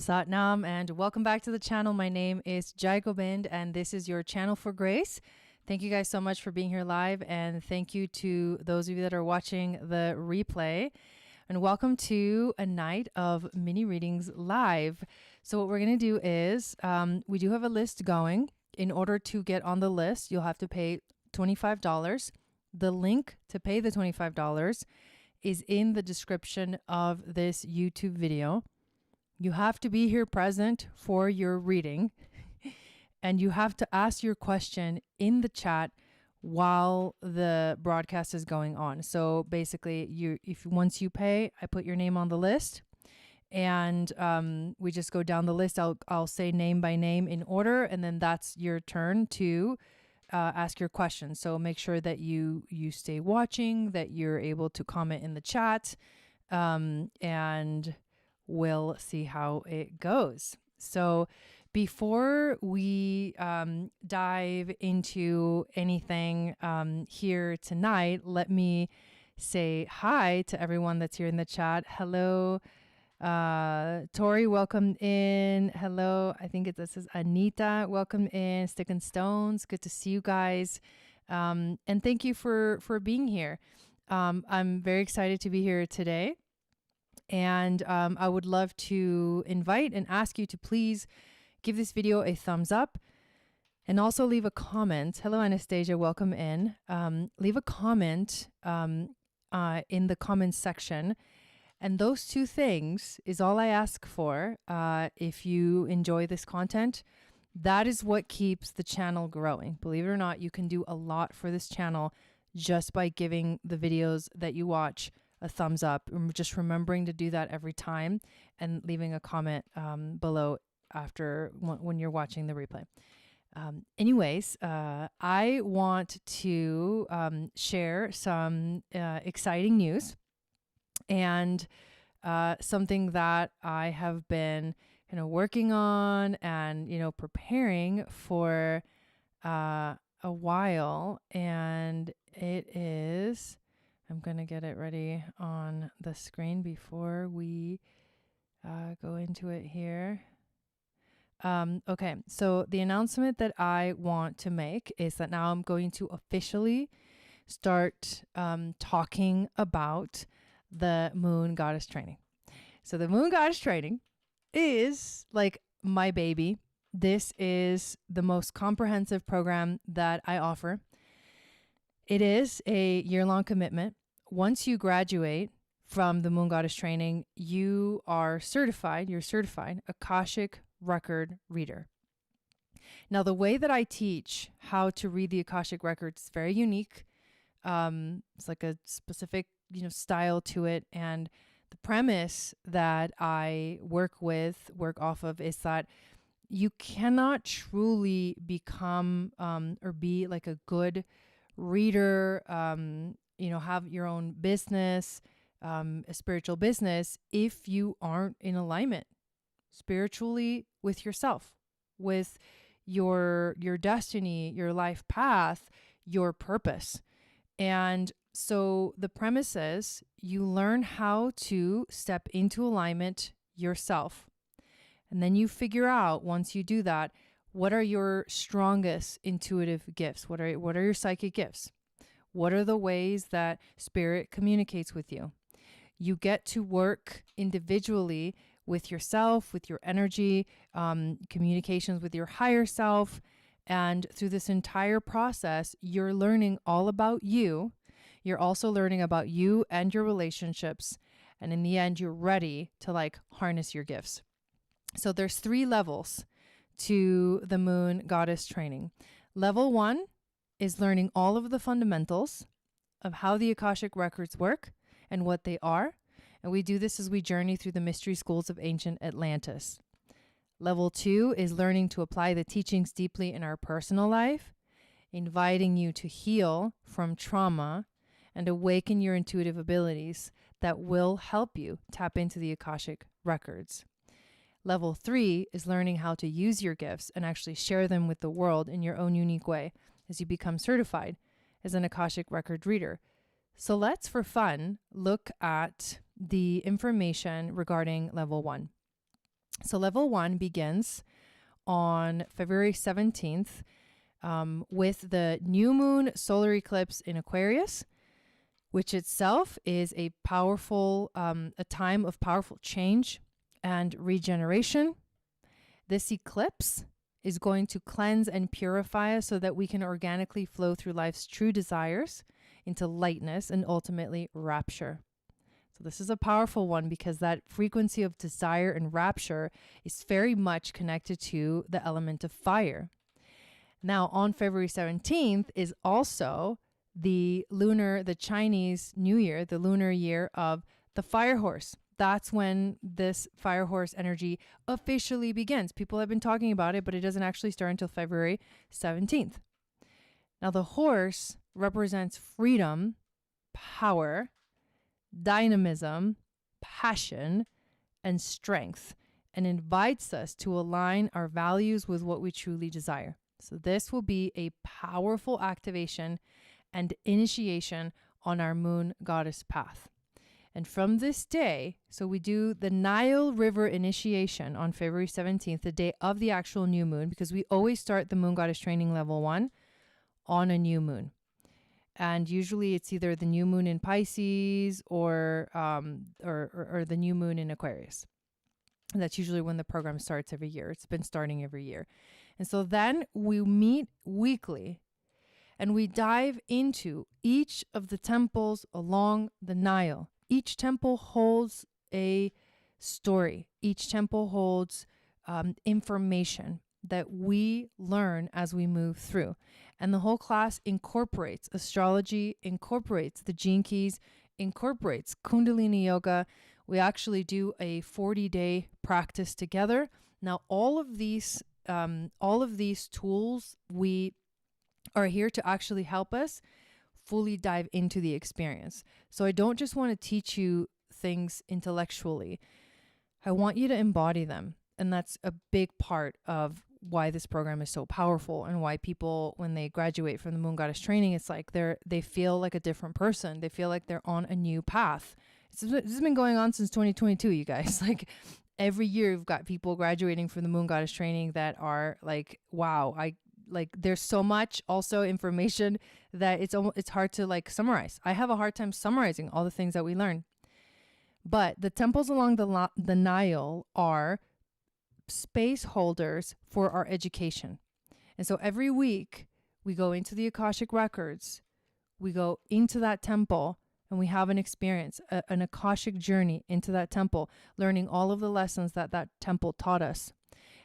Satnam, and welcome back to the channel. My name is Gobind, and this is your channel for grace. Thank you guys so much for being here live, and thank you to those of you that are watching the replay. And welcome to a night of mini readings live. So what we're going to do is we do have a list going. In order to get on the list, you'll have to pay $25. The link to pay the $25 is in the description of this YouTube video. You have to be here present for your reading, and you have to ask your question in the chat while the broadcast is going on. So basically, once you pay, I put your name on the list, and we just go down the list. I'll say name by name in order, and then that's your turn to ask your question. So make sure that you stay watching, that you're able to comment in the chat, and we'll see how it goes. So before we dive into anything here tonight, let me say hi to everyone that's here in the chat. Hello, Tori, welcome in. Hello, I think this is Anita, welcome in. Stick and Stones, good to see you guys. And thank you for being here. I'm very excited to be here today. And I would love to invite and ask you to please give this video a thumbs up and also leave a comment. Hello, Anastasia, welcome in. Leave a comment in the comments section. And those two things is all I ask for. If you enjoy this content, that is what keeps the channel growing. Believe it or not, you can do a lot for this channel just by giving the videos that you watch a thumbs up. Just remembering to do that every time and leaving a comment below after when you're watching the replay. Anyways, I want to share some exciting news and something that I have been working on and preparing for a while, and it is, I'm going to get it ready on the screen before we go into it here. Okay, so the announcement that I want to make is that now I'm going to officially start talking about the Moon Goddess Training. So the Moon Goddess Training is like my baby. This is the most comprehensive program that I offer. It is a year-long commitment. Once you graduate from the Moon Goddess Training, you are certified, Akashic Record Reader. Now, the way that I teach how to read the Akashic Records is very unique. It's like a specific, style to it. And the premise that I work off of is that you cannot truly become or be like a good reader, have your own business, a spiritual business, if you aren't in alignment spiritually with yourself, with your destiny, your life path, your purpose. And so the premise is you learn how to step into alignment yourself. And then you figure out, once you do that, what are your strongest intuitive gifts? What are your psychic gifts? What are the ways that spirit communicates with you? You get to work individually with yourself, with your energy, communications with your higher self. And through this entire process, you're learning all about you. You're also learning about you and your relationships. And in the end, you're ready to harness your gifts. So there's 3 levels to the Moon Goddess Training. Level 1 is learning all of the fundamentals of how the Akashic Records work and what they are. And we do this as we journey through the mystery schools of ancient Atlantis. Level 2 is learning to apply the teachings deeply in our personal life, inviting you to heal from trauma and awaken your intuitive abilities that will help you tap into the Akashic Records. Level 3 is learning how to use your gifts and actually share them with the world in your own unique way as you become certified as an Akashic Record reader. So let's, for fun, look at the information regarding level 1. So level 1 begins on February 17th with the new moon solar eclipse in Aquarius, which itself is a powerful, a time of powerful change and regeneration. This eclipse is going to cleanse and purify us so that we can organically flow through life's true desires into lightness and ultimately rapture. So this is a powerful one because that frequency of desire and rapture is very much connected to the element of fire. Now, on February 17th is also the Chinese New Year, the lunar year of the fire horse. That's when this fire horse energy officially begins. People have been talking about it, but it doesn't actually start until February 17th. Now, the horse represents freedom, power, dynamism, passion, and strength, and invites us to align our values with what we truly desire. So this will be a powerful activation and initiation on our moon goddess path. And from this day, so we do the Nile River initiation on February 17th, the day of the actual new moon, because we always start the moon goddess training level 1 on a new moon. And usually it's either the new moon in Pisces or the new moon in Aquarius. And that's usually when the program starts every year. It's been starting every year. And so then we meet weekly and we dive into each of the temples along the Nile. Each temple holds a story. Each temple holds information that we learn as we move through. And the whole class incorporates astrology, incorporates the gene keys, incorporates Kundalini yoga. We actually do a 40-day practice together. Now, all of these tools we are here to actually help us fully dive into the experience. So I don't just want to teach you things intellectually. I want you to embody them. And that's a big part of why this program is so powerful and why people, when they graduate from the Moon Goddess training, it's like they feel like a different person. They feel like they're on a new path. This has been going on since 2022, you guys. Like every year we've got people graduating from the Moon Goddess training that are like, wow, there's so much also information that it's hard to like summarize. I have a hard time summarizing all the things that we learn. But the temples along the Nile are space holders for our education. And so every week we go into the Akashic records, we go into that temple, and we have an experience, an Akashic journey into that temple, learning all of the lessons that temple taught us.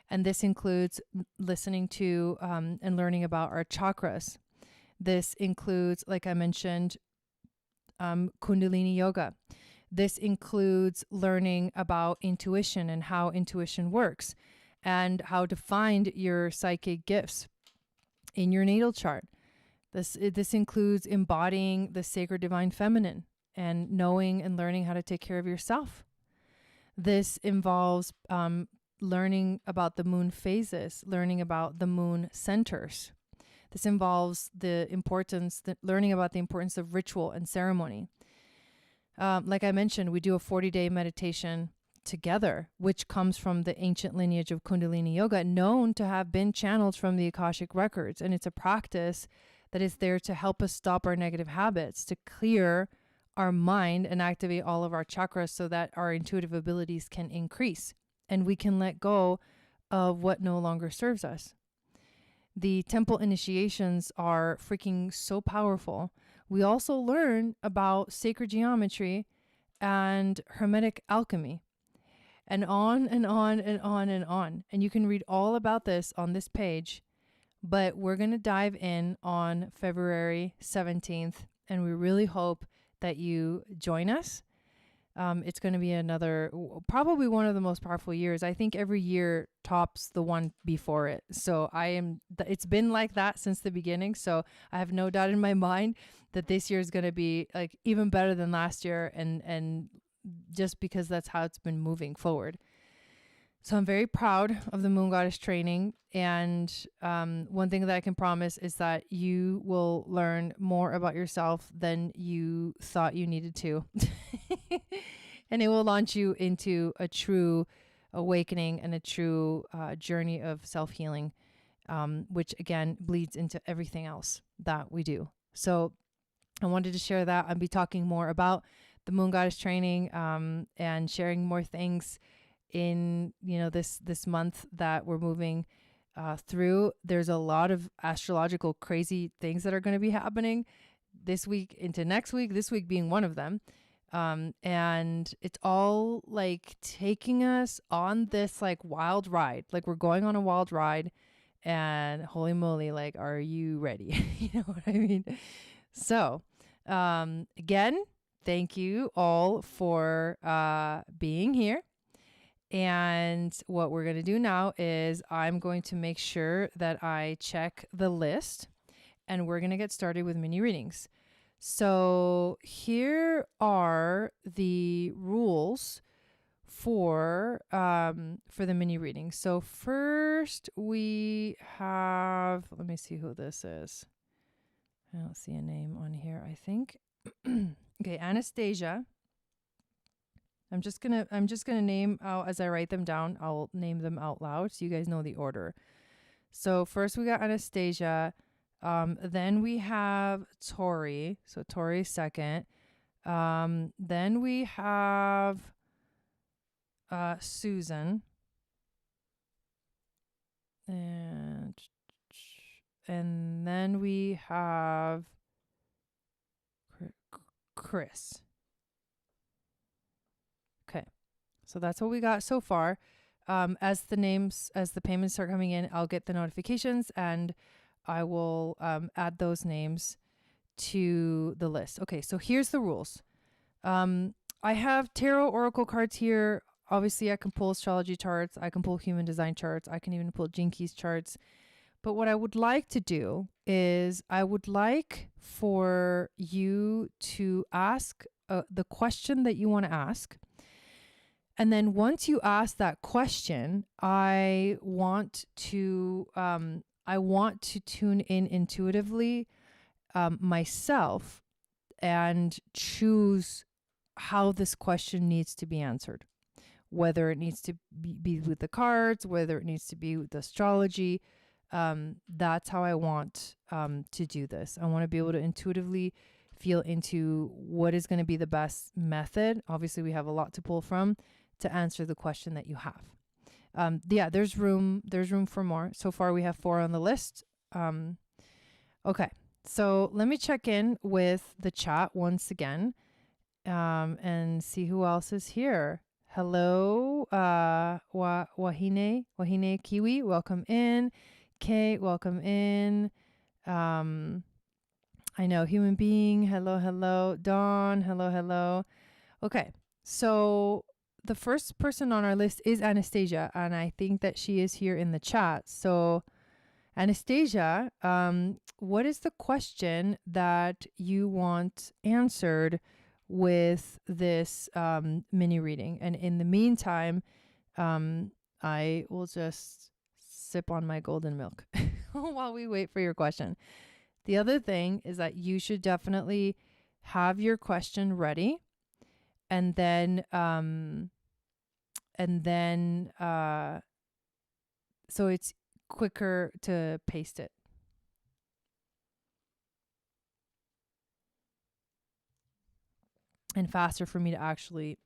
And this includes listening to and learning about our chakras. This includes, like I mentioned, Kundalini yoga. This includes learning about intuition and how intuition works and how to find your psychic gifts in your natal chart. This includes embodying the sacred divine feminine and knowing and learning how to take care of yourself. This involves learning about the moon phases, learning about the moon centers. This involves learning about the importance of ritual and ceremony. Like I mentioned, we do a 40-day meditation together, which comes from the ancient lineage of Kundalini yoga, known to have been channeled from the Akashic records. And it's a practice that is there to help us stop our negative habits, to clear our mind and activate all of our chakras so that our intuitive abilities can increase and we can let go of what no longer serves us. The temple initiations are freaking so powerful. We also learn about sacred geometry and hermetic alchemy, and on and on and on and on. And you can read all about this on this page, but we're going to dive in on February 17th, and we really hope that you join us. It's going to be probably one of the most powerful years. I think every year tops the one before it. So it's been like that since the beginning. So I have no doubt in my mind that this year is going to be like even better than last year. And just because that's how it's been moving forward. So I'm very proud of the Moon Goddess training. And one thing that I can promise is that you will learn more about yourself than you thought you needed to. And it will launch you into a true awakening and a true journey of self-healing, which again bleeds into everything else that we do. So I wanted to share that. I'll be talking more about the Moon Goddess training, and sharing more things in, this month that we're moving through. There's a lot of astrological crazy things that are going to be happening this week into next week, this week being one of them. And it's all like taking us on this like wild ride. Like we're going on a wild ride, and holy moly, like, are you ready? You know what I mean? So, again, thank you all for being here. And what we're going to do now is I'm going to make sure that I check the list, and we're going to get started with mini readings. So here are the rules for the mini reading. So first we have, let me see who this is. I don't see a name on here, I think. Okay, Anastasia. I'm just gonna name out as I write them down. I'll name them out loud so you guys know the order. So first we got Anastasia. Then we have Tori. So Tori's second. Then we have Susan. And then we have Chris. Okay, so that's what we got so far. As the payments start coming in, I'll get the notifications and I will add those names to the list. Okay, so here's the rules. I have tarot oracle cards here. Obviously, I can pull astrology charts. I can pull human design charts. I can even pull Jinkies charts. But what I would like to do is I would like for you to ask the question that you want to ask. And then once you ask that question, I want to tune in intuitively myself and choose how this question needs to be answered. Whether it needs to be with the cards, whether it needs to be with astrology. That's how I want to do this. I want to be able to intuitively feel into what is going to be the best method. Obviously, we have a lot to pull from to answer the question that you have. Yeah, there's room for more. So far, we have 4 on the list. Okay, so let me check in with the chat once again and see who else is here. Hello, Wahine Kiwi, welcome in. Kate, welcome in. I know, human being, hello. Dawn, hello. Okay, so the first person on our list is Anastasia, and I think that she is here in the chat. So Anastasia, what is the question that you want answered with this mini reading? And in the meantime, I will just sip on my golden milk while we wait for your question. The other thing is that you should definitely have your question ready, and then so it's quicker to paste it. And faster for me to actually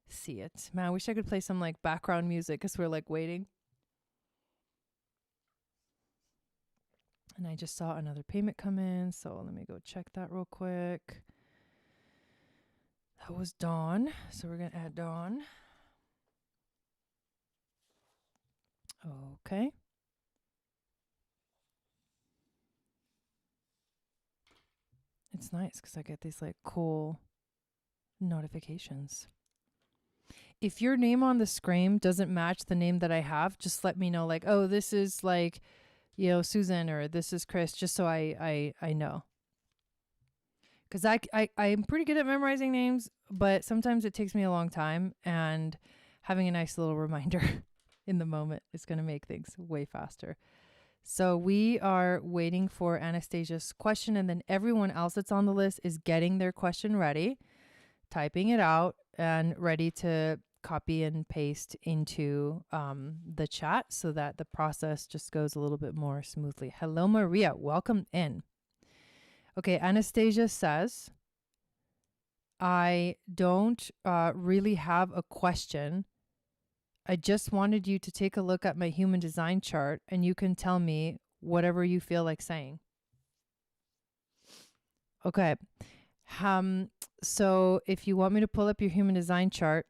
see it. Man, I wish I could play some like background music because we're like waiting. And I just saw another payment come in, so let me go check that real quick. That was Dawn, so we're going to add Dawn. Okay. It's nice because I get these like cool notifications. If your name on the screen doesn't match the name that I have, just let me know, like, oh, this is like, Susan, or this is Chris, just so I know. Because I'm pretty good at memorizing names, but sometimes it takes me a long time, and having a nice little reminder in the moment is going to make things way faster. So we are waiting for Anastasia's question, and then everyone else that's on the list is getting their question ready, typing it out, and ready to copy and paste into the chat so that the process just goes a little bit more smoothly. Hello, Maria. Welcome in. Okay, Anastasia says, I don't really have a question. I just wanted you to take a look at my human design chart and you can tell me whatever you feel like saying. Okay. So if you want me to pull up your human design chart,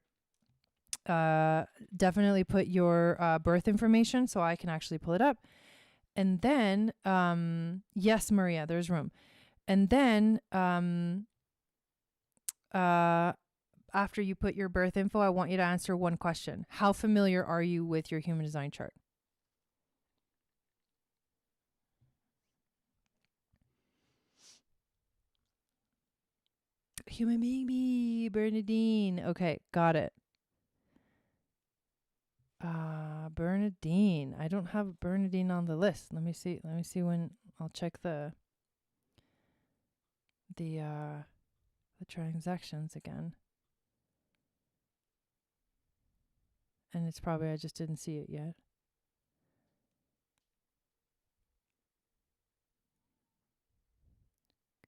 definitely put your birth information so I can actually pull it up. And then, yes, Maria, there's room. And then, after you put your birth info, I want you to answer one question. How familiar are you with your human design chart? Human baby, Bernadine. Okay, got it. Bernadine. I don't have Bernadine on the list. Let me see when I'll check the transactions again. And it's probably I just didn't see it yet.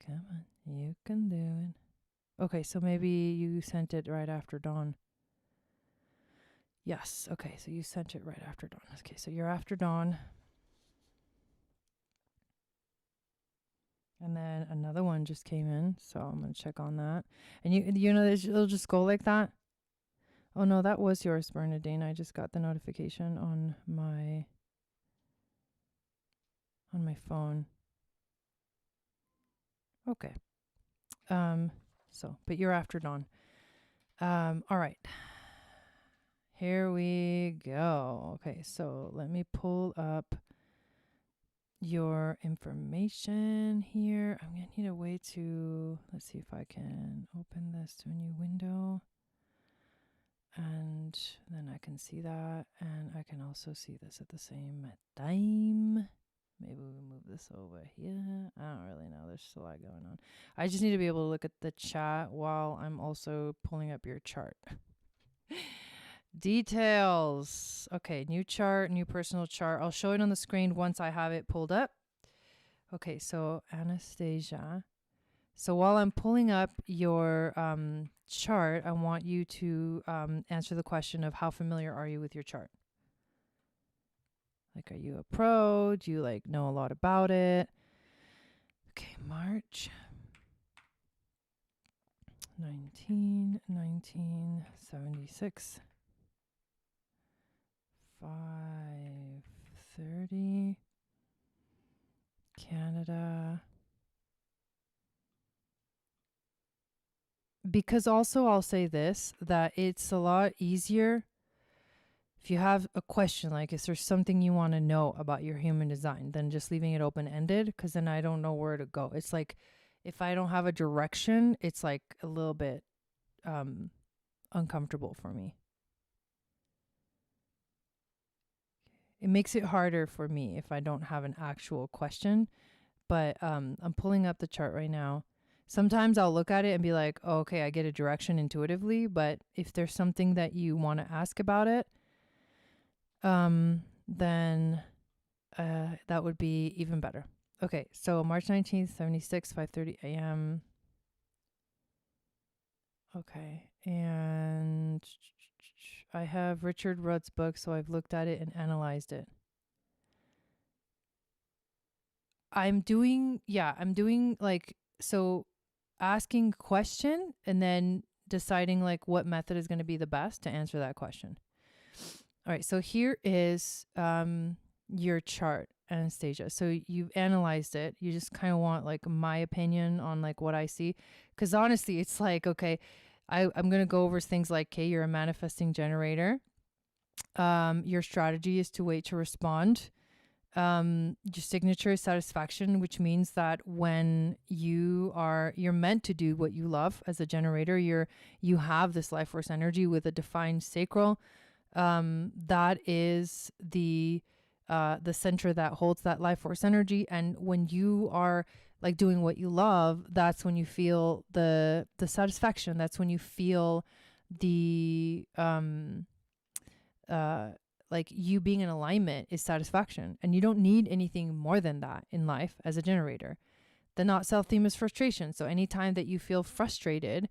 Come on, you can do it. Okay, so maybe you sent it right after dawn. Yes, okay, so you sent it right after dawn. Okay, so you're after dawn. And then another one just came in, so I'm going to check on that. And you know, it'll just go like that. Oh no, that was yours, Bernadine. I just got the notification on my phone. Okay. But you're after dawn. All right. Here we go. Okay, so let me pull up your information here. I'm going to need a way to, let's see if I can open this to a new window. And then I can see that. And I can also see this at the same time. Maybe we move this over here. I don't really know. There's still a lot going on. I just need to be able to look at the chat while I'm also pulling up your chart. Details. Okay, new chart, new personal chart. I'll show it on the screen once I have it pulled up. Okay, so Anastasia. So while I'm pulling up your chart, I want you to answer the question of how familiar are you with your chart? Like, are you a pro? Do you like know a lot about it? Okay, March 1976. 5:30. Canada. Because also I'll say this, that it's a lot easier if you have a question, like is there something you want to know about your human design, than just leaving it open-ended, because then I don't know where to go. It's like if I don't have a direction, it's like a little bit uncomfortable for me. It makes it harder for me if I don't have an actual question. But I'm pulling up the chart right now. Sometimes I'll look at it and be like, oh, okay, I get a direction intuitively. But if there's something that you want to ask about it, then that would be even better. Okay, so March 19th, 76, 5:30 a.m. Okay, and I have Richard Rudd's book, so I've looked at it and analyzed it. I'm doing like, so asking question and then deciding like what method is going to be the best to answer that question. All right, so here is your chart, Anastasia. So you've analyzed it. You just kind of want like my opinion on like what I see. Because honestly, it's like, okay, I'm going to go over things like, okay, you're a manifesting generator. Your strategy is to wait to respond. Your signature is satisfaction, which means that when you're meant to do what you love as a generator, you have this life force energy with a defined sacral. That is the center that holds that life force energy. And when you are like doing what you love, that's when you feel the satisfaction. That's when you feel the like you being in alignment is satisfaction, and you don't need anything more than that in life as a generator. The not self theme is frustration. So anytime that you feel frustrated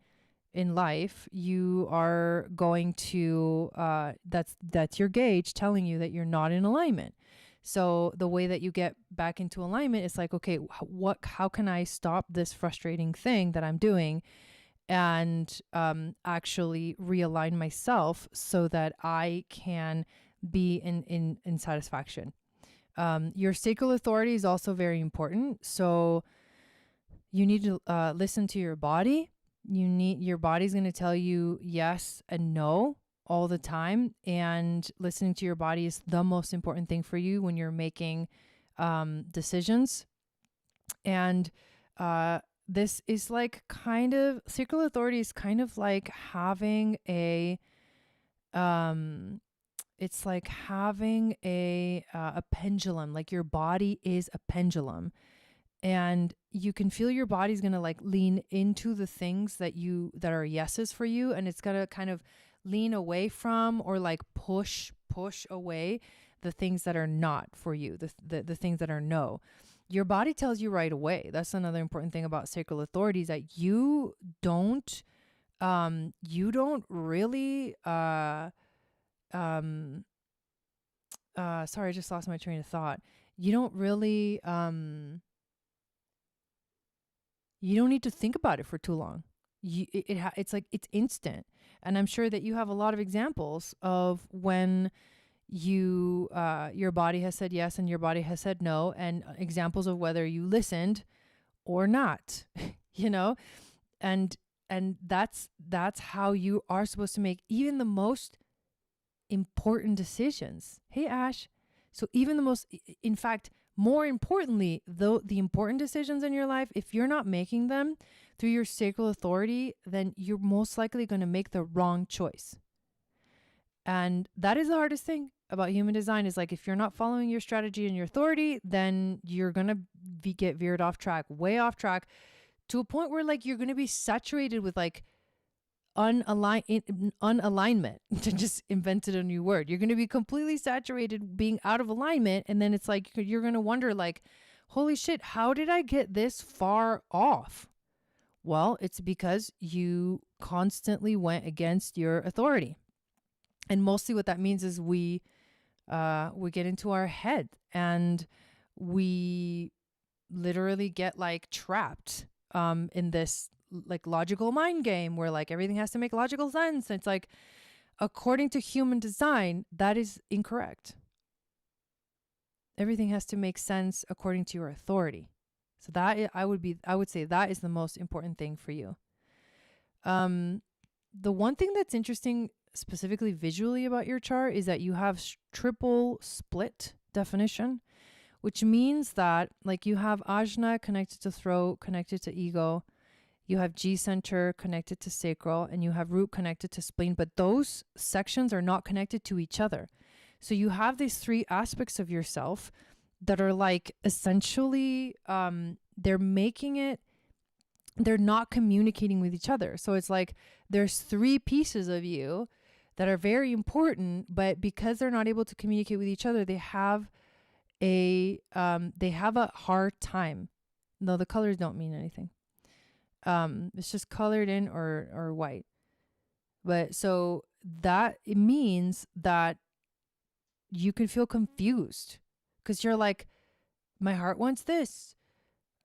in life, you are going to that's your gauge telling you that you're not in alignment. So the way that you get back into alignment is like, okay, how can I stop this frustrating thing that I'm doing and actually realign myself so that I can be in satisfaction. Your sacral authority is also very important. So you need to listen to your body. Your body's going to tell you yes and no all the time, and listening to your body is the most important thing for you when you're making decisions. And this is like kind of, sacral authority is kind of like having it's like having a pendulum. Like your body is a pendulum, and you can feel your body's going to like lean into the things that are yeses for you, and it's going to kind of lean away from, or like push away the things that are not for you, the things that are no. Your body tells you right away. That's another important thing about sacral authority, is that you don't really sorry, I just lost my train of thought. You don't really you don't need to think about it for too long. It's like, it's instant. And I'm sure that you have a lot of examples of when your body has said yes and your body has said no, and examples of whether you listened or not, you know, and that's how you are supposed to make even the most important decisions. Hey, Ash. So even the most, in fact, more importantly, though, the important decisions in your life, if you're not making them through your sacral authority, then you're most likely going to make the wrong choice. And that is the hardest thing about human design, is like, if you're not following your strategy and your authority, then you're going to get veered off track, way off track, to a point where like you're going to be saturated with like unalignment. Just invented a new word. You're going to be completely saturated being out of alignment, and then it's like you're going to wonder like, holy shit, how did I get this far off? Well, it's because you constantly went against your authority. And mostly what that means is we get into our head, and we literally get like trapped in this like logical mind game where like everything has to make logical sense. It's like, according to human design, that is incorrect. Everything has to make sense according to your authority. So that I would say that is the most important thing for you. The one thing that's interesting specifically visually about your chart is that you have triple split definition, which means that like you have ajna connected to throat, connected to ego. You have G center connected to sacral, and you have root connected to spleen, but those sections are not connected to each other. So you have these three aspects of yourself that are like essentially, they're not communicating with each other. So it's like there's three pieces of you that are very important, but because they're not able to communicate with each other, they have a hard time. No, the colors don't mean anything. It's just colored in or white. But so that it means that you can feel confused because you're like, my heart wants this,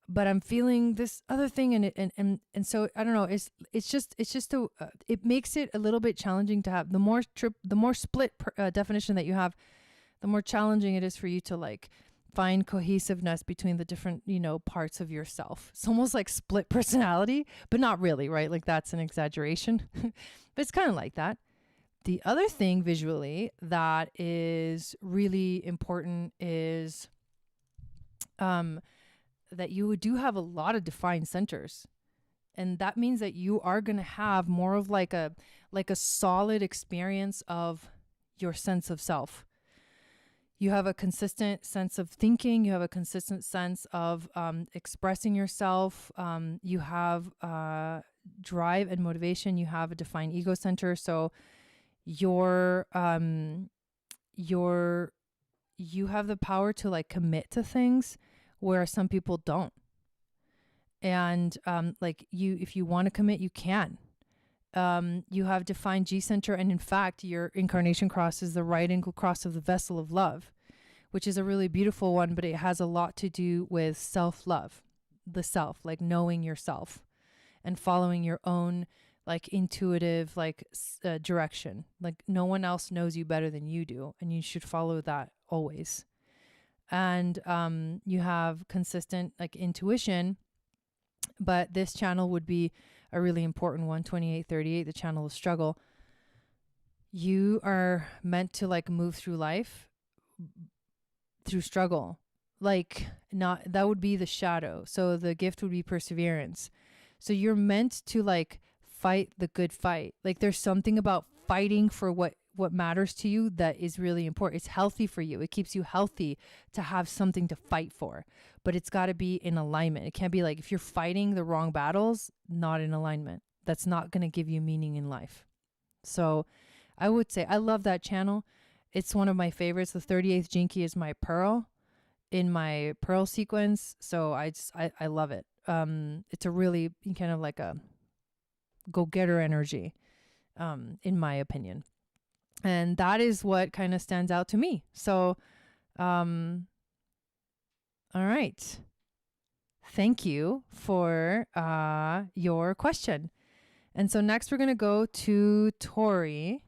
but I'm feeling this other thing. And so I don't know, it makes it a little bit challenging to have the more split definition that you have, the more challenging it is for you to like find cohesiveness between the different, parts of yourself. It's almost like split personality, but not really, right? Like that's an exaggeration, but it's kind of like that. The other thing visually that is really important is that you do have a lot of defined centers. And that means that you are going to have more of like a solid experience of your sense of self. You have a consistent sense of thinking. You have a consistent sense of expressing yourself. You have drive and motivation. You have a defined ego center. So your you have the power to like commit to things where some people don't. And like you, if you want to commit, you can. You have defined G center, and in fact, your incarnation cross is the right angle cross of the vessel of love, which is a really beautiful one, but it has a lot to do with self-love, the self, like knowing yourself and following your own like intuitive like direction. Like no one else knows you better than you do, and you should follow that always. And you have consistent like intuition, but this channel would be a really important one, 2838, the channel of struggle. You are meant to like move through life through struggle. Like not, that would be the shadow. So the gift would be perseverance. So you're meant to like fight the good fight. Like there's something about fighting for what matters to you that is really important. It's healthy for you. It keeps you healthy to have something to fight for, but it's got to be in alignment. It can't be like if you're fighting the wrong battles, not in alignment. That's not going to give you meaning in life. So I would say I love that channel. It's one of my favorites. The 38th Jinki is my pearl in my pearl sequence. So I love it. It's a really kind of like a go-getter energy, in my opinion. And that is what kind of stands out to me. So, all right. Thank you for your question. And so next we're going to go to Tori.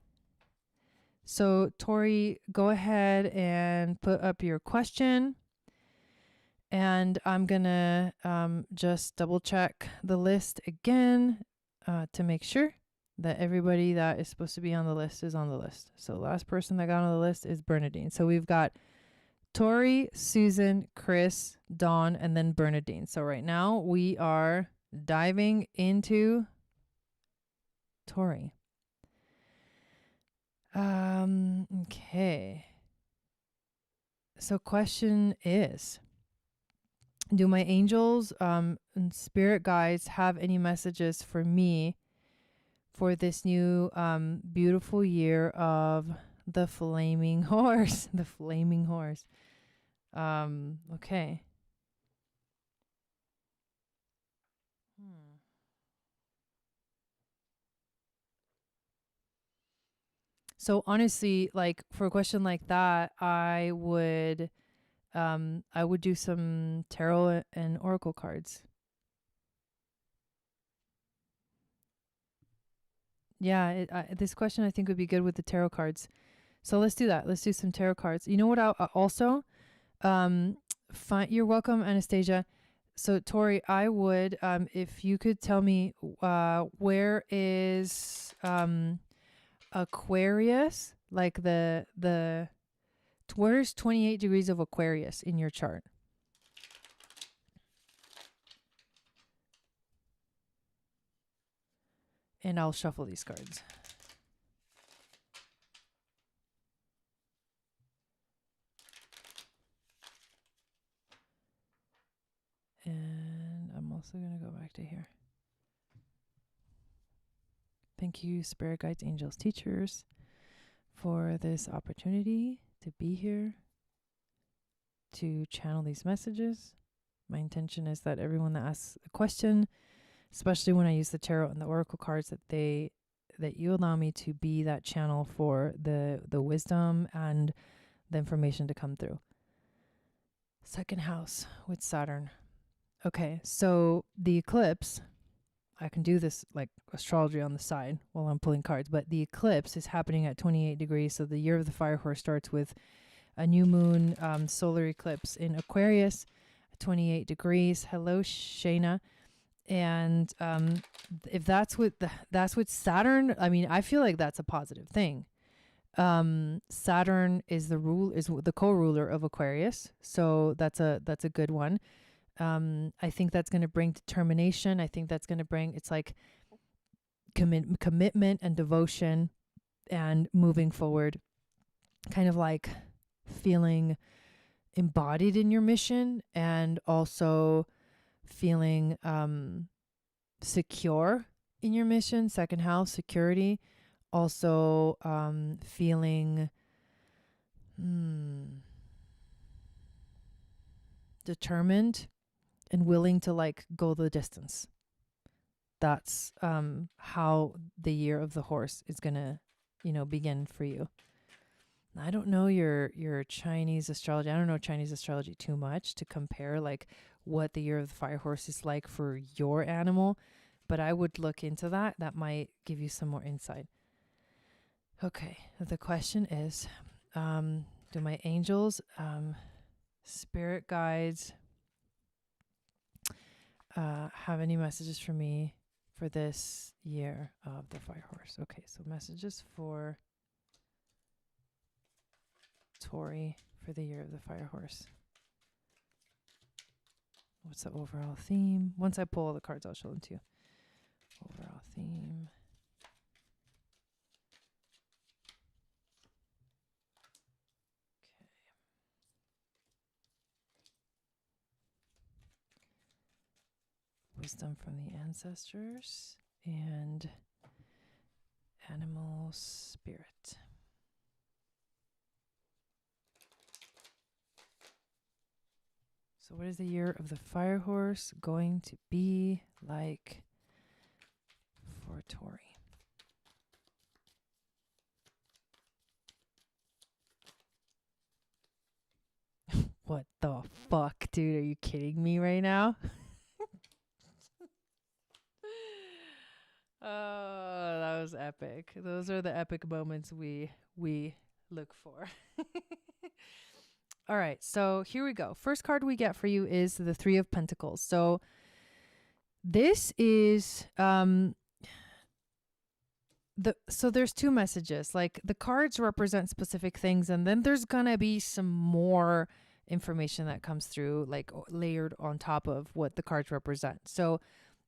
So Tori, go ahead and put up your question. And I'm going to just double check the list again to make sure that everybody that is supposed to be on the list is on the list. So the last person that got on the list is Bernadine. So we've got Tori, Susan, Chris, Dawn, and then Bernadine. So right now we are diving into Tori. Okay. So question is, do my angels and spirit guides have any messages for me for this new beautiful year of the flaming horse? The flaming horse. Okay. So honestly, like for a question like that, I would do some tarot and oracle cards. Yeah, this question I think would be good with the tarot cards. So let's do that. Let's do some tarot cards. You know what? Also, you're welcome, Anastasia. So Tori, I would, if you could tell me, where is Aquarius? Like where's 28 degrees of Aquarius in your chart? And I'll shuffle these cards. And I'm also going to go back to here. Thank you, spirit guides, angels, teachers, for this opportunity to be here, to channel these messages. My intention is that everyone that asks a question, especially when I use the tarot and the oracle cards, that you allow me to be that channel for the wisdom and the information to come through. Second house with Saturn. Okay, so the eclipse, I can do this like astrology on the side while I'm pulling cards, but the eclipse is happening at 28 degrees. So the year of the fire horse starts with a new moon solar eclipse in Aquarius at 28 degrees. Hello, Shayna. And if that's with Saturn, I mean, I feel like that's a positive thing. Saturn is the co-ruler of Aquarius, so that's a good one. I think that's going to bring determination. I think that's going to bring, it's like commitment and devotion and moving forward, kind of like feeling embodied in your mission and also feeling secure in your mission. Second house, security. Also, feeling determined and willing to like go the distance. That's how the year of the horse is gonna, begin for you. I don't know your Chinese astrology. I don't know Chinese astrology too much to compare like what the year of the fire horse is like for your animal, but I would look into that. That might give you some more insight. Okay, the question is, do my angels, spirit guides, have any messages for me for this year of the fire horse? Okay, so messages for Tori for the year of the fire horse. What's the overall theme? Once I pull all the cards, I'll show them to you. Overall theme. Okay. Wisdom from the ancestors and animal spirit. So what is the year of the fire horse going to be like for Tori? What the fuck, dude? Are you kidding me right now? Oh, that was epic. Those are the epic moments we look for. All right, so here we go. First card we get for you is the Three of Pentacles. So this is so there's two messages. Like the cards represent specific things, and then there's gonna be some more information that comes through, like layered on top of what the cards represent. So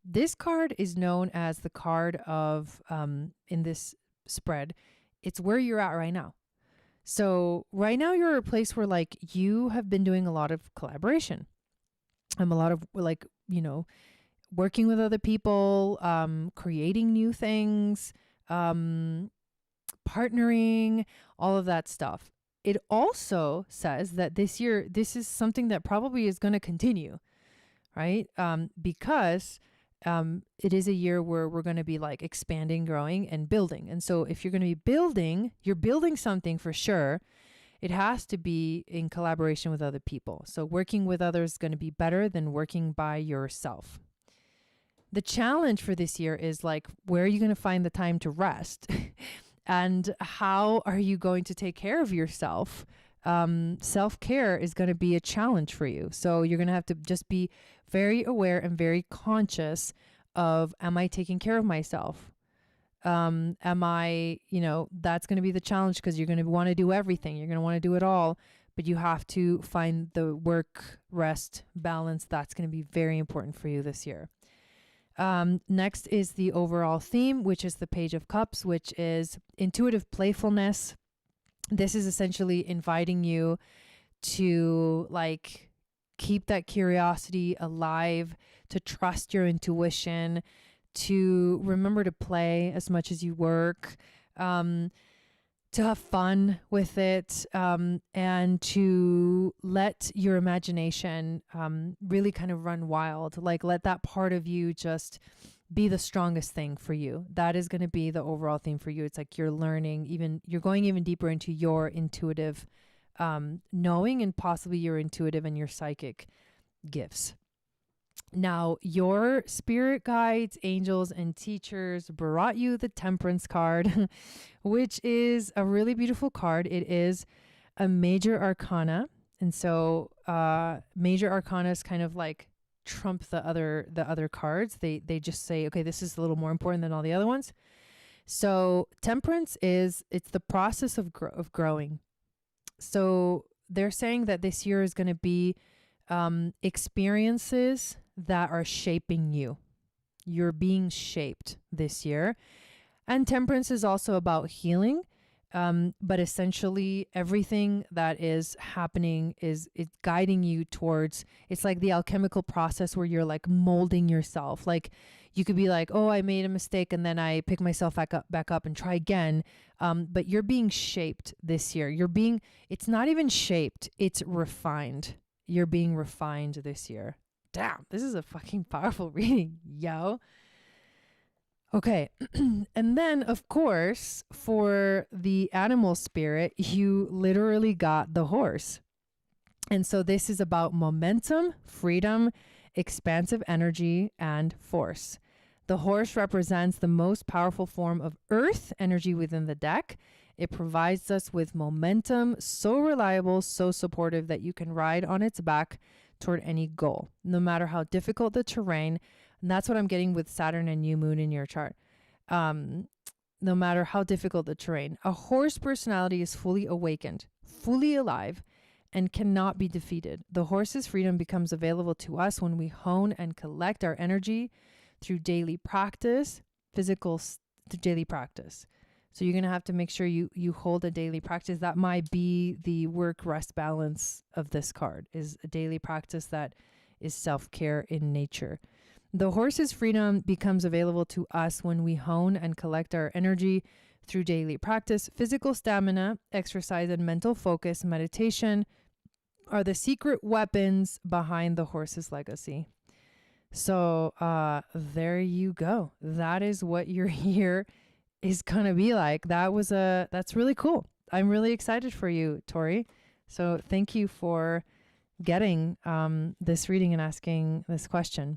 this card is known as the card of in this spread, it's where you're at right now. So right now you're at a place where like you have been doing a lot of collaboration. A lot of like, working with other people, creating new things, partnering, all of that stuff. It also says that this year, this is something that probably is going to continue, right? Because it is a year where we're going to be like expanding, growing, and building. And so if you're going to be building, you're building something for sure. It has to be in collaboration with other people. So working with others is going to be better than working by yourself. The challenge for this year is like, where are you going to find the time to rest? And how are you going to take care of yourself? Self-care is going to be a challenge for you. So you're going to have to just be very aware and very conscious of, am I taking care of myself? Am I, that's going to be the challenge, because you're going to want to do everything. You're going to want to do it all, but you have to find the work, rest, balance. That's going to be very important for you this year. Next is the overall theme, which is the Page of Cups, which is intuitive playfulness. This is essentially inviting you to like keep that curiosity alive, to trust your intuition, to remember to play as much as you work, to have fun with it, and to let your imagination really kind of run wild. Like let that part of you just be the strongest thing for you. That is going to be the overall theme for you. It's like you're learning, you're going even deeper into your intuitive knowing, and possibly your intuitive and your psychic gifts. Now, your spirit guides, angels, and teachers brought you the Temperance card, which is a really beautiful card. It is a major arcana. And so major arcana is kind of like trump the other cards. They just say, okay, this is a little more important than all the other ones. So Temperance it's the process of growing. So they're saying that this year is going to be experiences that are shaping you. You're being shaped this year. And Temperance is also about healing. But essentially everything that is happening is it's guiding you towards, it's like the alchemical process where you're like molding yourself. Like you could be like, oh, I made a mistake and then I pick myself back up and try again. But you're being shaped this year. It's not even shaped, it's refined. You're being refined this year. Damn, this is a fucking powerful reading, yo. Okay. And then, of course, for the animal spirit, you literally got the horse. And so this is about momentum, freedom, expansive energy, and force. The horse represents the most powerful form of earth energy within the deck. It provides us with momentum, so reliable, so supportive that you can ride on its back toward any goal, no matter how difficult the terrain. And that's what I'm getting with Saturn and new moon in your chart. No matter how difficult the terrain, a horse personality is fully awakened, fully alive, and cannot be defeated. The horse's freedom becomes available to us when we hone and collect our energy through daily practice, daily practice. So you're going to have to make sure you hold a daily practice. That might be the work-rest balance of this card, is a daily practice that is self-care in nature. The horse's freedom becomes available to us when we hone and collect our energy through daily practice. Physical stamina, exercise, and mental focus, meditation are the secret weapons behind the horse's legacy. So there you go. That is what your year is going to be like. That's really cool. I'm really excited for you, Tori. So thank you for getting this reading and asking this question.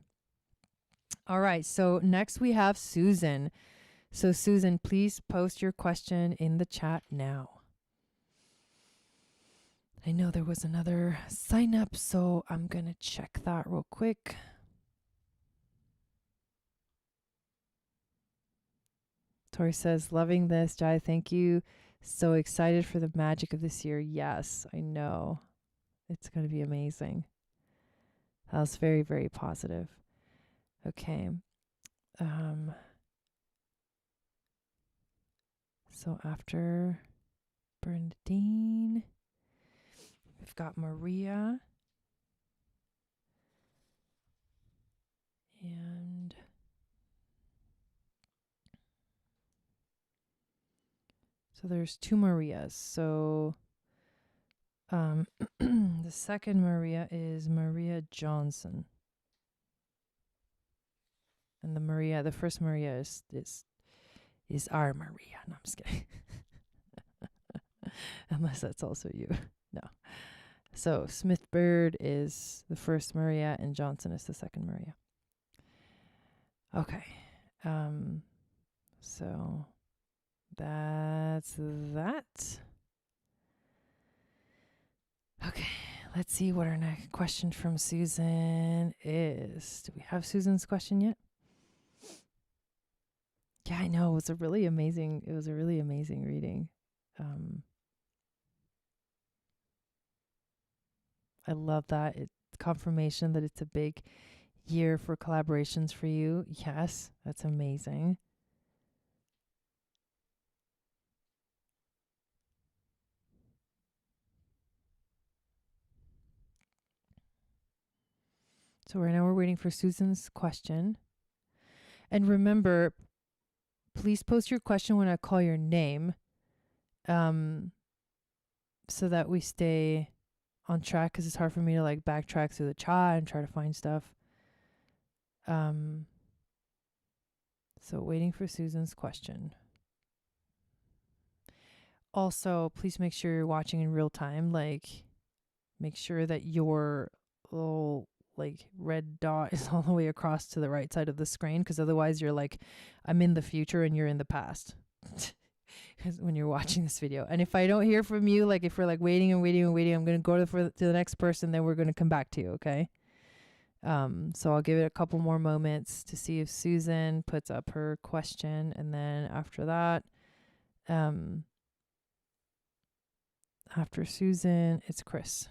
All right. So next we have Susan. So Susan, please post your question in the chat now. I know there was another sign up, so I'm going to check that real quick. Tori says, loving this, Jai. Thank you. So excited for the magic of this year. Yes, I know. It's going to be amazing. That was very, very positive. Okay. So after Bernadine, we've got Maria. And so there's two Marias. So the second Maria is Maria Johnson. And the first Maria is our Maria. No, I'm just kidding. Unless that's also you. No. So Smith Bird is the first Maria and Johnson is the second Maria. Okay. So that's that. Okay. Let's see what our next question from Susan is. Do we have Susan's question yet? Yeah, I know. It was a really amazing reading. I love that. It's confirmation that it's a big year for collaborations for you. Yes, that's amazing. So right now we're waiting for Susan's question. And remember, please post your question when I call your name, so that we stay on track, because it's hard for me to like backtrack through the chat and try to find stuff. So waiting for Susan's question. Also, please make sure you're watching in real time. Like, make sure that your little like red dot is all the way across to the right side of the screen, because otherwise you're like, I'm in the future and you're in the past. When you're watching this video. And if I don't hear from you, like if we're like waiting, I'm going to go to the next person, then we're going to come back to you. Okay. So I'll give it a couple more moments to see if Susan puts up her question. And then after that, after Susan, it's Chris.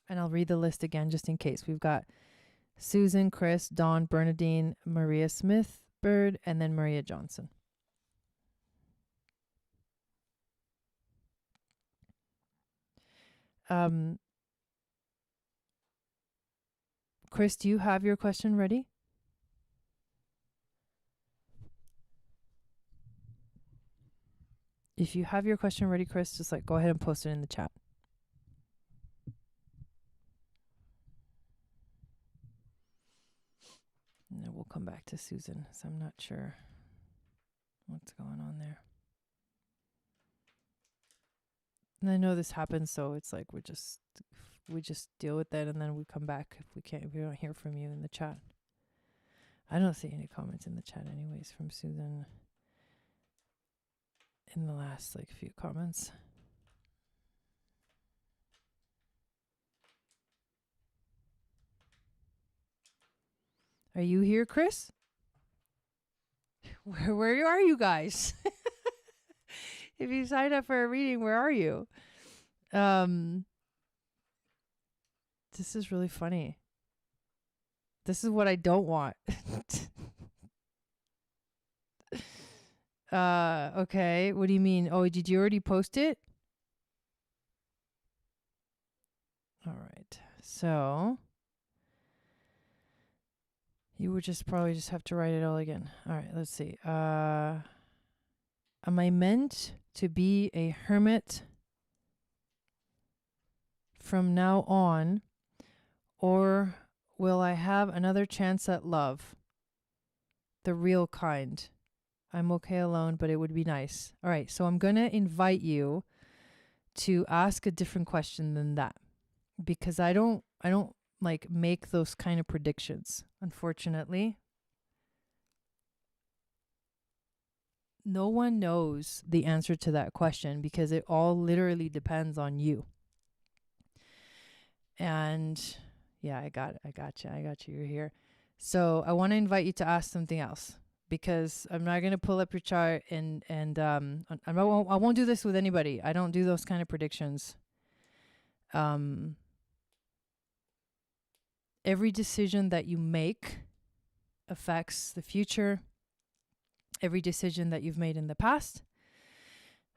And I'll read the list again just in case. We've got Susan, Chris, Dawn, Bernadine, Maria Smith, Bird, and then Maria Johnson. Chris, do you have your question ready? If you have your question ready, Chris, just like go ahead and post it in the chat. And then we'll come back to Susan, so I'm not sure what's going on there. And I know this happens, so it's like we just deal with that, and then we come back if we don't hear from you in the chat. I don't see any comments in the chat anyways from Susan in the last like few comments. Are you here, Chris? Where are you guys? If you signed up for a reading, where are you? This is really funny. This is what I don't want. Okay. What do you mean? Oh, did you already post it? All right. So you would probably have to write it all again. All right. Let's see. Am I meant to be a hermit from now on, or will I have another chance at love? The real kind. I'm okay alone, but it would be nice. All right, so I'm going to invite you to ask a different question than that, because I don't like make those kind of predictions, unfortunately. No one knows the answer to that question because it all literally depends on you. And yeah, I got you. You're here. So I want to invite you to ask something else, because I'm not going to pull up your chart and I won't do this with anybody. I don't do those kind of predictions. Every decision that you make affects the future. Every decision that you've made in the past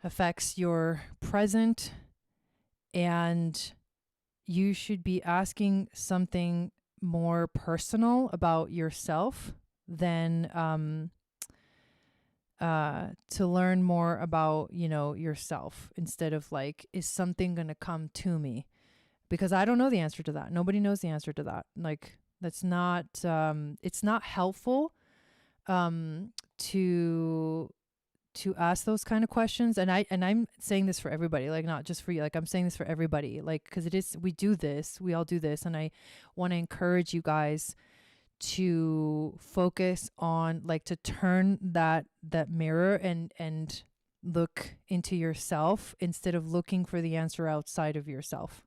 affects your present, and you should be asking something more personal about yourself than to learn more about, yourself, instead of like, is something going to come to me? Because I don't know the answer to that. Nobody knows the answer to that. Like, that's not, it's not helpful to ask those kind of questions. And I'm saying this for everybody, like not just for you, like I'm saying this for everybody, like, because we all do this. And I want to encourage you guys to focus on, like, to turn that mirror and look into yourself instead of looking for the answer outside of yourself.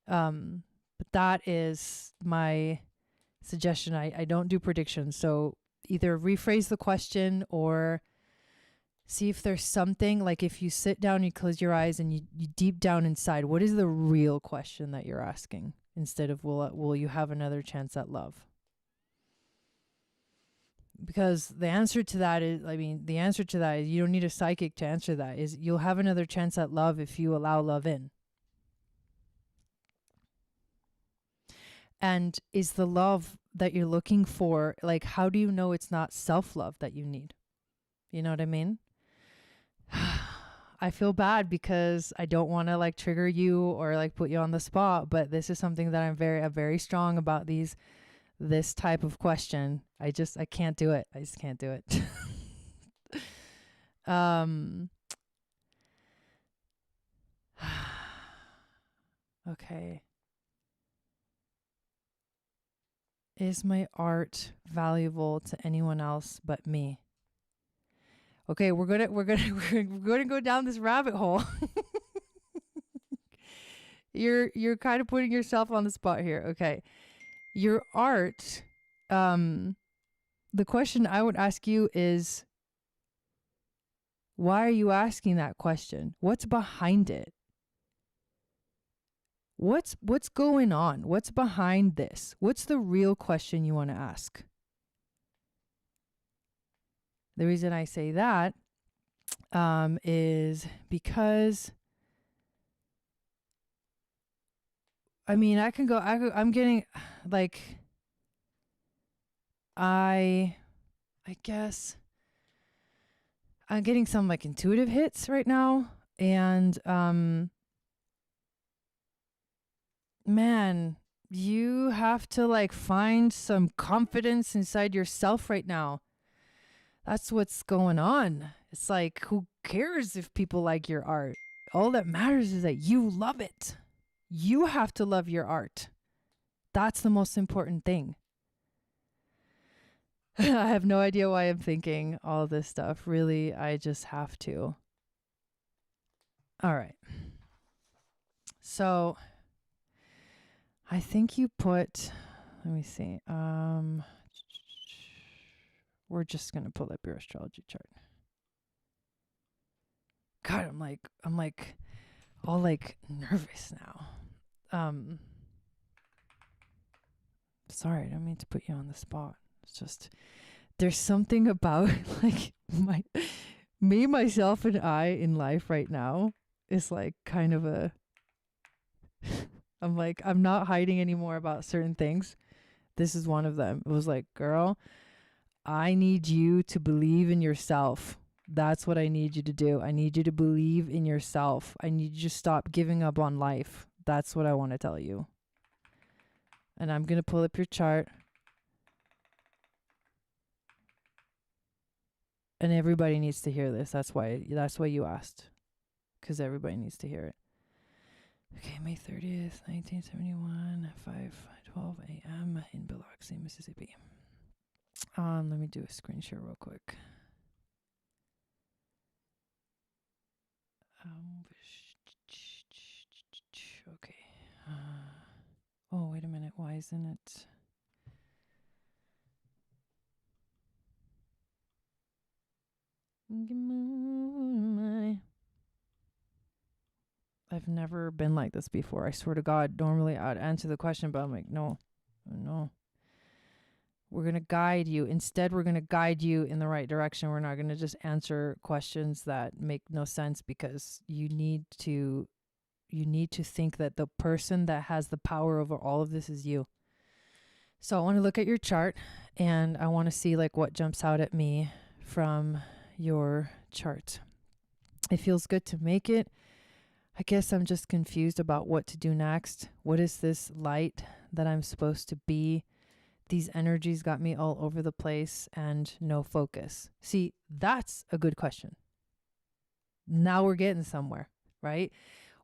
But that is my suggestion. I don't do predictions. So either rephrase the question or see if there's something, like if you sit down, you close your eyes and you deep down inside, what is the real question that you're asking, instead of will you have another chance at love? Because the answer to that is you don't need a psychic to answer that, is you'll have another chance at love if you allow love in. And is the love that you're looking for, like, how do you know it's not self-love that you need? You know what I mean? I feel bad because I don't want to like trigger you or like put you on the spot, but this is something that I'm very strong about, this type of question. I can't do it. I just can't do it. Okay. Is my art valuable to anyone else but me? Okay, we're gonna go down this rabbit hole. You're kind of putting yourself on the spot here. Okay. Your art, the question I would ask you is, why are you asking that question? What's behind it? What's going on? What's behind this? What's the real question you want to ask? The reason I say that is because, I mean, I'm getting like, I guess I'm getting some like intuitive hits right now. And, man, you have to like find some confidence inside yourself right now. That's what's going on. It's like, who cares if people like your art? All that matters is that you love it. You have to love your art. That's the most important thing. I have no idea why I'm thinking all this stuff. Really, I just have to. All right. So I think you put, let me see. We're just going to pull up your astrology chart. God, I'm like all like nervous now. Sorry, I don't mean to put you on the spot. It's just, there's something about like me, myself, and I in life right now is like kind of a, I'm like, I'm not hiding anymore about certain things. This is one of them. It was like, girl, I need you to believe in yourself. That's what I need you to do. I need you to believe in yourself. I need you to stop giving up on life. That's what I want to tell you. And I'm going to pull up your chart. And everybody needs to hear this. That's why you asked. Because everybody needs to hear it. Okay, May 30th, 1971, 5:12 a.m. in Biloxi, Mississippi. Let me do a screen share real quick. Okay. Oh, wait a minute. Why isn't it? I've never been like this before. I swear to God. Normally I'd answer the question, but I'm like, no. We're going to guide you. Instead, we're going to guide you in the right direction. We're not going to just answer questions that make no sense, because you need to think that the person that has the power over all of this is you. So I want to look at your chart, and I want to see like what jumps out at me from your chart. It feels good to make it. I guess I'm just confused about what to do next. What is this light that I'm supposed to be? These energies got me all over the place and no focus. See, that's a good question. Now we're getting somewhere, right?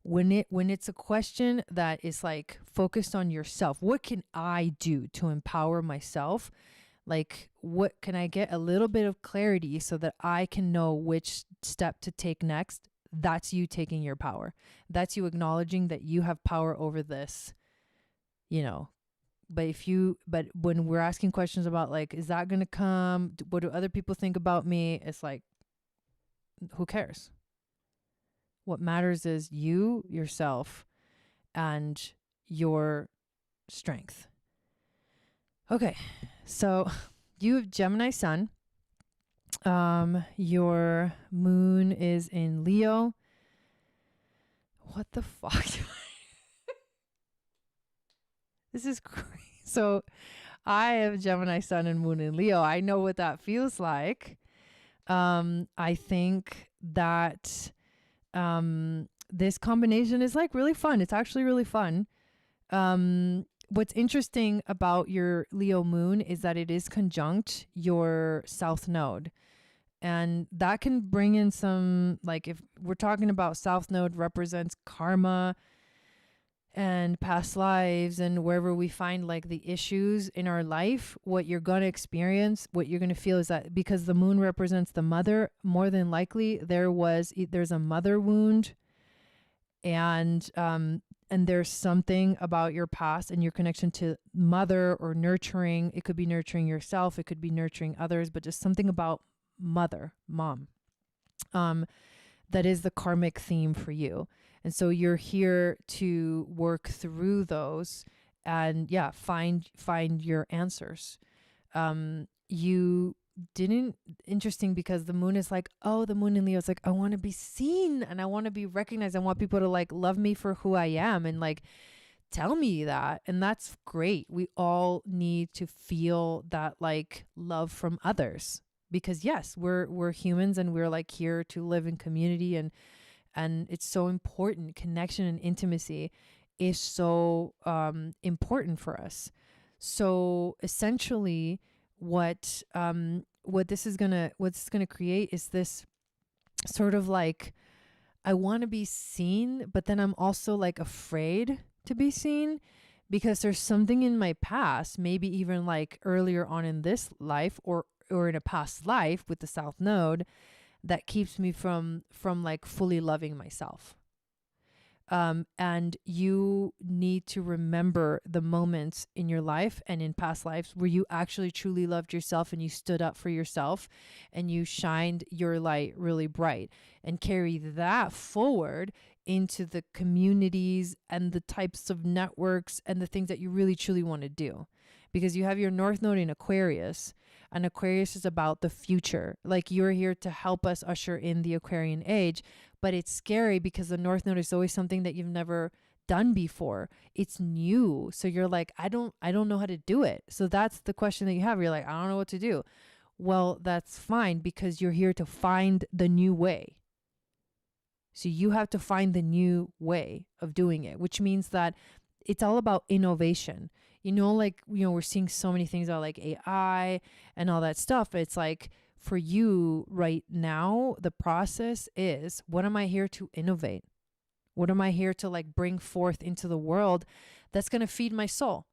When it's a question that is like focused on yourself, what can I do to empower myself? Like, what can I get a little bit of clarity so that I can know which step to take next? That's you taking your power. That's you acknowledging that you have power over this, But when we're asking questions about like, is that going to come? What do other people think about me? It's like, who cares? What matters is you, yourself, and your strength. Okay. So you have Gemini sun. Your moon is in Leo. What the fuck? This is crazy. So I have Gemini sun and moon in Leo. I know what that feels like. I think that this combination is like really fun. It's actually really fun. What's interesting about your Leo moon is that it is conjunct your south node. And that can bring in some, like, if we're talking about south node represents karma and past lives, and wherever we find like the issues in our life, what you're going to experience, what you're going to feel is that because the moon represents the mother, more than likely there's a mother wound, and there's something about your past and your connection to mother or nurturing. It could be nurturing yourself, it could be nurturing others, but just something about mom. that is the karmic theme for you. And so you're here to work through those and find your answers. You didn't, interesting, because the moon is like, oh, the moon in Leo is like, I want to be seen and I want to be recognized. I want people to like love me for who I am and like tell me that. And that's great. We all need to feel that like love from others, because yes, we're humans and we're like here to live in community, and it's so important. Connection and intimacy is so important for us. So essentially what this is gonna create is this sort of like, I want to be seen, but then I'm also like afraid to be seen, because there's something in my past, maybe even like earlier on in this life or in a past life with the South Node, that keeps me from like fully loving myself. And you need to remember the moments in your life and in past lives where you actually truly loved yourself and you stood up for yourself and you shined your light really bright, and carry that forward into the communities and the types of networks and the things that you really truly want to do. Because you have your North Node in Aquarius, and Aquarius is about the future. Like, you're here to help us usher in the Aquarian age, but it's scary because the North Node is always something that you've never done before. It's new. So you're like, I don't know how to do it. So that's the question that you have. You're like, I don't know what to do. Well, that's fine, because you're here to find the new way. So you have to find the new way of doing it, which means that it's all about innovation. Like, we're seeing so many things about like AI and all that stuff. It's like, for you right now, the process is, what am I here to innovate? What am I here to like bring forth into the world that's going to feed my soul?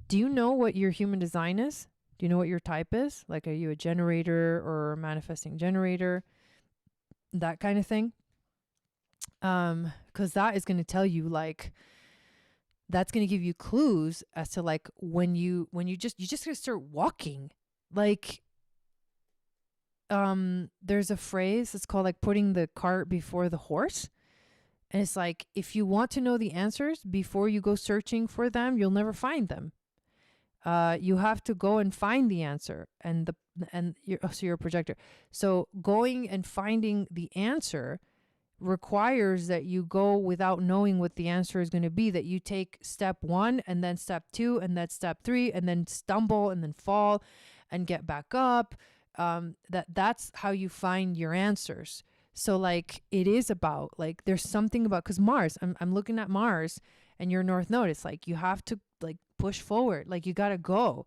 Do you know what your human design is? Do you know what your type is? Like, are you a generator or a manifesting generator? That kind of thing. Because that is going to tell you, like, that's going to give you clues as to like when you just going to start walking. Like, there's a phrase that's called like putting the cart before the horse. And it's like, if you want to know the answers before you go searching for them, you'll never find them. You have to go and find the answer, and you're a projector. So going and finding the answer requires that you go without knowing what the answer is going to be, that you take step 1 and then step 2 and then step 3 and then stumble and then fall and get back up. That's how you find your answers. So like, it is about like, there's something about, because Mars, I'm looking at Mars and your North Node, it's like, you have to like push forward. Like, you got to go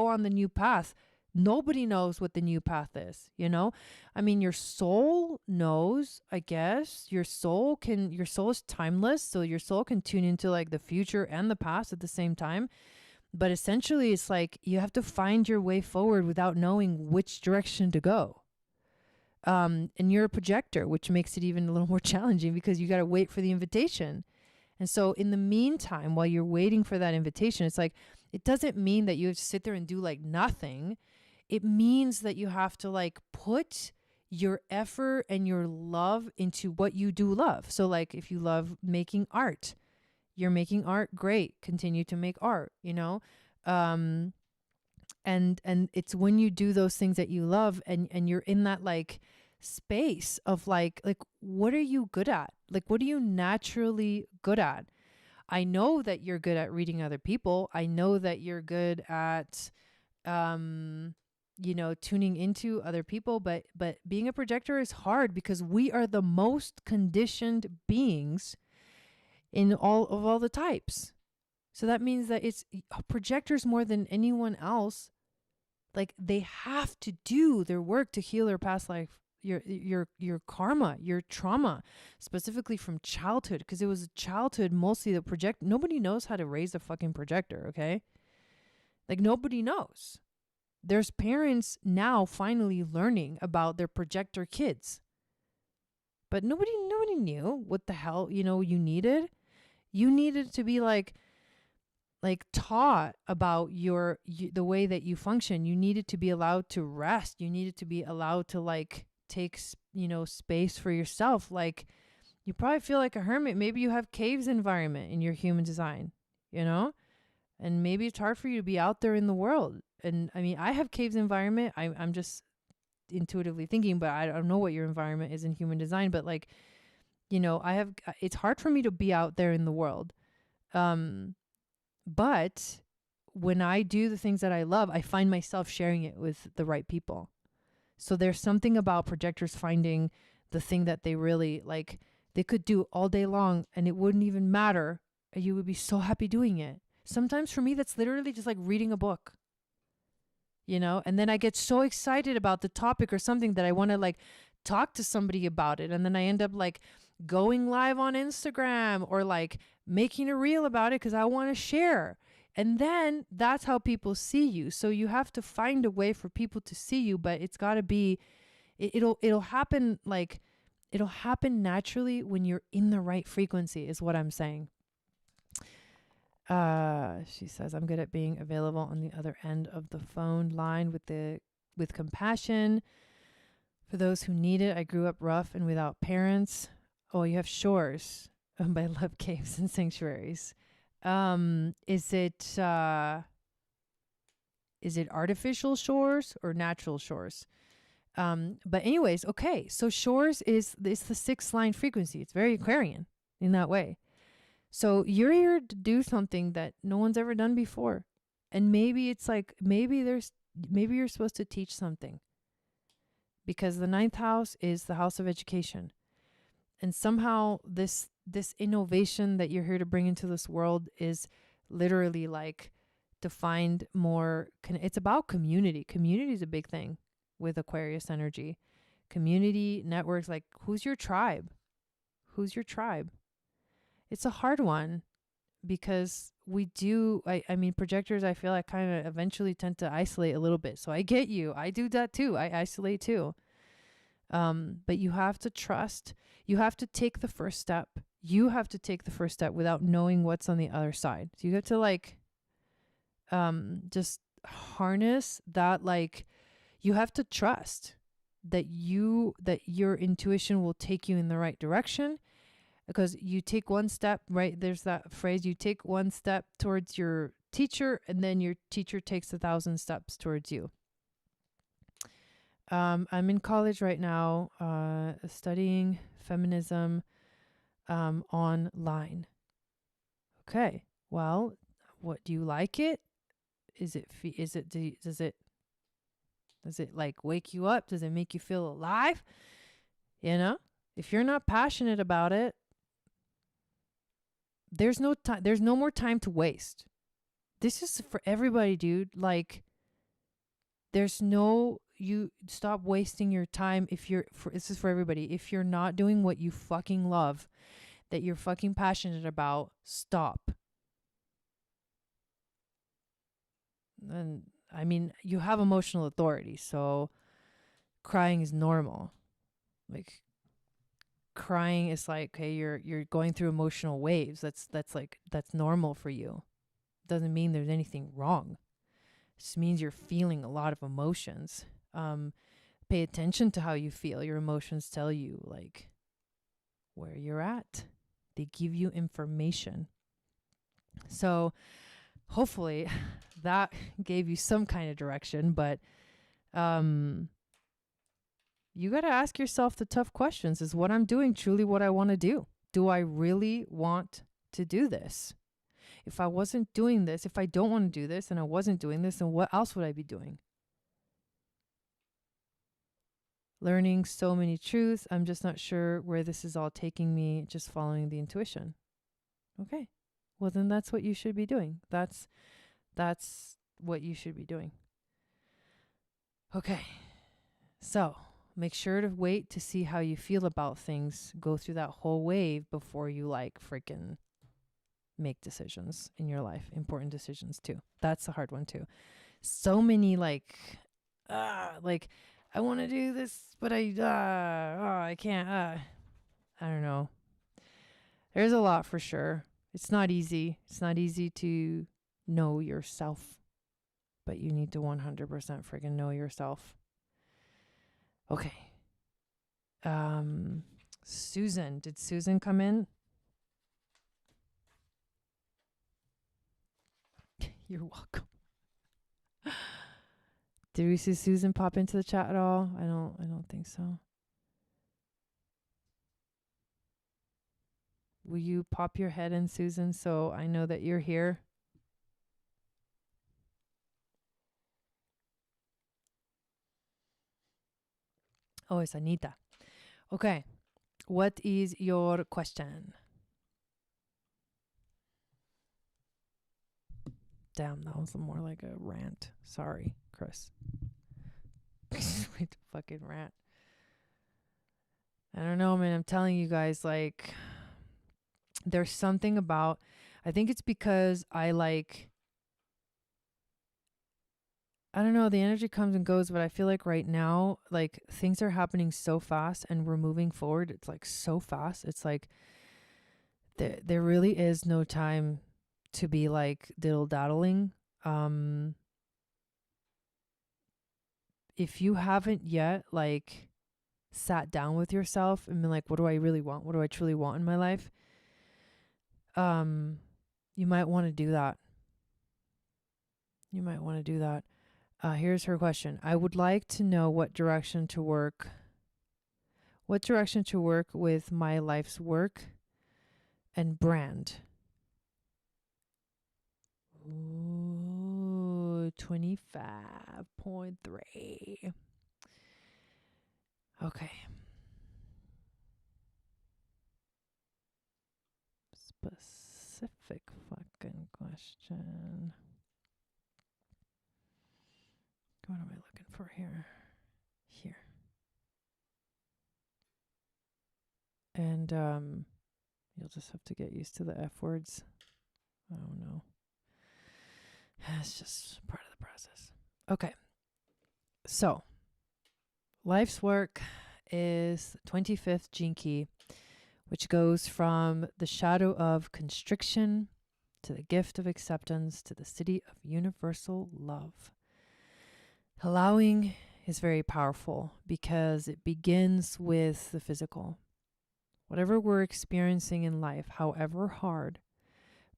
on the new path. Nobody knows what the new path is, I mean, your soul knows, I guess. Your soul is timeless. So your soul can tune into like the future and the past at the same time. But essentially, it's like, you have to find your way forward without knowing which direction to go. And you're a projector, which makes it even a little more challenging, because you got to wait for the invitation. And so in the meantime, while you're waiting for that invitation, it's like, it doesn't mean that you have to sit there and do like nothing. It means that you have to like put your effort and your love into what you do love. So like, if you love making art, you're making art, great. Continue to make art, and it's when you do those things that you love, and you're in that like space of like, what are you good at? Like, what are you naturally good at? I know that you're good at reading other people. I know that you're good at, tuning into other people, but being a projector is hard, because we are the most conditioned beings in all the types. So that means that it's projectors more than anyone else. Like, they have to do their work to heal their past life, your karma, your trauma, specifically from childhood, because it was childhood mostly the project. Nobody knows how to raise a fucking projector, okay? Like, nobody knows. There's parents now finally learning about their projector kids, but nobody knew what the hell you needed. You needed to be like taught about the way that you function. You needed to be allowed to rest. You needed to be allowed to like take, space for yourself. Like, you probably feel like a hermit. Maybe you have caves environment in your human design, and maybe it's hard for you to be out there in the world. And I mean, I have caves environment. I'm just intuitively thinking, but I don't know what your environment is in human design. But like, it's hard for me to be out there in the world. But when I do the things that I love, I find myself sharing it with the right people. So there's something about projectors finding the thing that they really like. They could do all day long and it wouldn't even matter. You would be so happy doing it. Sometimes for me, that's literally just like reading a book, and then I get so excited about the topic or something that I want to like talk to somebody about it. And then I end up like going live on Instagram or like making a reel about it because I want to share. And then that's how people see you. So you have to find a way for people to see you, but it's got to be, it'll happen like, it'll happen naturally when you're in the right frequency is what I'm saying. She says, I'm good at being available on the other end of the phone line with compassion for those who need it. I grew up rough and without parents. Oh, you have shores. But I love caves and sanctuaries. Is it artificial shores or natural shores? But anyways, okay. So shores is the 6th line frequency. It's very Aquarian in that way. So you're here to do something that no one's ever done before. And maybe it's like, maybe you're supposed to teach something, because the 9th house is the house of education. And somehow this innovation that you're here to bring into this world is literally like to find more, it's about community. Community is a big thing with Aquarius energy. Community networks, like who's your tribe? Who's your tribe? It's a hard one because I mean, projectors, I feel like kind of eventually tend to isolate a little bit. So I get you. I do that too. I isolate too. But you have to trust. You have to take the first step. You have to take the first step without knowing what's on the other side. So you have to like, just harness that. Like, you have to trust that your intuition will take you in the right direction, because you take one step, right? There's that phrase, you take one step towards your teacher and then your teacher takes 1,000 steps towards you. I'm in college right now, studying feminism, online. Okay. Well, what do you like it? Does it like wake you up? Does it make you feel alive? If you're not passionate about it, there's no time. There's no more time to waste. This is for everybody, dude. Like, you stop wasting your time. This is for everybody. If you're not doing what you fucking love, that you're fucking passionate about, stop. And I mean, you have emotional authority, so crying is normal. Like, crying is like, okay, you're going through emotional waves. That's normal for you. Doesn't mean there's anything wrong. It just means you're feeling a lot of emotions. Pay attention to how you feel. Your emotions tell you like where you're at. They give you information. So hopefully that gave you some kind of direction, but you got to ask yourself the tough questions. Is what I'm doing truly what I want to do? Do I really want to do this? If I wasn't doing this, if I don't want to do this and I wasn't doing this, then what else would I be doing? Learning so many truths. I'm just not sure where this is all taking me, just following the intuition. Okay. Well, then that's what you should be doing. That's what you should be doing. Okay. So make sure to wait to see how you feel about things. Go through that whole wave before you like freaking make decisions in your life. Important decisions too. That's the hard one too. So many like I want to do this, but I can't. I don't know. There's a lot for sure. It's not easy. It's not easy to know yourself, but you need to 100% friggin' know yourself. Okay. Susan, did Susan come in? You're welcome. Did we see Susan pop into the chat at all? I don't think so. Will you pop your head in, Susan, so I know that you're here? Oh, it's Anita. Okay. What is your question? Damn, that was more like a rant. Sorry, Chris. Wait to fucking rant. I don't know, man. I'm telling you guys, like, there's something about, I think it's because I don't know, the energy comes and goes, but I feel like right now, like, things are happening so fast and we're moving forward. It's like so fast. It's like there really is no time to be like diddle daddling. If you haven't yet like sat down with yourself and been like, what do I really want? What do I truly want in my life? You might want to do that. Here's her question. I would like to know what direction to work with my life's work and brand. Ooh, 25.3. Okay. Specific fucking question. What am I looking for here? Here. And you'll just have to get used to the F words. I don't know. It's just part of the process. Okay. So, life's work is the 25th gene key, which goes from the shadow of constriction to the gift of acceptance to the city of universal love. Allowing is very powerful because it begins with the physical. Whatever we're experiencing in life, however hard,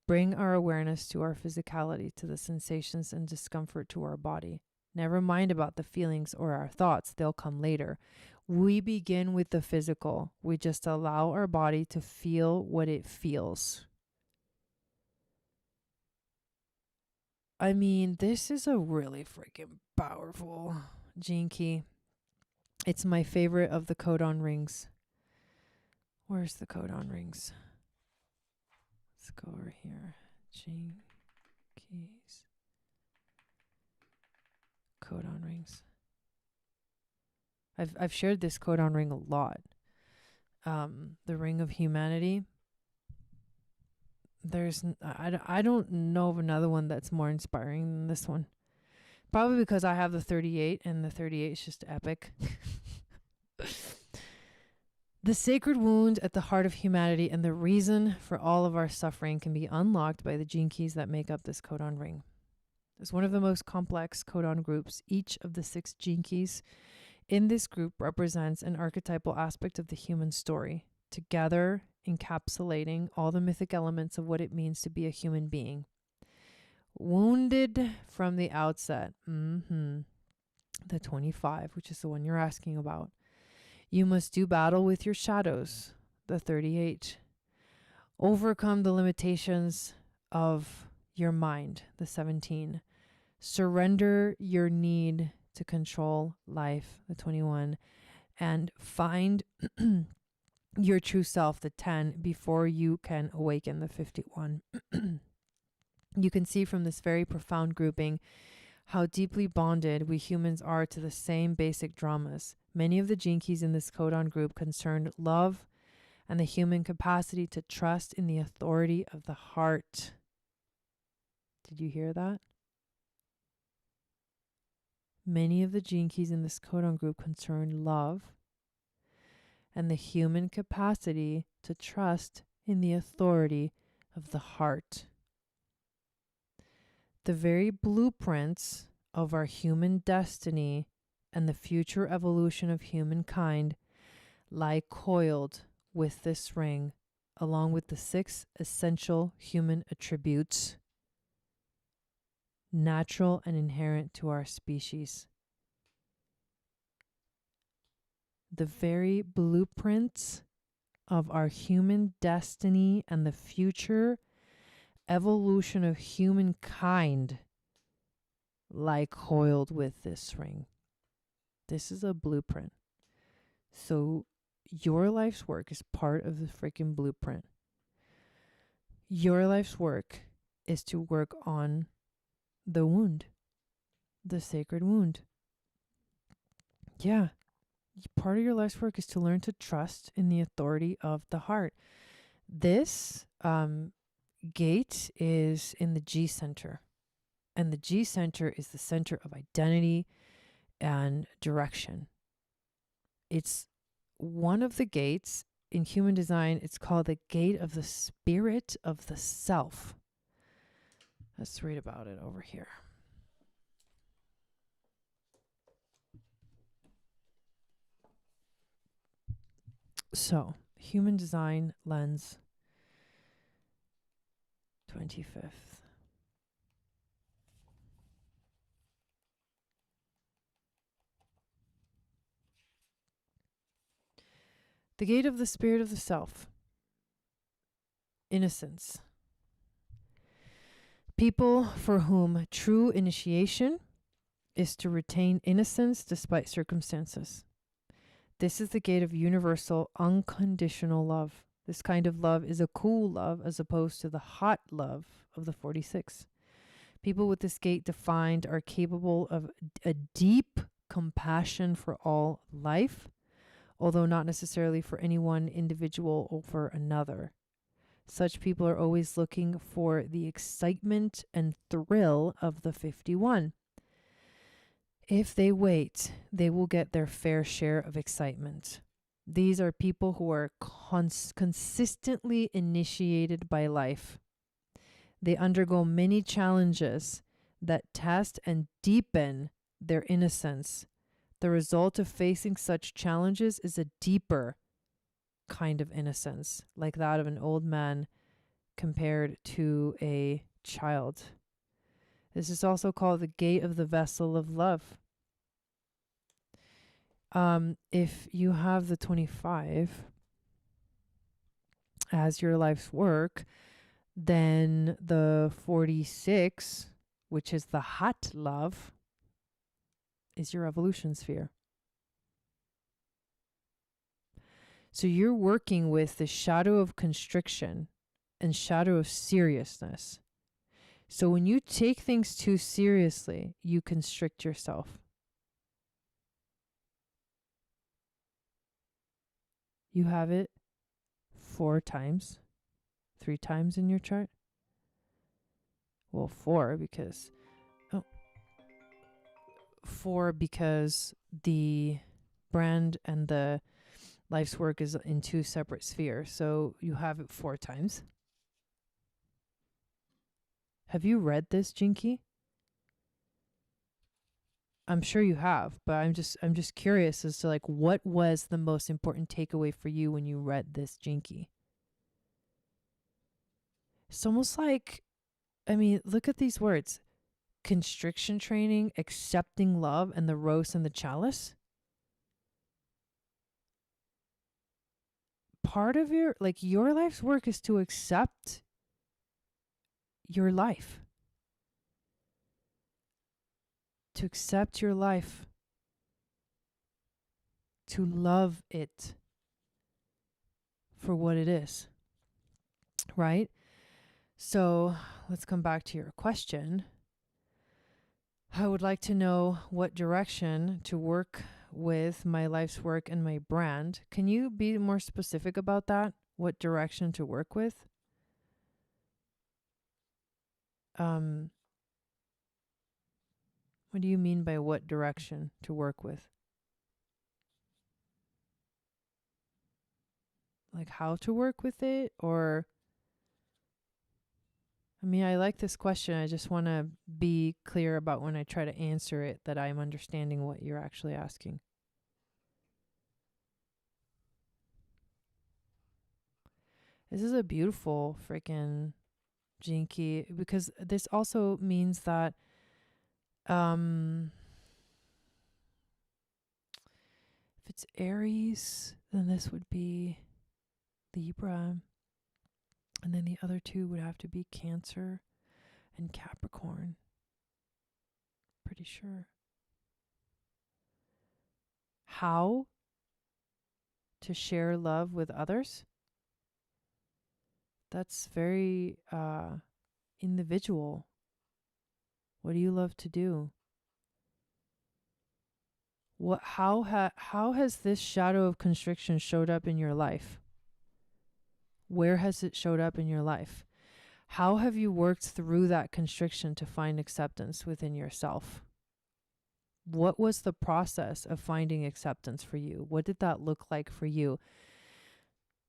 bring our awareness to our physicality, to the sensations and discomfort to our body. Never mind about the feelings or our thoughts, they'll come later. We begin with the physical. We just allow our body to feel what it feels. I mean, this is a really freaking powerful gene key. It's my favorite of the codon rings. Where's the codon rings? Let's go over here. Gene keys. Codon rings. I've shared this codon ring a lot. The ring of humanity. I don't know of another one that's more inspiring than this one. Probably because I have the 38 and the 38 is just epic. The sacred wound at the heart of humanity and the reason for all of our suffering can be unlocked by the gene keys that make up this codon ring. It's one of the most complex codon groups. Each of the 6 gene keys in this group represents an archetypal aspect of the human story, together encapsulating all the mythic elements of what it means to be a human being. Wounded from the outset, the 25, which is the one you're asking about. You must do battle with your shadows, the 38. Overcome the limitations of your mind, the 17. Surrender your need to control life, the 21. And find your true self, the 10, before you can awaken, the 51. You can see from this very profound grouping how deeply bonded we humans are to the same basic dramas. Many of the gene keys in this codon group concerned love and the human capacity to trust in the authority of the heart. Did you hear that? Many of the gene keys in this codon group concern love and the human capacity to trust in the authority of the heart. The very blueprints of our human destiny and the future evolution of humankind lie coiled with this ring, along with the 6 essential human attributes, natural and inherent to our species. The very blueprints of our human destiny and the future evolution of humankind lie coiled with this ring. This is a blueprint. So your life's work is part of the freaking blueprint. Your life's work is to work on the wound, the sacred wound. Yeah. Part of your life's work is to learn to trust in the authority of the heart. This gate is in the G center. And the G center is the center of identity and direction. It's one of the gates in human design. It's called the gate of the spirit of the self. Let's read about it over here. So, human design lens 25th. The gate of the spirit of the self. Innocence. People for whom true initiation is to retain innocence despite circumstances. This is the gate of universal, unconditional love. This kind of love is a cool love as opposed to the hot love of the 46. People with this gate defined are capable of a deep compassion for all life, although not necessarily for any one individual over another. Such people are always looking for the excitement and thrill of the 51. If they wait, they will get their fair share of excitement. These are people who are consistently initiated by life. They undergo many challenges that test and deepen their innocence. The result of facing such challenges is a deeper kind of innocence, like that of an old man compared to a child. This is also called the gate of the vessel of love. If you have the 25 as your life's work, then the 46, which is the hot love, is your evolution sphere. So you're working with the shadow of constriction and shadow of seriousness. So when you take things too seriously, you constrict yourself. You have it 4 times, 3 times in your chart. Well, 4 because, 4 because the brand and the life's work is in 2 separate spheres. So you have it 4 times. Have you read this, Jinky? I'm sure you have, but I'm just curious as to like what was the most important takeaway for you when you read this, Jinky? It's almost like, I mean, look at these words: constriction training, accepting love, and the rose and the chalice. Part of your life's work is to accept your life. To accept your life. To love it for what it is. Right? So let's come back to your question. I would like to know what direction to work with my life's work and my brand. Can you be more specific about that? What direction to work with? What do you mean by what direction to work with? Like how to work with it? Or, I mean, I like this question. I just want to be clear about when I try to answer it that I'm understanding what you're actually asking. This is a beautiful freaking Jinky, because this also means that if it's Aries, then this would be Libra. And then the other two would have to be Cancer and Capricorn. Pretty sure. How to share love with others? That's very individual. What do you love to do? How has this shadow of constriction showed up in your life? Where has it showed up in your life? How have you worked through that constriction to find acceptance within yourself? What was the process of finding acceptance for you? What did that look like for you?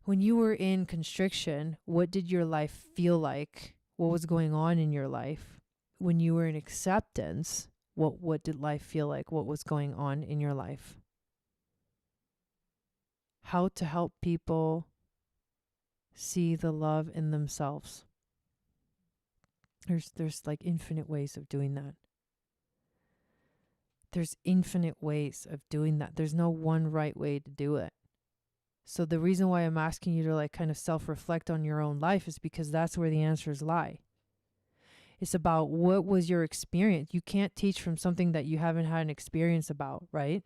When you were in constriction, what did your life feel like? What was going on in your life? When you were in acceptance, what did life feel like? What was going on in your life? How to help people see the love in themselves. There's like infinite ways of doing that. There's infinite ways of doing that. There's no one right way to do it. So the reason why I'm asking you to like kind of self-reflect on your own life is because that's where the answers lie. It's about what was your experience. You can't teach from something that you haven't had an experience about, right?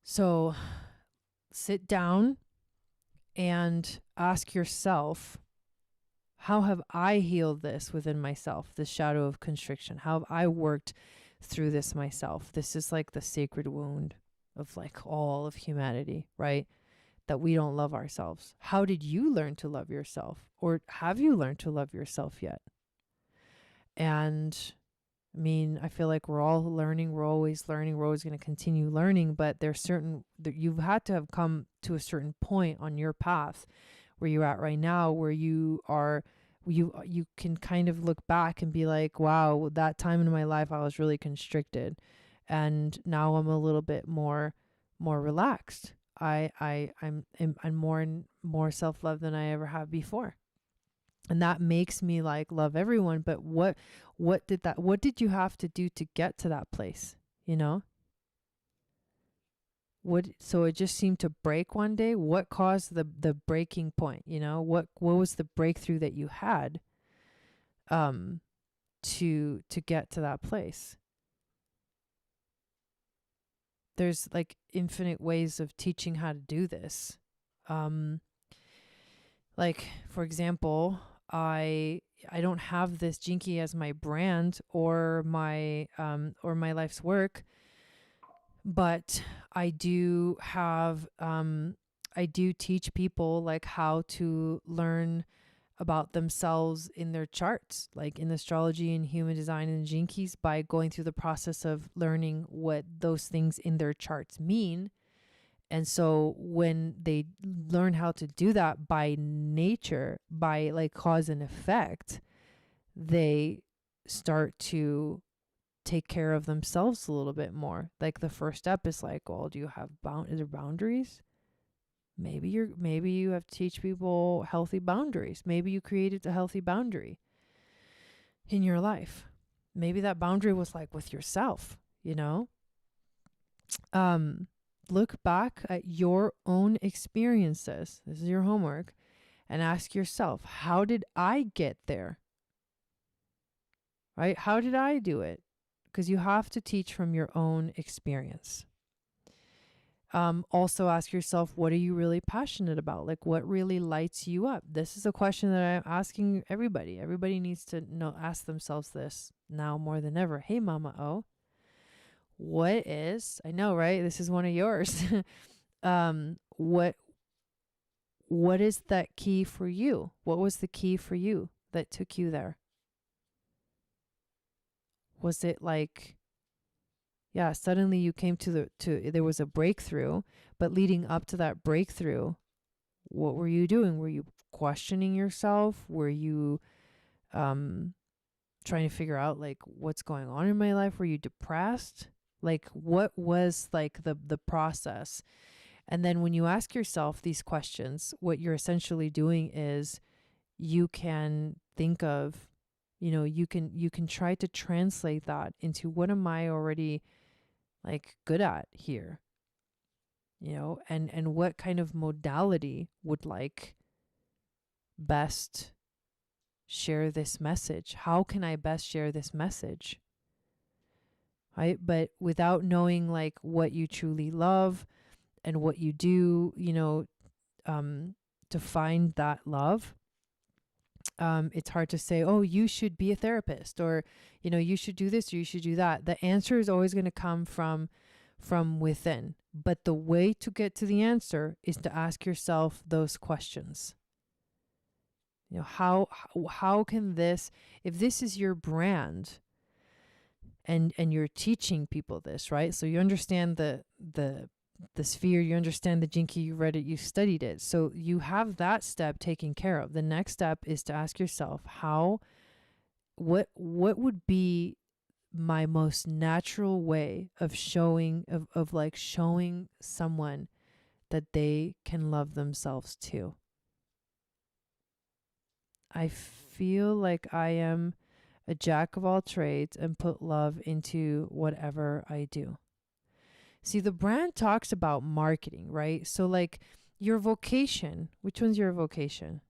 So sit down and ask yourself, how have I healed this within myself, this shadow of constriction? How have I worked through this myself? This is like the sacred wound of like all of humanity, right? That we don't love ourselves. How did you learn to love yourself? Or have you learned to love yourself yet? And I mean, I feel like we're all learning. We're always learning. We're always going to continue learning. But there's certain that you've had to have come to a certain point on your path where you're at right now, where you are, you can kind of look back and be like, wow, that time in my life I was really constricted, and now I'm a little bit more relaxed. I'm more self-love than I ever have before. And that makes me like love everyone. But what did you have to do to get to that place? You know? So it just seemed to break one day. What caused the breaking point? You know, what was the breakthrough that you had to get to that place? There's like infinite ways of teaching how to do this. Like for example, I don't have this Jinky as my brand or my life's work, but I do have I do teach people like how to learn about themselves in their charts, like in astrology and human design and Jinkies, by going through the process of learning what those things in their charts mean. And so when they learn how to do that by nature, by like cause and effect, they start to take care of themselves a little bit more. Like the first step is like, well, do you have is there boundaries? Maybe you have to teach people healthy boundaries. Maybe you created a healthy boundary in your life. Maybe that boundary was like with yourself, you know? Look back at your own experiences. This is your homework. And ask yourself, how did I get there? Right? How did I do it? Because you have to teach from your own experience. Also ask yourself, what are you really passionate about? Like what really lights you up? This is a question that I'm asking everybody. Everybody needs to ask themselves this now more than ever. Hey, Mama O. What is, I know, right? This is one of yours. What is that key for you? What was the key for you that took you there? Was it like, yeah, suddenly you came to there was a breakthrough, but leading up to that breakthrough, what were you doing? Were you questioning yourself? Were you trying to figure out like what's going on in my life? Were you depressed? Like what was like the process? And then when you ask yourself these questions, what you're essentially doing is you can think of, you can try to translate that into what am I already like good at here, and what kind of modality would like best share this message? How can I best share this message? Right? But without knowing like what you truly love and what you do, to find that love, it's hard to say, oh, you should be a therapist, or, you should do this or you should do that. The answer is always going to come from within. But the way to get to the answer is to ask yourself those questions. How can this, if this is your brand, and you're teaching people this, right? So you understand the sphere, you understand the Jinki, you read it, you studied it. So you have that step taken care of. The next step is to ask yourself, what would be my most natural way of showing someone that they can love themselves too. I feel like I am a jack of all trades and put love into whatever I do. See, the brand talks about marketing, right? So like your vocation, which one's your vocation?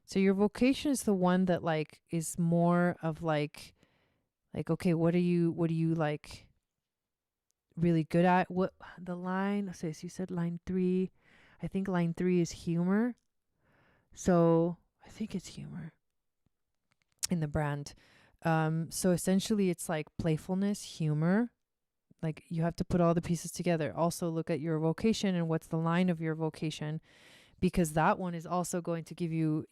So your vocation is the one that like is more of like, okay, what are you like really good at? What the line, so you said line 3. I think line 3 is humor. So I think it's humor in the brand. So essentially it's like playfulness, humor. Like you have to put all the pieces together. Also look at your vocation and what's the line of your vocation, because that one is also going to give you,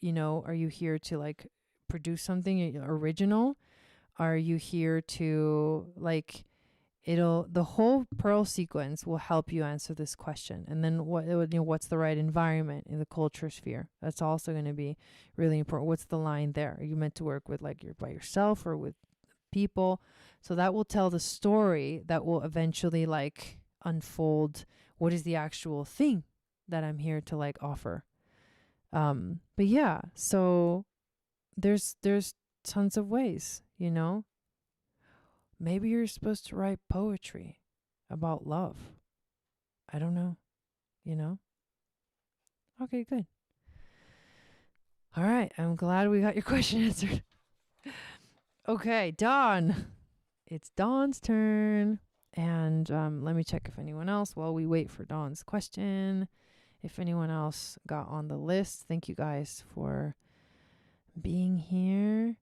are you here to like produce something original? Are you here to like, the whole pearl sequence will help you answer this question. And then what's the right environment in the culture sphere? That's also going to be really important. What's the line there? Are you meant to work with like you're by yourself or with people? So that will tell the story that will eventually like unfold what is the actual thing that I'm here to like offer. But yeah, so there's tons of ways, Maybe you're supposed to write poetry about love. I don't know, Okay, good. All right, I'm glad we got your question answered. Okay, Dawn. It's Dawn's turn. And let me check if anyone else, while we wait for Dawn's question, if anyone else got on the list. Thank you guys for being here.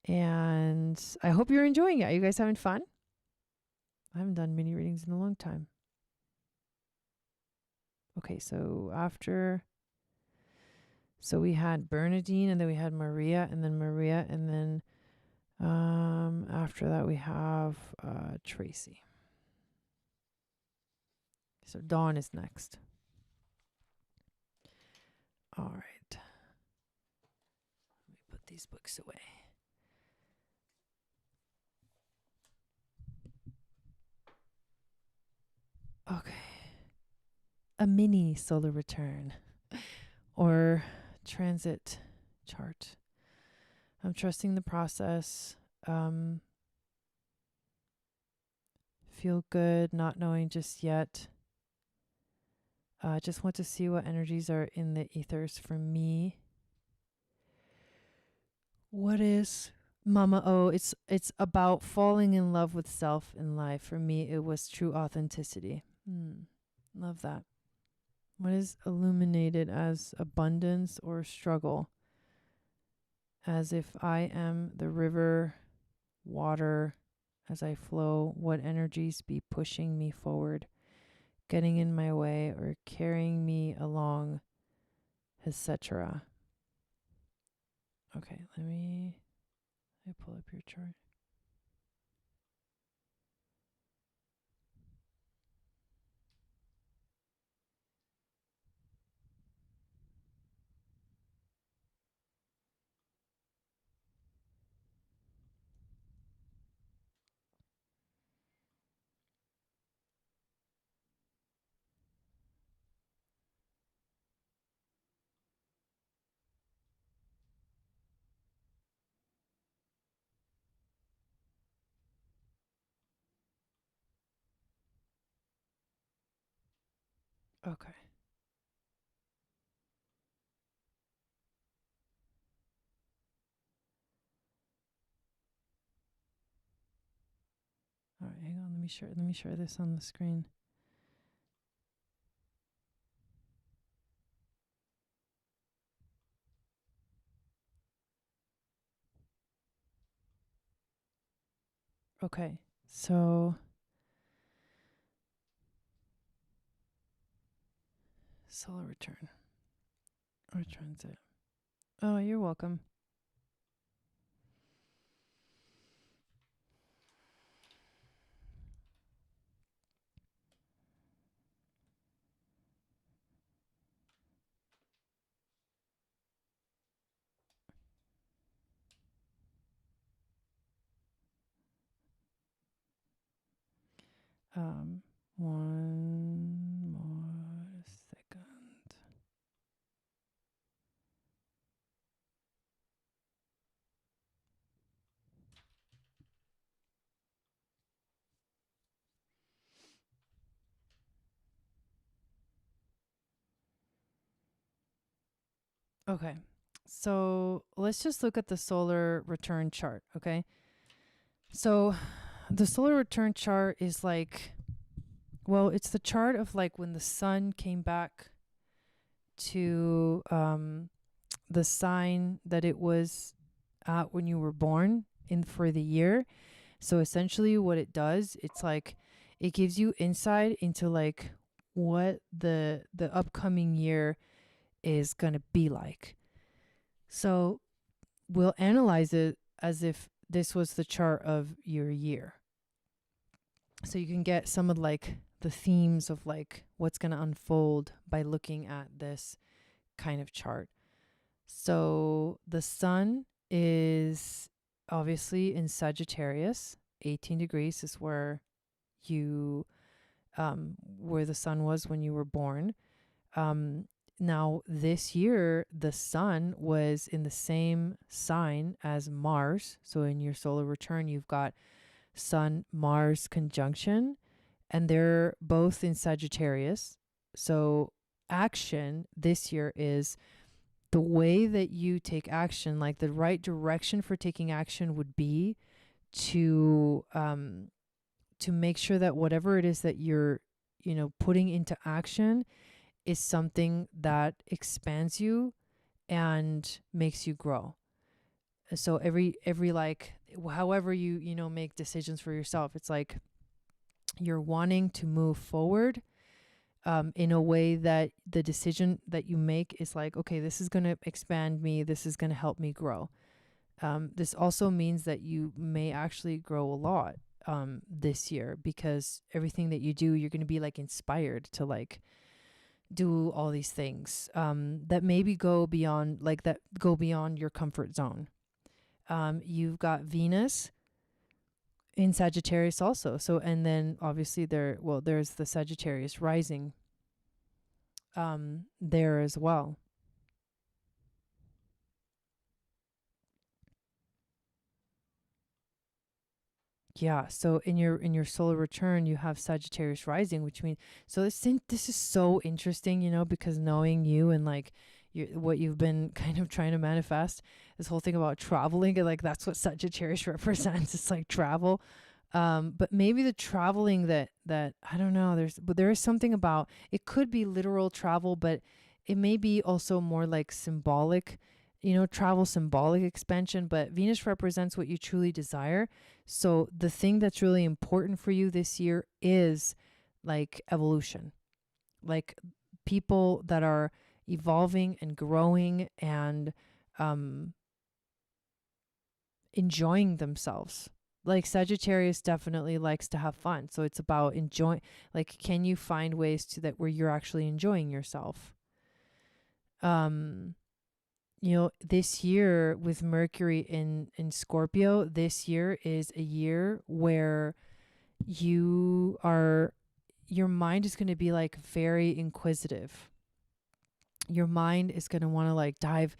And I hope you're enjoying it. Are you guys having fun? I haven't done mini readings in a long time. Okay, so we had Bernadine, and then we had Maria, and then after that we have Tracy. So Dawn is next. All right. Let me put these books away. Okay. A mini solar return or transit chart. I'm trusting the process. Feel good, not knowing just yet. Just want to see what energies are in the ethers for me. What is Mama O? It's about falling in love with self in life. For me, it was true authenticity. Love that. What is illuminated as abundance or struggle? As if I am the river, water, as I flow, what energies be pushing me forward, getting in my way, or carrying me along, etc. Okay, let me pull up your chart. Okay. All right, hang on. Let me share this on the screen. Okay. So solar return. Or transit. Oh, you're welcome. One more second. Okay. So let's just look at the solar return chart. Okay. So the solar return chart is like, well, it's the chart of like when the sun came back to the sign that it was at when you were born in for the year. So essentially what it does, it's like it gives you insight into like what the upcoming year is going to be like. So we'll analyze it as if this was the chart of your year. So you can get some of like the themes of like what's going to unfold by looking at this kind of chart. So the sun is obviously in Sagittarius. 18 degrees is where you where the sun was when you were born. Now this year the sun was in the same sign as Mars. So in your solar return you've got Sun Mars conjunction, and they're both in Sagittarius. So action this year is the way that you take action, like the right direction for taking action would be to make sure that whatever it is that you're, putting into action is something that expands you and makes you grow. So every like however you make decisions for yourself, it's like you're wanting to move forward in a way that the decision that you make is like, okay, this is going to expand me. This is going to help me grow. This also means that you may actually grow a lot this year, because everything that you do, you're going to be like inspired to like do all these things that maybe go beyond your comfort zone. You've got Venus in Sagittarius also. So, and then obviously there's the Sagittarius rising there as well. Yeah, so in your solar return you have Sagittarius rising, which means, so this is so interesting, because knowing you and like what you've been kind of trying to manifest, this whole thing about traveling, and like that's what Sagittarius represents. It's like travel. But maybe the traveling that I don't know, there is something about it, could be literal travel, but it may be also more like symbolic, travel, symbolic expansion. But Venus represents what you truly desire. So the thing that's really important for you this year is like evolution, like people that are evolving and growing and enjoying themselves. Like Sagittarius definitely likes to have fun. So it's about enjoying, like, can you find ways to that where you're actually enjoying yourself? This year with Mercury in Scorpio, this year is a year where your mind is going to be like very inquisitive. Your mind is going to want to like dive,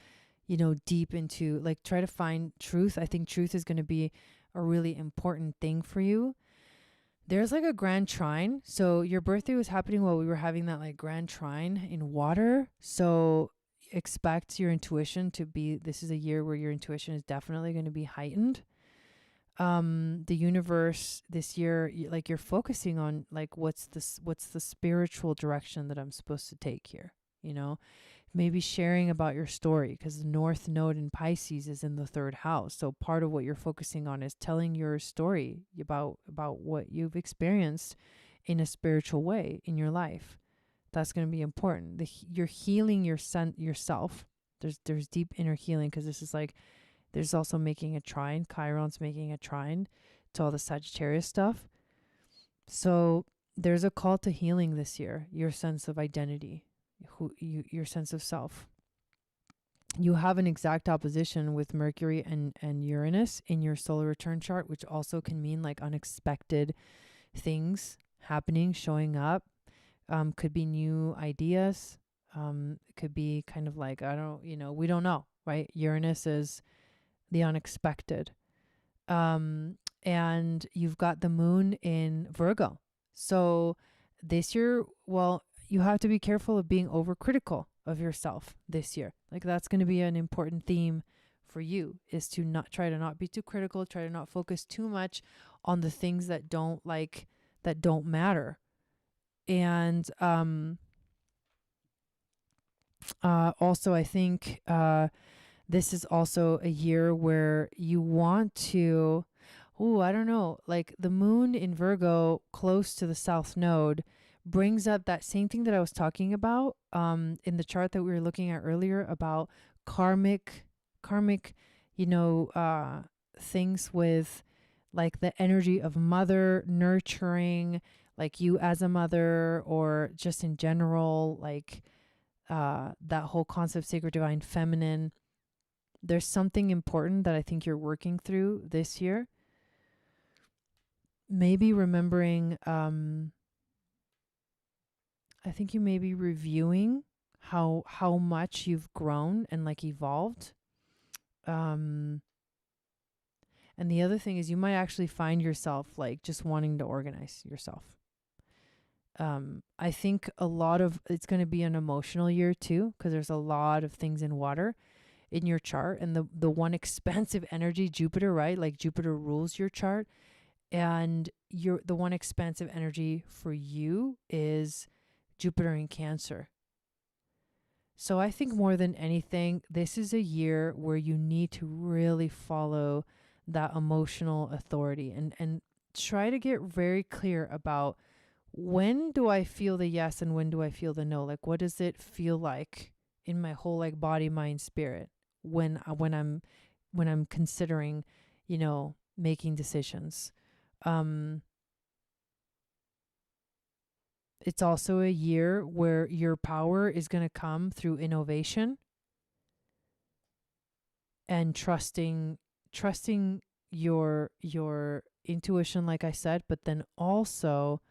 deep into like try to find truth. I think truth is going to be a really important thing for you. There's like a grand trine. So your birthday was happening while we were having that like grand trine in water. So expect your intuition to be, this is a year where your intuition is definitely going to be heightened. The universe this year, like you're focusing on like what's the spiritual direction that I'm supposed to take here, you know? Maybe sharing about your story, because the North Node in Pisces is in the third house. So part of what you're focusing on is telling your story about what you've experienced in a spiritual way in your life. That's going to be important. You're healing yourself. There's deep inner healing, because this is like, there's also making a trine. Chiron's making a trine to all the Sagittarius stuff. So there's a call to healing this year, your sense of identity, your sense of self. You have an exact opposition with Mercury and Uranus in your solar return chart, which also can mean like unexpected things happening, showing up. Could be new ideas. It could be kind of like, we don't know, right? Uranus is the unexpected. And you've got the moon in Virgo. So this year, well, you have to be careful of being overcritical of yourself this year. Like that's going to be an important theme for you, is to not be too critical, try to not focus too much on the things that don't matter. And also I think this is also a year where you want to, I don't know, like the moon in Virgo close to the South Node brings up that same thing that I was talking about in the chart that we were looking at earlier about karmic, things with like the energy of mother nurturing, like you as a mother, or just in general, like that whole concept of sacred divine feminine. There's something important that I think you're working through this year. Maybe remembering, I think you may be reviewing how much you've grown and like evolved. And the other thing is you might actually find yourself like just wanting to organize yourself. I think it's going to be an emotional year too, because there's a lot of things in water in your chart, and the one expansive energy, Jupiter, right? Like Jupiter rules your chart, and the one expansive energy for you is Jupiter in Cancer. So I think more than anything, this is a year where you need to really follow that emotional authority and try to get very clear about, when do I feel the yes and when do I feel the no? Like, what does it feel like in my whole like body, mind, spirit when I'm considering, making decisions. It's also a year where your power is going to come through innovation and trusting your intuition, like I said, but then also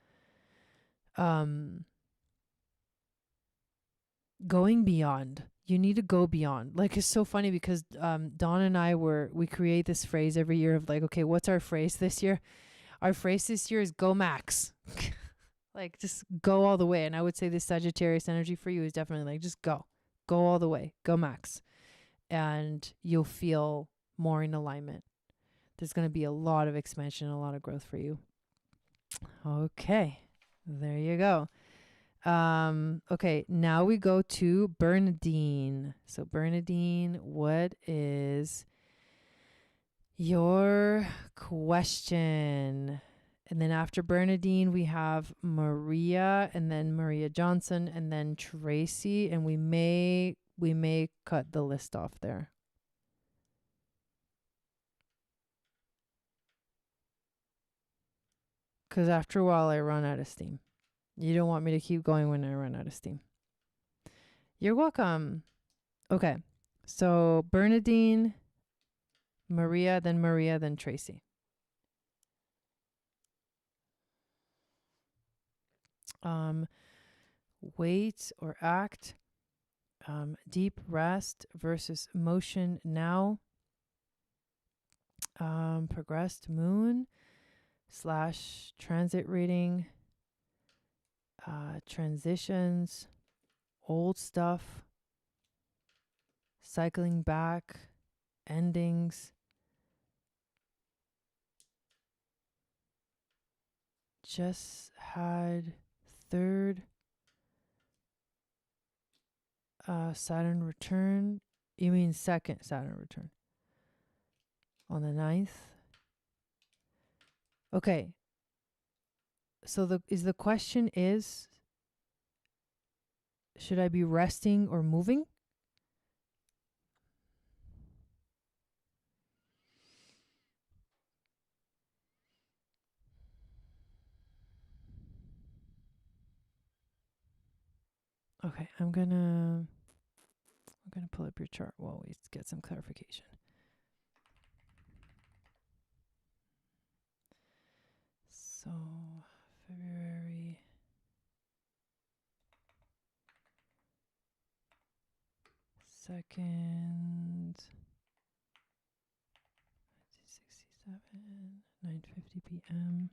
going beyond. You need to go beyond. Like, it's so funny because Dawn and I we create this phrase every year of like, okay, what's our phrase this year? Our phrase this year is go max. Like, just go all the way. And I would say this Sagittarius energy for you is definitely like, just go all the way, go max. And you'll feel more in alignment. There's going to be a lot of expansion, a lot of growth for you. Okay, there you go. Okay, now we go to Bernadine. So Bernadine, what is your question? And then after Bernadine, we have Maria, and then Maria Johnson, and then Tracy, and we may cut the list off there. Because after a while, I run out of steam. You don't want me to keep going when I run out of steam. You're welcome. Okay. So Bernadine, Maria, then Tracy. Wait or act. Deep rest versus motion now. Progressed moon. / transit reading, transitions, old stuff, cycling back, endings. Just had third Saturn return. You mean second Saturn return on the 9th? Okay. So the question is, should I be resting or moving? Okay, I'm gonna pull up your chart while we get some clarification. So February 2nd, 1967, 9:50 p.m.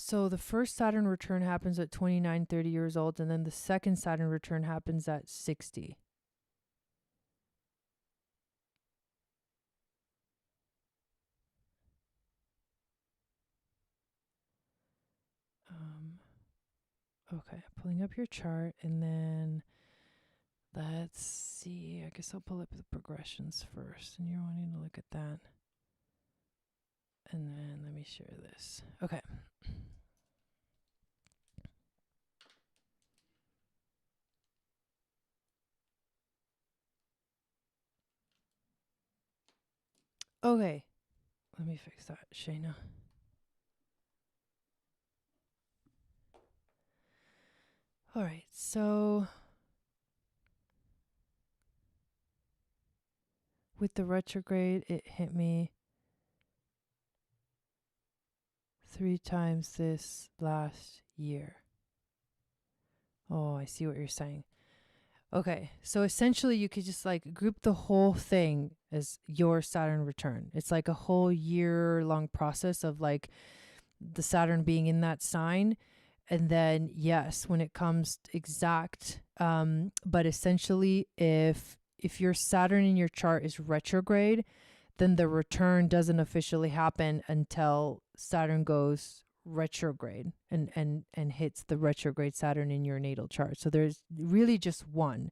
So the first Saturn return happens at 29, 30 years old, and then the second Saturn return happens at 60. Okay, pulling up your chart, and then let's see. I guess I'll pull up the progressions first, and you're wanting to look at that. And then let me share this. Okay. Okay. Let me fix that, Shayna. All right. So with the retrograde, it hit me 3 times this last year. Oh, I see what you're saying. Okay, so essentially you could just like group the whole thing as your Saturn return. It's like a whole year-long process of like the Saturn being in that sign. And then, yes, when it comes exact, but essentially if your Saturn in your chart is retrograde, then the return doesn't officially happen until Saturn goes retrograde and hits the retrograde Saturn in your natal chart. So there's really just one.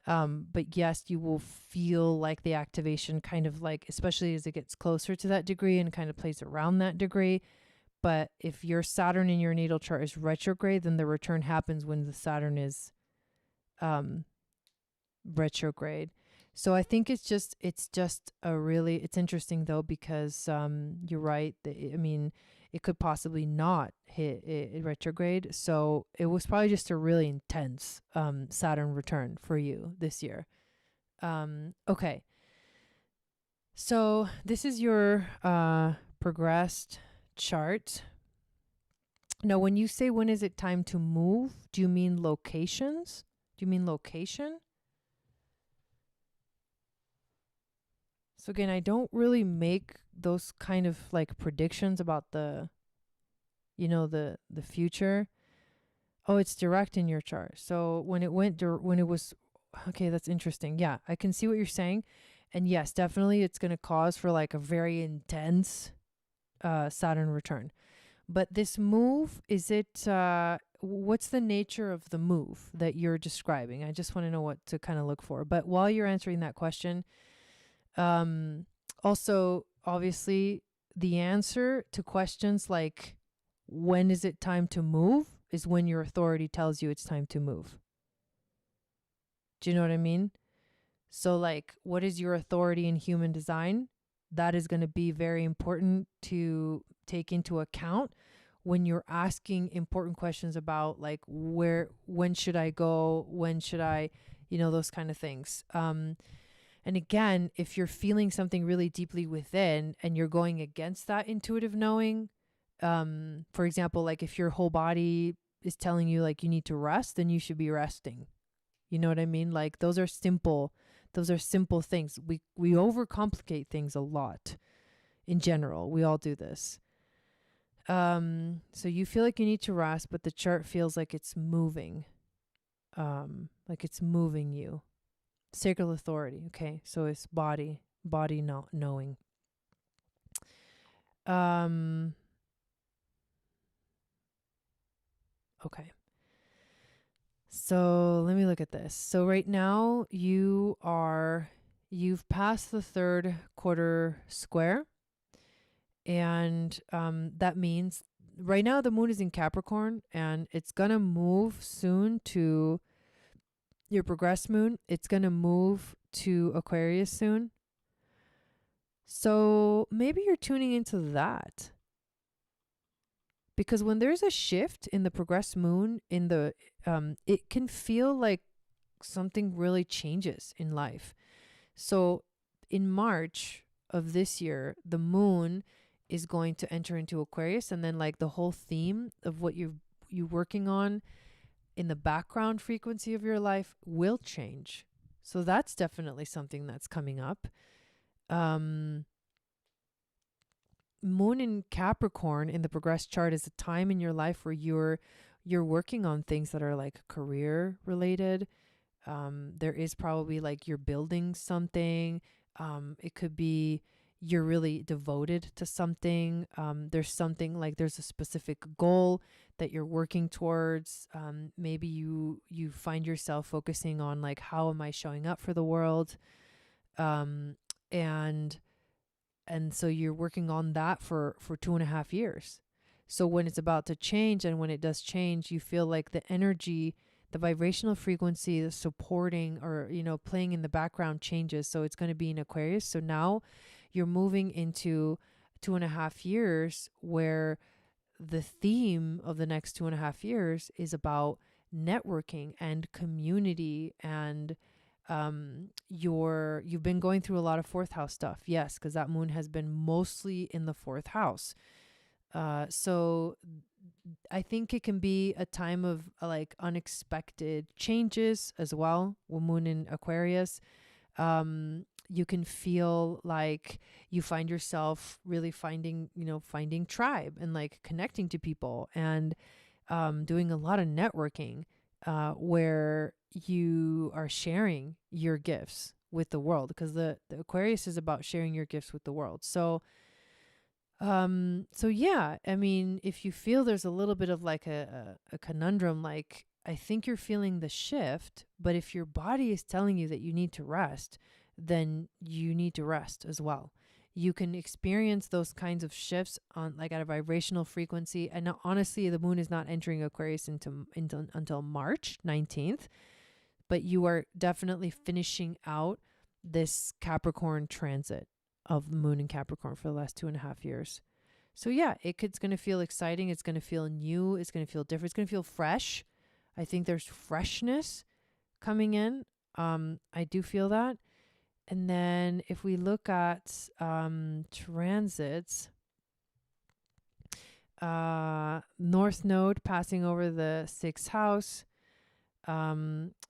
But yes, you will feel like the activation kind of like, especially as it gets closer to that degree and kind of plays around that degree. But if your Saturn in your natal chart is retrograde, then the return happens when the Saturn is retrograde. So I think it's just it's interesting though, because you're right. I mean, it could possibly not hit retrograde. So it was probably just a really intense Saturn return for you this year. Okay. So this is your progressed chart. Now, when you say when is it time to move, do you mean locations? Do you mean location? So again, I don't really make those kind of like predictions about the future. Oh, it's direct in your chart. So when it was okay, that's interesting. Yeah, I can see what you're saying. And yes, definitely it's going to cause for like a very intense Saturn return. But this move, is it what's the nature of the move that you're describing? I just want to know what to kind of look for. But while you're answering that question, also, obviously, the answer to questions like, when is it time to move, is when your authority tells you it's time to move. Do you know what I mean? So like, what is your authority in human design? That is going to be very important to take into account when you're asking important questions about like when should I go? When should I, those kind of things. And again, if you're feeling something really deeply within and you're going against that intuitive knowing, for example, like if your whole body is telling you like you need to rest, then you should be resting. You know what I mean? Like those are simple things. We overcomplicate things a lot in general. We all do this. So you feel like you need to rest, but the chart feels like it's moving. Like it's moving you. Sacral authority. Okay. So it's body not knowing. Okay. So let me look at this. So right now you've passed the third quarter square. And that means right now the moon is in Capricorn and it's going to move soon to your progressed moon. It's going to move to Aquarius soon. So maybe you're tuning into that. Because when there's a shift in the progressed moon it can feel like something really changes in life. So in March of this year, the moon is going to enter into Aquarius, and then like the whole theme of what you're working on in the background frequency of your life will change. So that's definitely something that's coming up. Moon in Capricorn in the progressed chart is a time in your life where you're working on things that are like career related. There is probably like you're building something. It could be you're really devoted to something. There's something like there's a specific goal that you're working towards. Maybe you find yourself focusing on like, how am I showing up for the world? And so you're working on that for 2.5 years. So when it's about to change, and when it does change, you feel like the energy, the vibrational frequency, the supporting or, playing in the background changes. So it's going to be in Aquarius. So now you're moving into 2.5 years where the theme of the next 2.5 years is about networking and community. And you've been going through a lot of fourth house stuff. Yes, because that moon has been mostly in the fourth house. So I think it can be a time of like unexpected changes as well. With moon in Aquarius, you can feel like you find yourself really finding tribe and like connecting to people and doing a lot of networking where you are sharing your gifts with the world, because the Aquarius is about sharing your gifts with the world. So yeah, I mean, if you feel there's a little bit of like a conundrum, like I think you're feeling the shift, but if your body is telling you that you need to rest, then you need to rest as well. You can experience those kinds of shifts on like at a vibrational frequency. And now, honestly, the moon is not entering Aquarius until March 19th, but you are definitely finishing out this Capricorn transit of the moon in Capricorn for the last 2.5 years. So yeah, it's going to feel exciting. It's going to feel new. It's going to feel different. It's going to feel fresh. I think there's freshness coming in. I do feel that. And then if we look at transits, North Node passing over the 6th house,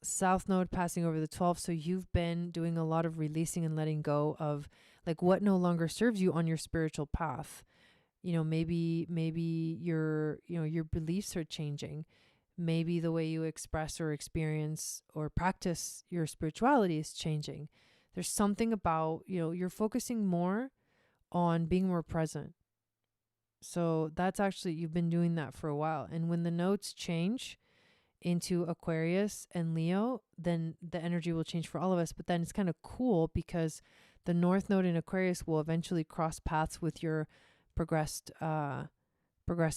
South Node passing over the 12th. So you've been doing a lot of releasing and letting go of like what no longer serves you on your spiritual path. Maybe your beliefs are changing. Maybe the way you express or experience or practice your spirituality is changing. There's something about, you're focusing more on being more present. So that's actually, you've been doing that for a while. And when the nodes change into Aquarius and Leo, then the energy will change for all of us. But then it's kind of cool because the North Node in Aquarius will eventually cross paths with your progressed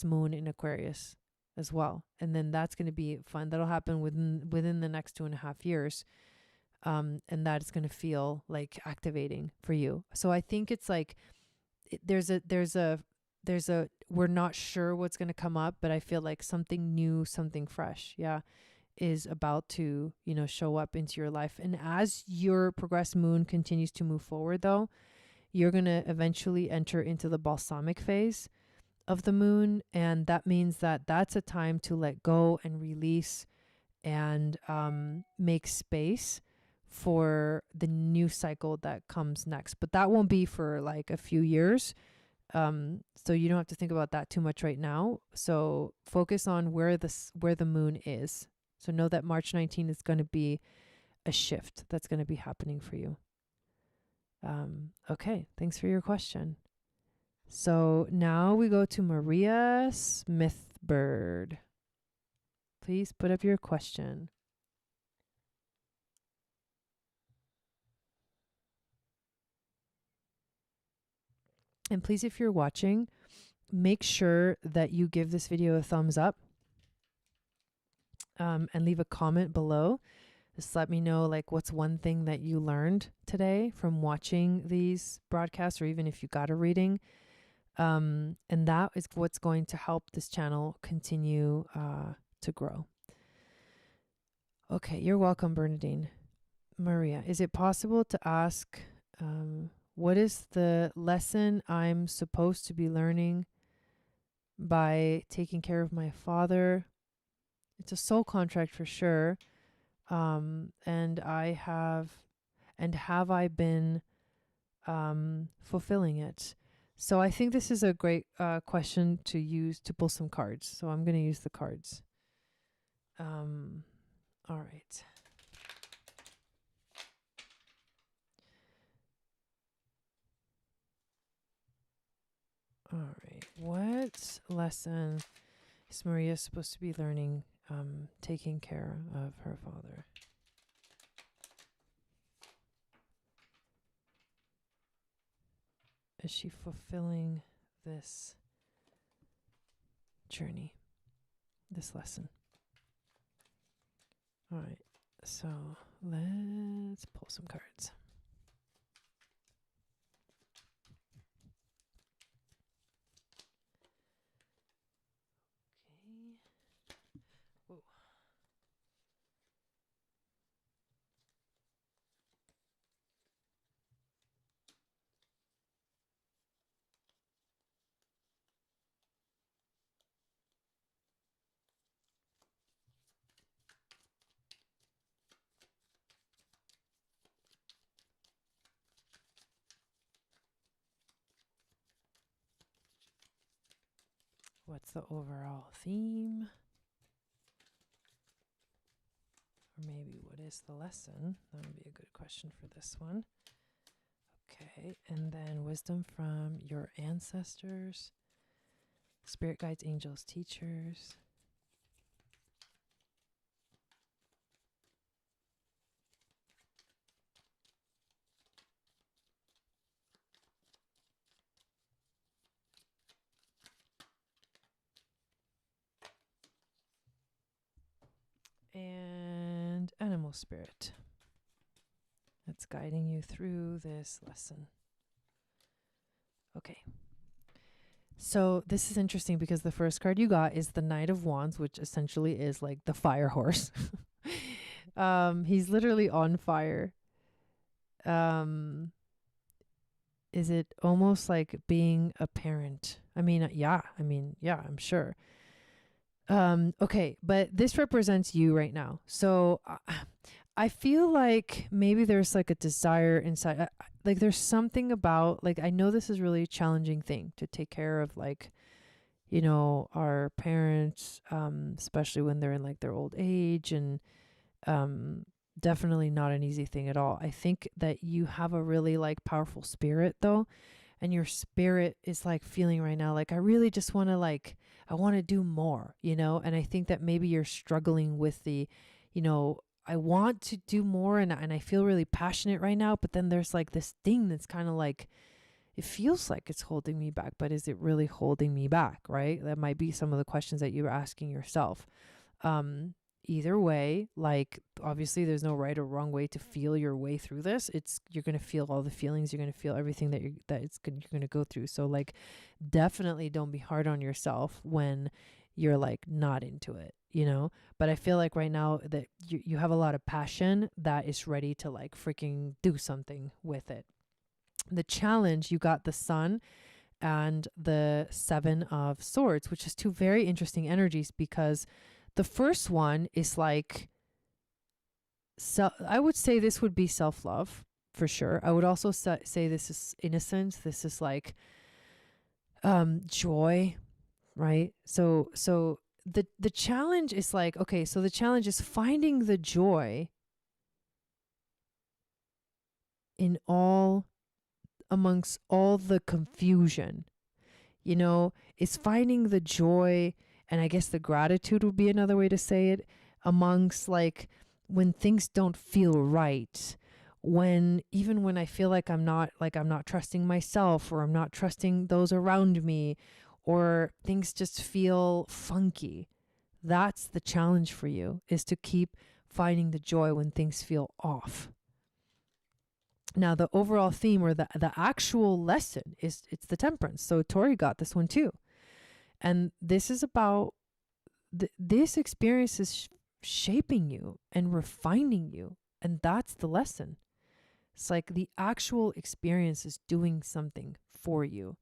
moon in Aquarius as well. And then that's going to be fun. That'll happen within the next 2.5 years. And that is going to feel like activating for you. So I think it's like there's a we're not sure what's going to come up, but I feel like something new, something fresh. Yeah. is about to, show up into your life. And as your progressed moon continues to move forward, though, you're going to eventually enter into the balsamic phase of the moon. And that means that that's a time to let go and release and make space for the new cycle that comes next. But that won't be for like a few years. So you don't have to think about that too much right now. So focus on where the moon is. So know that March 19 is going to be a shift that's going to be happening for you. Okay, thanks for your question. So now we go to Maria Smithbird. Please put up your question. And please, if you're watching, make sure that you give this video a thumbs up and leave a comment below. Just let me know, like, what's one thing that you learned today from watching these broadcasts, or even if you got a reading. And that is what's going to help this channel continue to grow. Okay, you're welcome, Bernadine. Maria, is it possible to ask what is the lesson I'm supposed to be learning by taking care of my father? It's a soul contract for sure. And have I been fulfilling it? So I think this is a great question to use to pull some cards. So I'm going to use the cards. All right. All right. What lesson is Maria supposed to be learning taking care of her father? Is she fulfilling this journey, this lesson? All right. So let's pull some cards. Whoa. What's the overall theme? Or maybe what is the lesson? That would be a good question for this one. Okay, and then wisdom from your ancestors, spirit guides, angels, teachers. And animal spirit that's guiding you through this lesson. Okay. So this is interesting because the first card you got is the Knight of Wands, which essentially is like the fire horse. He's literally on fire. Is it almost like being a parent? Yeah, I'm sure. Okay, but this represents you right now. So I feel like maybe there's like a desire inside, like there's something about, like, I know this is really a challenging thing to take care of, like, our parents, especially when they're in like their old age, and definitely not an easy thing at all. I think that you have a really like powerful spirit though, and your spirit is like feeling right now, like, I really just want to, like, I want to do more, and I think that maybe you're struggling with the, I want to do more, and I feel really passionate right now, but then there's like this thing that's kind of like, it feels like it's holding me back, but is it really holding me back, right? That might be some of the questions that you're asking yourself. Either way, like, obviously there's no right or wrong way to feel your way through this. You're going to feel all the feelings. You're going to feel everything that you're going to go through. So like, definitely don't be hard on yourself when you're like not into it, you know? But I feel like right now that you have a lot of passion that is ready to like freaking do something with it. The challenge, you got the Sun and the Seven of Swords, which is two very interesting energies, because the first one is like, so I would say this would be self-love for sure. I would also say this is innocence. This is like joy, right? So the challenge is like, okay, so the challenge is finding the joy in all, amongst all the confusion, you know, is finding the joy, and I guess the gratitude would be another way to say it, amongst like when things don't feel right, when even when I feel like I'm not trusting myself, or I'm not trusting those around me, or things just feel funky. That's the challenge for you, is to keep finding the joy when things feel off. Now, the overall theme, or the actual lesson, is it's the Temperance. So Tori got this one too. And this is about, this experience is shaping you and refining you. And that's the lesson. It's like the actual experience is doing something for you.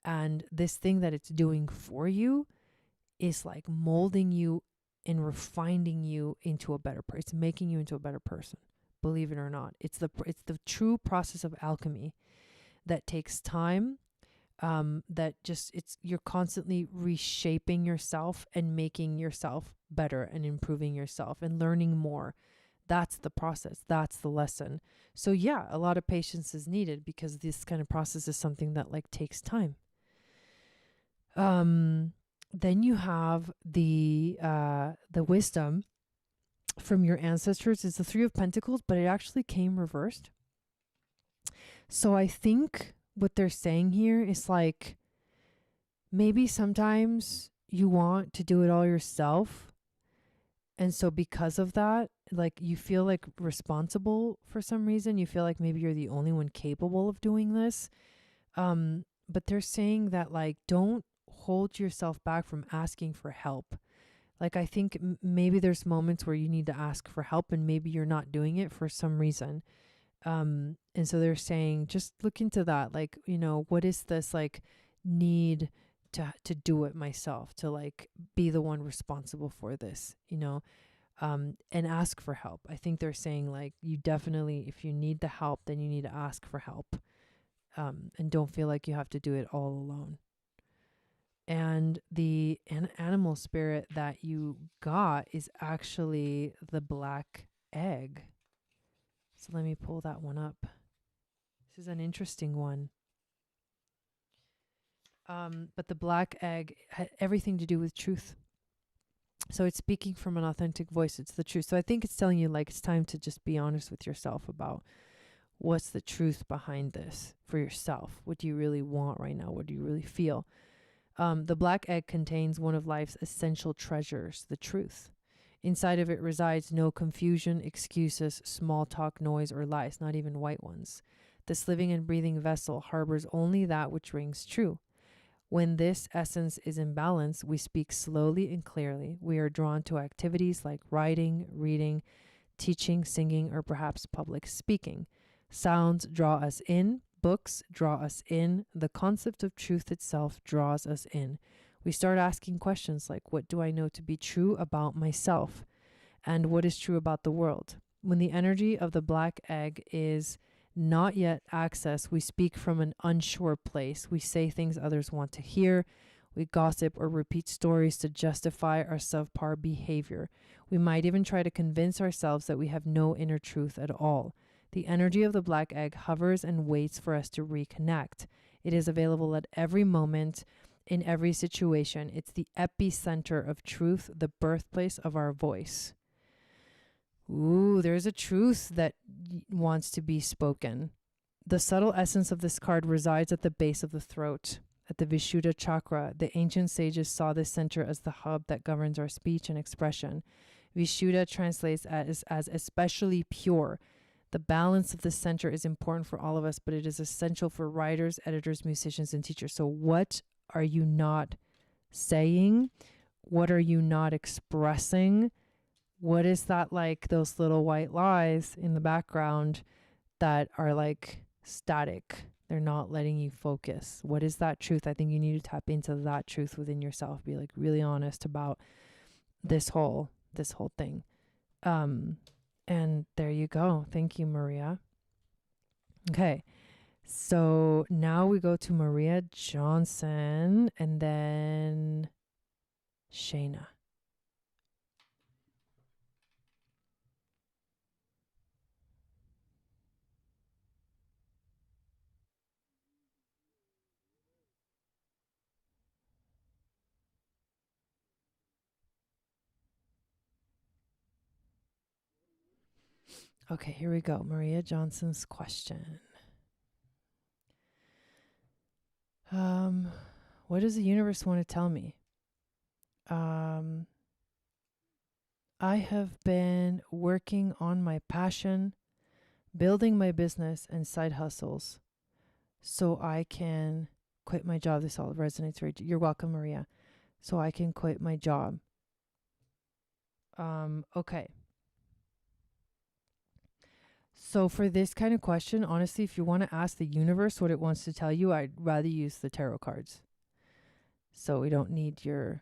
And this thing that it's doing for you is like molding you and refining you into a better person. It's making you into a better person. Believe it or not, it's the true process of alchemy that takes time. That just, you're constantly reshaping yourself and making yourself better and improving yourself and learning more. That's the process. That's the lesson. So yeah, a lot of patience is needed, because this kind of process is something that like takes time. Then you have the wisdom from your ancestors. Is the Three of Pentacles, but it actually came reversed. So I think what they're saying here is like, maybe sometimes you want to do it all yourself. And so because of that, like you feel like responsible for some reason. You feel like maybe you're the only one capable of doing this. But they're saying that like, don't hold yourself back from asking for help. Like, I think maybe there's moments where you need to ask for help, and maybe you're not doing it for some reason. And so they're saying, just look into that. Like, you know, what is this like need to do it myself, to like be the one responsible for this, you know, and ask for help. I think they're saying like, you definitely, if you need the help, then you need to ask for help. And don't feel like you have to do it all alone. And the animal spirit that you got is actually the black egg. So let me pull that one up. This is an interesting one. But the black egg had everything to do with truth. So it's speaking from an authentic voice. It's the truth. So I think it's telling you like, it's time to just be honest with yourself about what's the truth behind this for yourself. What do you really want right now? What do you really feel? The black egg contains one of life's essential treasures, the truth. Inside of it resides no confusion, excuses, small talk, noise, or lies, not even white ones. This living and breathing vessel harbors only that which rings true. When this essence is in balance, we speak slowly and clearly. We are drawn to activities like writing, reading, teaching, singing, or perhaps public speaking. Sounds draw us in. Books draw us in. The concept of truth itself draws us in. We start asking questions like, what do I know to be true about myself? And what is true about the world? When the energy of the black egg is not yet accessed, we speak from an unsure place. We say things others want to hear. We gossip or repeat stories to justify our subpar behavior. We might even try to convince ourselves that we have no inner truth at all. The energy of the black egg hovers and waits for us to reconnect. It is available at every moment, in every situation. It's the epicenter of truth, the birthplace of our voice. Ooh, there's a truth that wants to be spoken. The subtle essence of this card resides at the base of the throat, at the Vishuddha chakra. The ancient sages saw this center as the hub that governs our speech and expression. Vishuddha translates as especially pure. The balance of the center is important for all of us, but it is essential for writers, editors, musicians, and teachers. So what are you not saying? What are you not expressing? What is that, like those little white lies in the background that are like static? They're not letting you focus. What is that truth? I think you need to tap into that truth within yourself. Be like really honest about this whole thing. And there you go. Thank you, Maria. Okay. So now we go to Maria Johnson and then Shayna. Okay, here we go. Maria Johnson's question. What does the universe want to tell me? I have been working on my passion, building my business and side hustles so I can quit my job. This all resonates very. You're welcome, Maria. So I can quit my job. Okay. So for this kind of question, honestly, if you want to ask the universe what it wants to tell you, I'd rather use the tarot cards. So we don't need your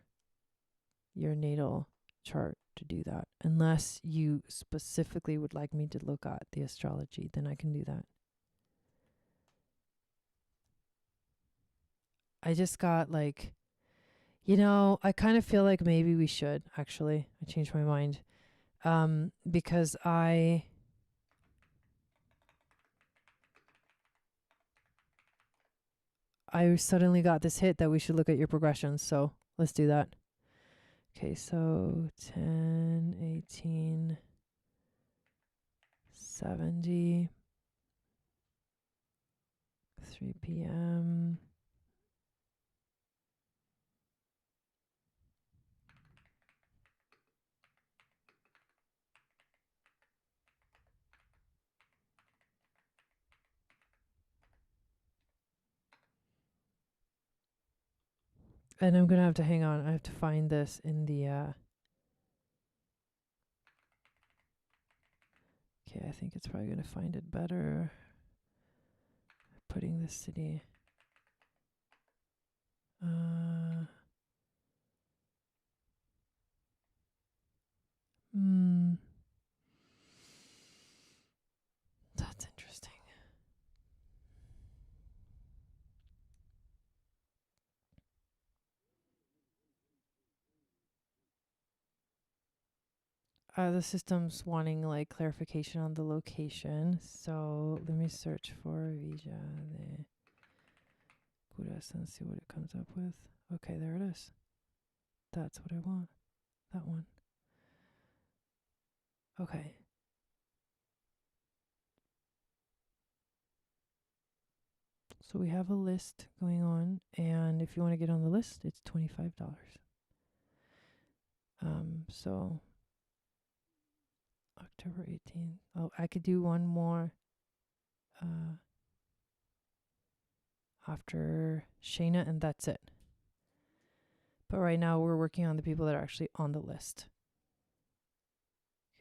natal chart to do that. Unless you specifically would like me to look at the astrology, then I can do that. I just got like, I kind of feel like maybe we should, actually. I changed my mind. Because I suddenly got this hit that we should look at your progressions. So let's do that. Okay, so 10, 18, 70, 3 p.m. And I'm going to have to hang on. I have to find this in the... Okay, I think it's probably going to find it better. Putting the city... That's interesting. The system's wanting like clarification on the location. So let me search for Villa de Curas and see what it comes up with. Okay, there it is. That's what I want. That one. Okay. So we have a list going on, and if you want to get on the list, it's $25. So October 18th. Oh, I could do one more after Shayna, and that's it. But right now we're working on the people that are actually on the list.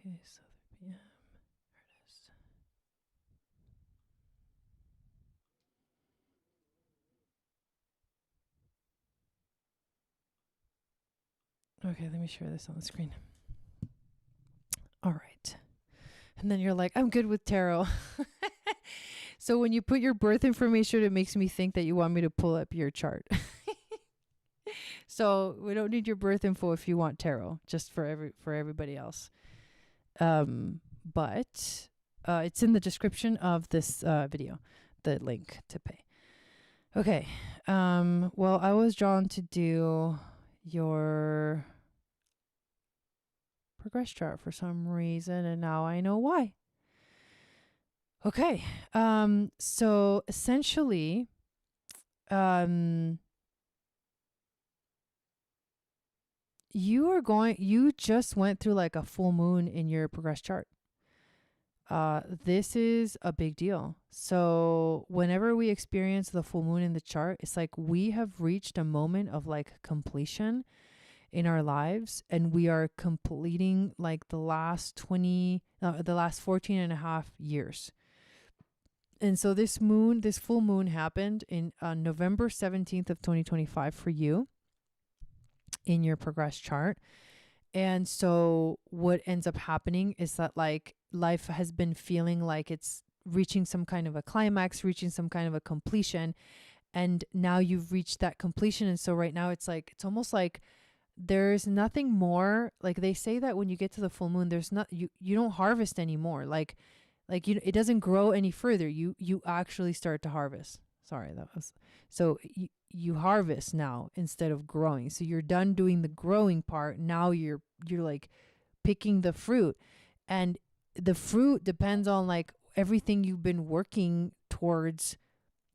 Okay, so 3 p.m. There it is. Okay, let me share this on the screen. All right. And then you're like, I'm good with tarot. So when you put your birth information, it makes me think that you want me to pull up your chart. So we don't need your birth info if you want tarot, just for everybody else. But it's in the description of this video, the link to pay. Okay. Well, I was drawn to do your progress chart for some reason, and now I know why. Okay. So essentially, you just went through like a full moon in your progress chart. This is a big deal. So whenever we experience the full moon in the chart, it's like we have reached a moment of like completion. in our lives, and we are completing like the last 14 and a half years. And so this full moon happened in November 17th of 2025 for you in your progress chart. And so what ends up happening is that like life has been feeling like it's reaching some kind of a climax, reaching some kind of a completion. And now you've reached that completion. And so right now it's almost like there's nothing more. Like they say that when you get to the full moon, you don't harvest anymore. Like it doesn't grow any further. You actually start to harvest. Sorry, so you harvest now instead of growing. So you're done doing the growing part. Now you're like picking the fruit, and the fruit depends on like everything you've been working towards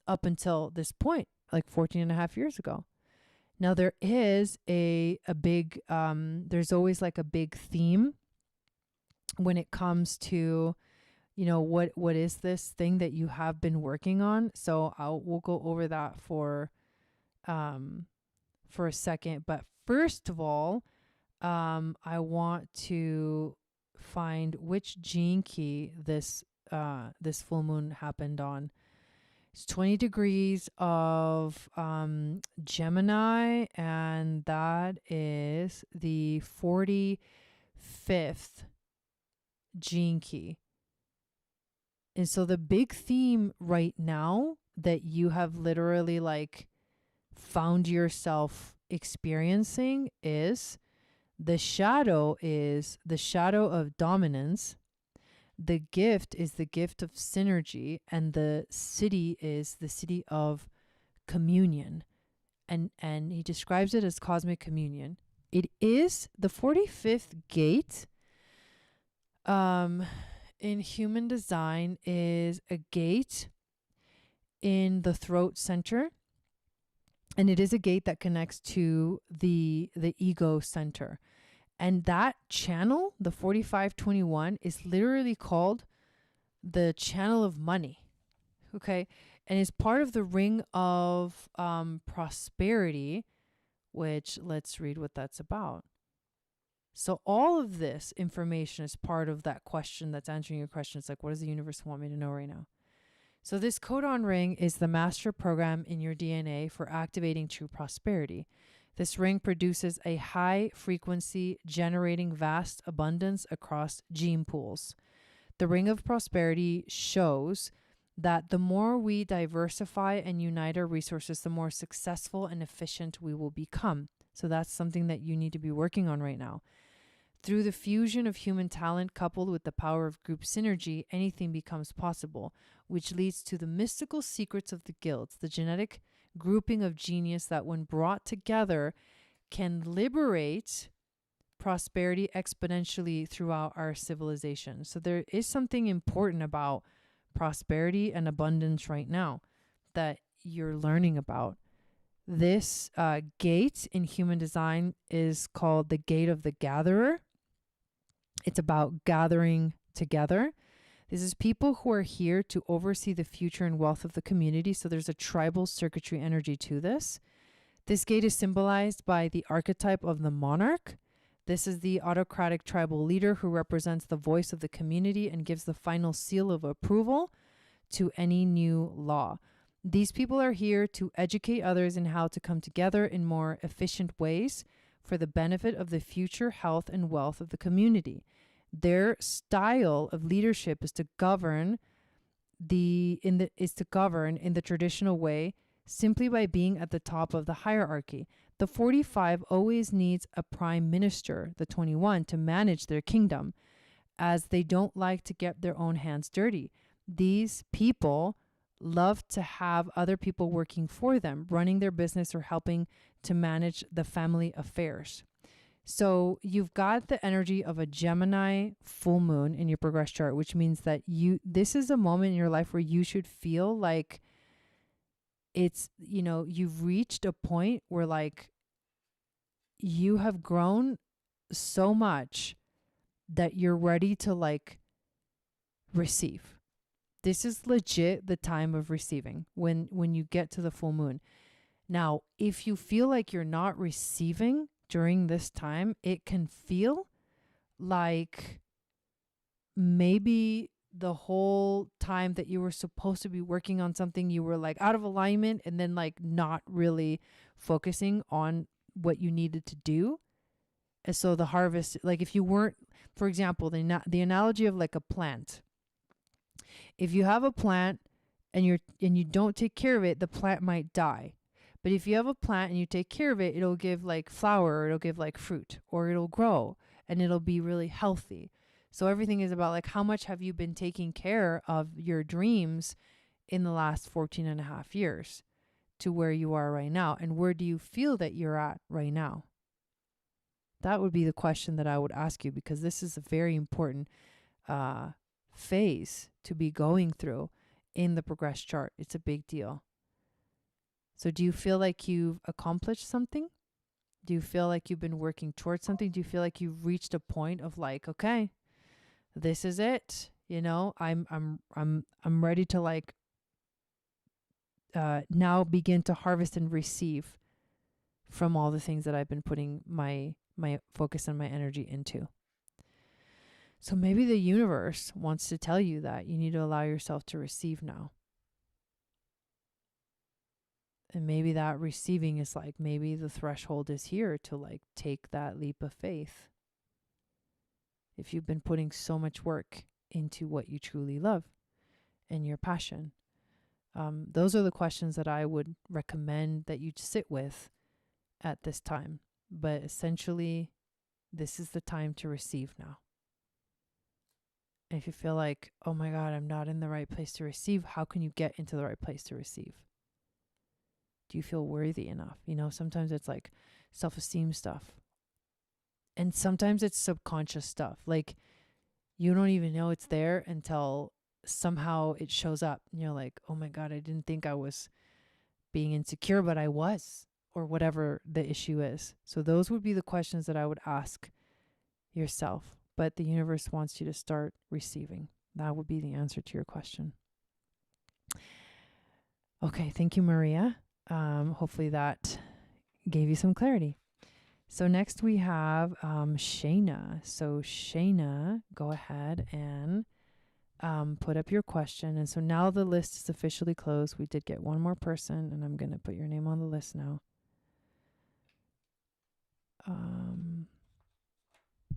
up until this point, like 14 and a half years ago. Now there is a big, there's always like a big theme when it comes to, what is this thing that you have been working on? So we'll go over that for a second. But first of all, I want to find which gene key this full moon happened on. It's 20 degrees of Gemini, and that is the 45th gene key. And so the big theme right now that you have literally like found yourself experiencing is the shadow of dominance. The gift is the gift of synergy, and the city is the city of communion. And he describes it as cosmic communion. It is the 45th gate. In human design is a gate in the throat center, and it is a gate that connects to the ego center. And that channel, the 4521, is literally called the channel of money. Okay. And is part of the ring of prosperity, which let's read what that's about. So all of this information is part of that question that's answering your question. It's like, what does the universe want me to know right now? So this codon ring is the master program in your DNA for activating true prosperity. This ring produces a high frequency, generating vast abundance across gene pools. The ring of prosperity shows that the more we diversify and unite our resources, the more successful and efficient we will become. So that's something that you need to be working on right now. Through the fusion of human talent coupled with the power of group synergy, anything becomes possible, which leads to the mystical secrets of the guilds, the genetic grouping of genius that when brought together can liberate prosperity exponentially throughout our civilization. So there is something important about prosperity and abundance right now that you're learning about. This gate in human design is called the gate of the gatherer. It's about gathering together. This is people who are here to oversee the future and wealth of the community. So there's a tribal circuitry energy to this. This gate is symbolized by the archetype of the monarch. This is the autocratic tribal leader who represents the voice of the community and gives the final seal of approval to any new law. These people are here to educate others in how to come together in more efficient ways for the benefit of the future health and wealth of the community. Their style of leadership is to govern in the traditional way, simply by being at the top of the hierarchy. The 45 always needs a prime minister, the 21, to manage their kingdom, as they don't like to get their own hands dirty. These people love to have other people working for them, running their business or helping to manage the family affairs. So you've got the energy of a Gemini full moon in your progress chart, which means that this is a moment in your life where you should feel like it's, you've reached a point where like you have grown so much that you're ready to like receive. This is legit the time of receiving when you get to the full moon. Now, if you feel like you're not receiving, during this time, it can feel like maybe the whole time that you were supposed to be working on something, you were like out of alignment and then like not really focusing on what you needed to do. And so the harvest, like if you weren't, for example, the analogy of like a plant. If you have a plant and you don't take care of it, the plant might die. But if you have a plant and you take care of it, it'll give like flower, or it'll give like fruit, or it'll grow and it'll be really healthy. So everything is about like how much have you been taking care of your dreams in the last 14 and a half years to where you are right now, and where do you feel that you're at right now? That would be the question that I would ask you, because this is a very important phase to be going through in the progress chart. It's a big deal. So do you feel like you've accomplished something? Do you feel like you've been working towards something? Do you feel like you've reached a point of like, okay, this is it. You know, I'm ready to like now begin to harvest and receive from all the things that I've been putting my focus and my energy into. So maybe the universe wants to tell you that you need to allow yourself to receive now. And maybe that receiving is like, maybe the threshold is here to like take that leap of faith. If you've been putting so much work into what you truly love and your passion. Those are the questions that I would recommend that you sit with at this time. But essentially, this is the time to receive now. And if you feel like, oh my God, I'm not in the right place to receive, how can you get into the right place to receive? Do you feel worthy enough? You know, sometimes it's like self-esteem stuff. And sometimes it's subconscious stuff. Like you don't even know it's there until somehow it shows up. And you're like, oh my God, I didn't think I was being insecure, but I was, or whatever the issue is. So those would be the questions that I would ask yourself. But the universe wants you to start receiving. That would be the answer to your question. Okay, thank you, Maria. Hopefully that gave you some clarity. So next we have Shayna. So Shayna, go ahead and put up your question. And so now the list is officially closed. We did get one more person, and I'm going to put your name on the list now.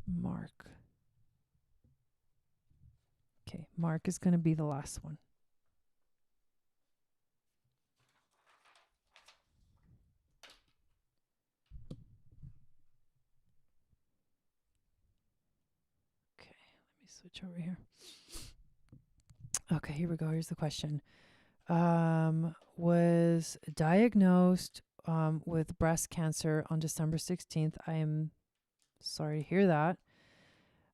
Mark. Okay, Mark is going to be the last one. Okay, let me switch over here. Okay, here we go. Here's the question. Was diagnosed with breast cancer on December 16th. I am sorry to hear that.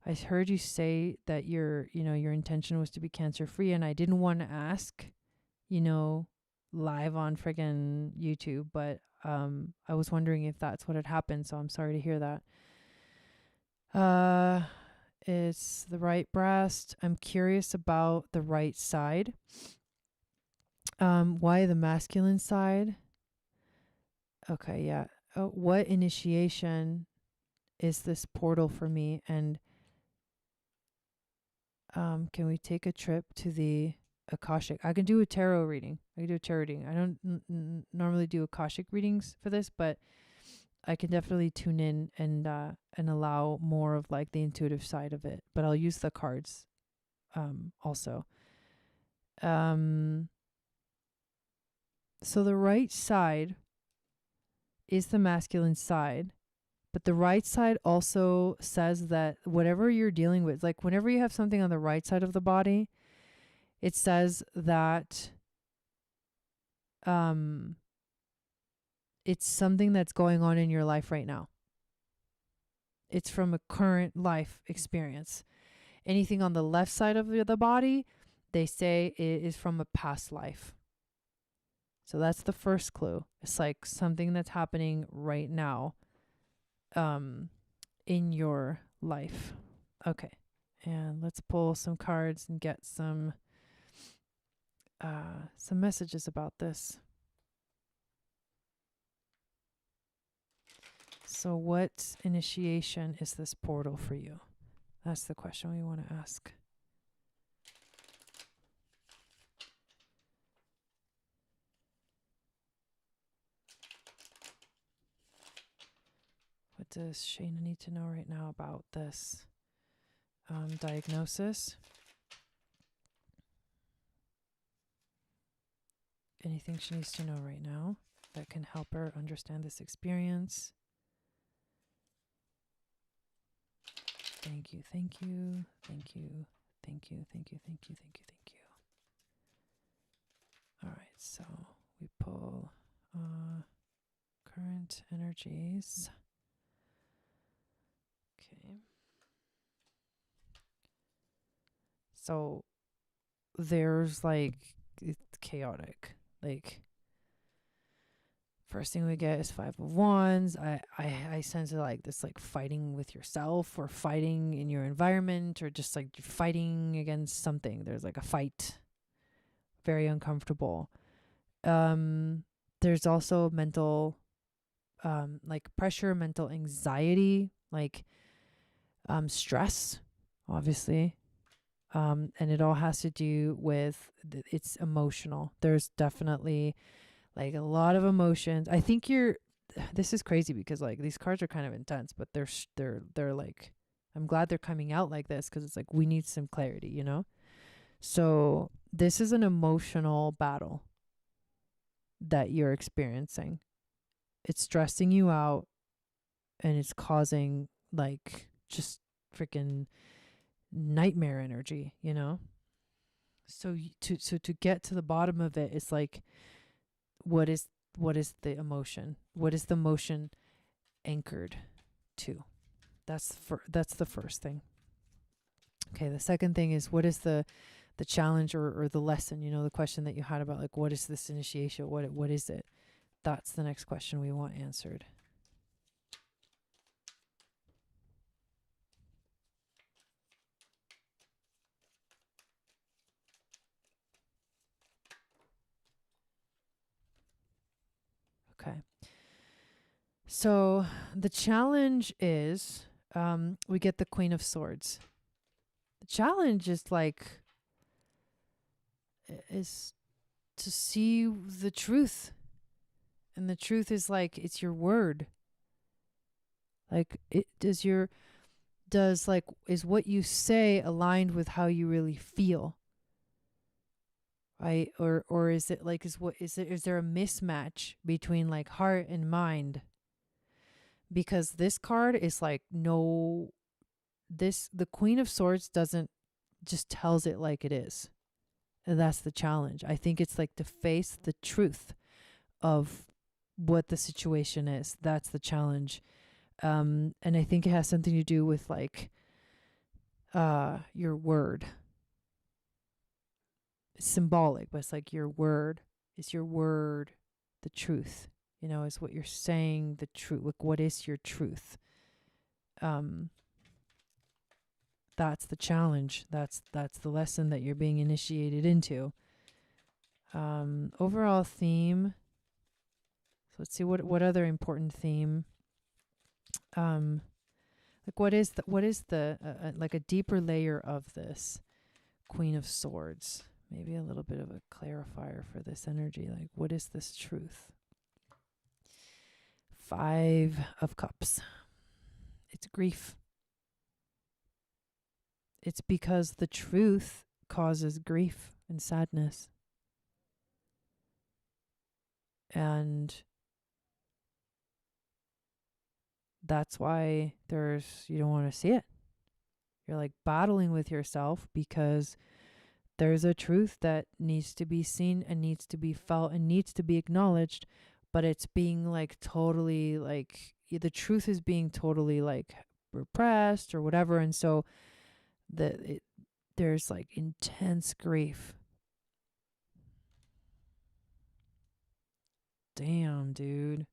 I heard you say that your intention was to be cancer free, and I didn't want to ask, live on friggin' YouTube, but I was wondering if that's what had happened, so I'm sorry to hear that. It's the right breast. I'm curious about the right side. Why the masculine side? Okay, yeah. What initiation is this portal for me? And can we take a trip to the Akashic? I can do a tarot reading. I don't normally do Akashic readings for this, but I can definitely tune in and allow more of like the intuitive side of it. But I'll use the cards also. So the right side is the masculine side, but the right side also says that whatever you're dealing with, like whenever you have something on the right side of the body, it says that it's something that's going on in your life right now. It's from a current life experience. Anything on the left side of the body, they say it is from a past life. So that's the first clue. It's like something that's happening right now in your life. Okay. And let's pull some cards and get some messages about this. So what initiation is this portal for you? That's the question we want to ask. What does Shayna need to know right now about this diagnosis? Anything she needs to know right now that can help her understand this experience? Thank you, thank you, thank you, thank you, thank you, thank you, thank you, thank you. All right, so we pull current energies. Okay. So there's like, it's chaotic. Like, first thing we get is 5 of Wands. I sense it like this, like fighting with yourself or fighting in your environment or just like fighting against something. There's like a fight. Very uncomfortable. There's also mental, like pressure, mental anxiety, like stress, obviously. And it all has to do with it's emotional. There's definitely like a lot of emotions. I think this is crazy because like these cards are kind of intense, but they're like, I'm glad they're coming out like this because it's like we need some clarity, you know? So this is an emotional battle that you're experiencing. It's stressing you out and it's causing like just freaking nightmare energy, you know? So to get to the bottom of it, it's like what is the emotion? What is the emotion anchored to? That's the first thing. Okay, the second thing is what is the challenge or the lesson, you know, the question that you had about like what is this initiation? What is it? That's the next question we want answered. Okay. So the challenge is we get the Queen of Swords. The challenge is like is to see the truth. And the truth is like it's your word. Like it is what you say aligned with how you really feel? Right? Or is it like is there a mismatch between like heart and mind? Because this card is like the Queen of Swords doesn't just tells it like it is. And that's the challenge. I think it's like to face the truth of what the situation is. That's the challenge. And I think it has something to do with like your word. It's symbolic, but it's like your word. Is your word the truth? You know, is what you're saying the truth? Like, what is your truth? That's the challenge. That's the lesson that you're being initiated into. Overall theme. So let's see what other important theme. Like what is the like a deeper layer of this Queen of Swords? Maybe a little bit of a clarifier for this energy. Like what is this truth? 5 of Cups. It's grief. It's because the truth causes grief and sadness. And that's why you don't want to see it. You're like battling with yourself because there's a truth that needs to be seen and needs to be felt and needs to be acknowledged, but it's being like totally like the truth is being totally like repressed or whatever. And so there's like intense grief. Damn, dude.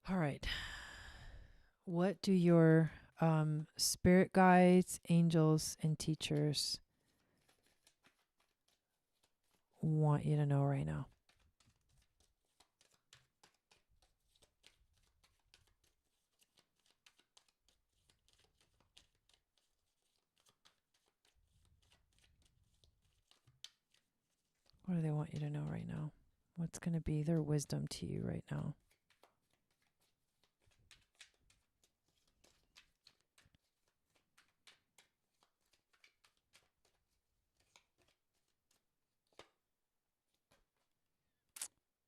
All right. What do your spirit guides, angels, and teachers want you to know right now? What do they want you to know right now? What's going to be their wisdom to you right now?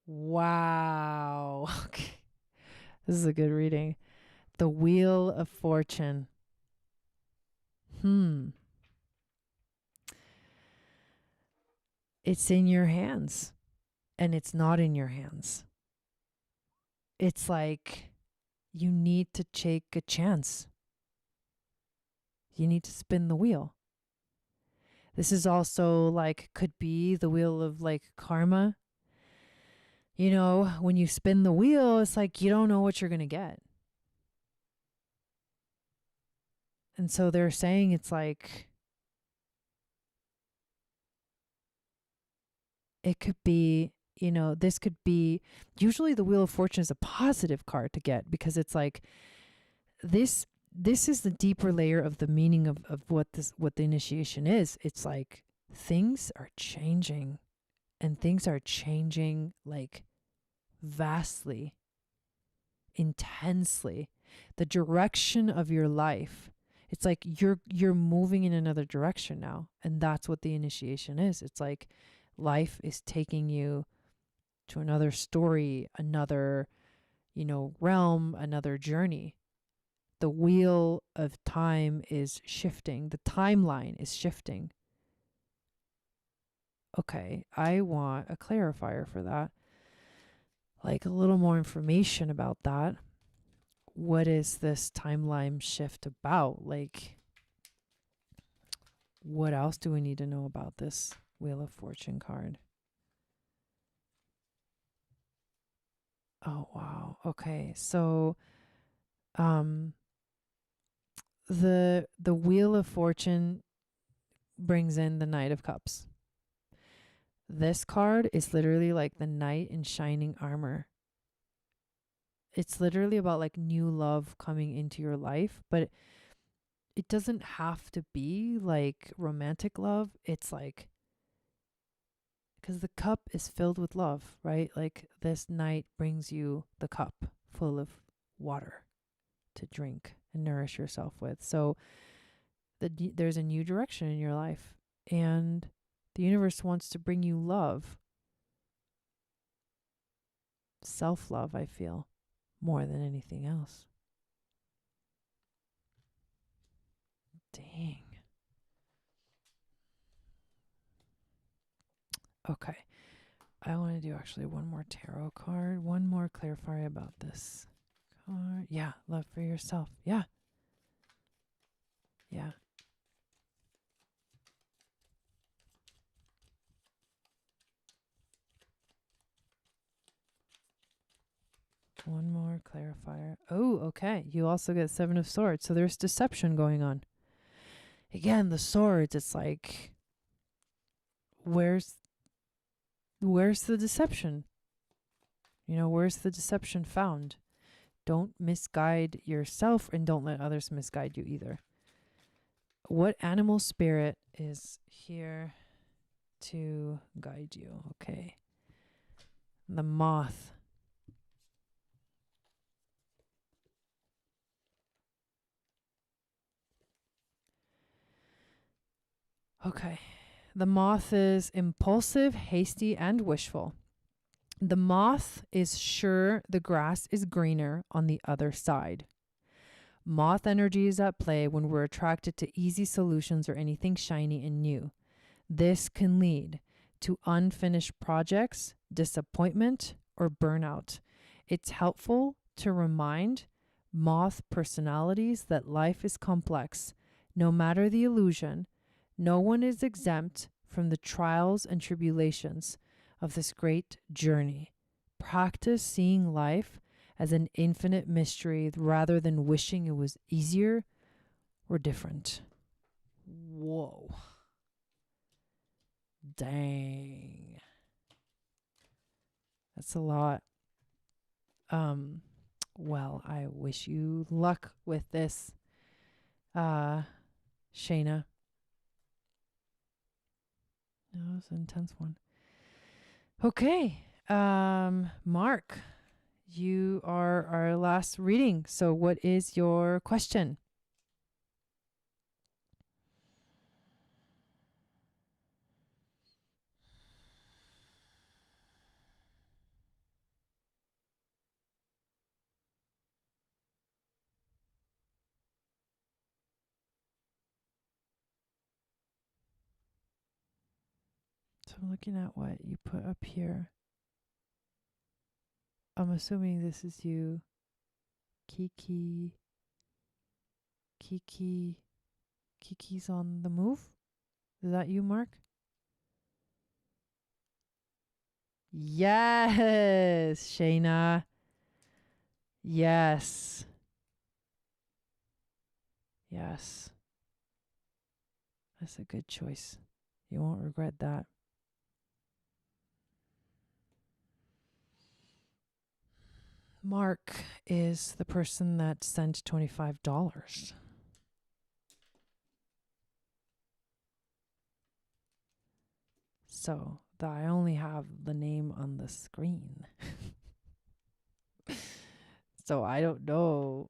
Wow. Okay. This is a good reading. The Wheel of Fortune. It's in your hands, and it's not in your hands. It's like you need to take a chance. You need to spin the wheel. This is also like, could be the wheel of like karma. You know, when you spin the wheel, it's like you don't know what you're going to get. And so they're saying it's like, it could be, you know, this could be, usually the Wheel of Fortune is a positive card to get, because it's like this is the deeper layer of the meaning of what the initiation is. It's like things are changing, and things are changing like vastly, intensely. The direction of your life, it's like you're moving in another direction now, and that's what the initiation is. It's like life is taking you to another story, another, you know, realm, another journey. The wheel of time is shifting. The timeline is shifting. Okay, I want a clarifier for that. Like a little more information about that. What is this timeline shift about? Like, what else do we need to know about this Wheel of Fortune card? Oh, wow. Okay. So, the Wheel of Fortune brings in the Knight of Cups. This card is literally like the knight in shining armor. It's literally about like new love coming into your life, but it doesn't have to be like romantic love. It's like, because the cup is filled with love, right? Like this knight brings you the cup full of water to drink and nourish yourself with. So there's a new direction in your life, and the universe wants to bring you love. Self-love, I feel, more than anything else. Dang. Okay. I want to do actually one more tarot card, one more clarifier about this card. Yeah, love for yourself. Yeah. Yeah. One more clarifier. Oh, okay. You also get Seven of Swords. So there's deception going on. Again, the swords, it's like, where's the deception? You know, where's the deception found? Don't misguide yourself, and don't let others misguide you either. What animal spirit is here to guide you? Okay. The moth. Okay. The moth is impulsive, hasty, and wishful. The moth is sure the grass is greener on the other side. Moth energy is at play when we're attracted to easy solutions or anything shiny and new. This can lead to unfinished projects, disappointment, or burnout. It's helpful to remind moth personalities that life is complex. No matter the illusion, no one is exempt from the trials and tribulations of this great journey. Practice seeing life as an infinite mystery rather than wishing it was easier or different. Whoa. Dang. That's a lot. Well, I wish you luck with this, Shayna. That was an intense one. Okay. Mark, you are our last reading. So what is your question? So I'm looking at what you put up here. I'm assuming this is you. Kiki. Kiki. Kiki's on the move. Is that you, Mark? Yes, Shayna. Yes. Yes. That's a good choice. You won't regret that. Mark is the person that sent $25. So I only have the name on the screen. So I don't know.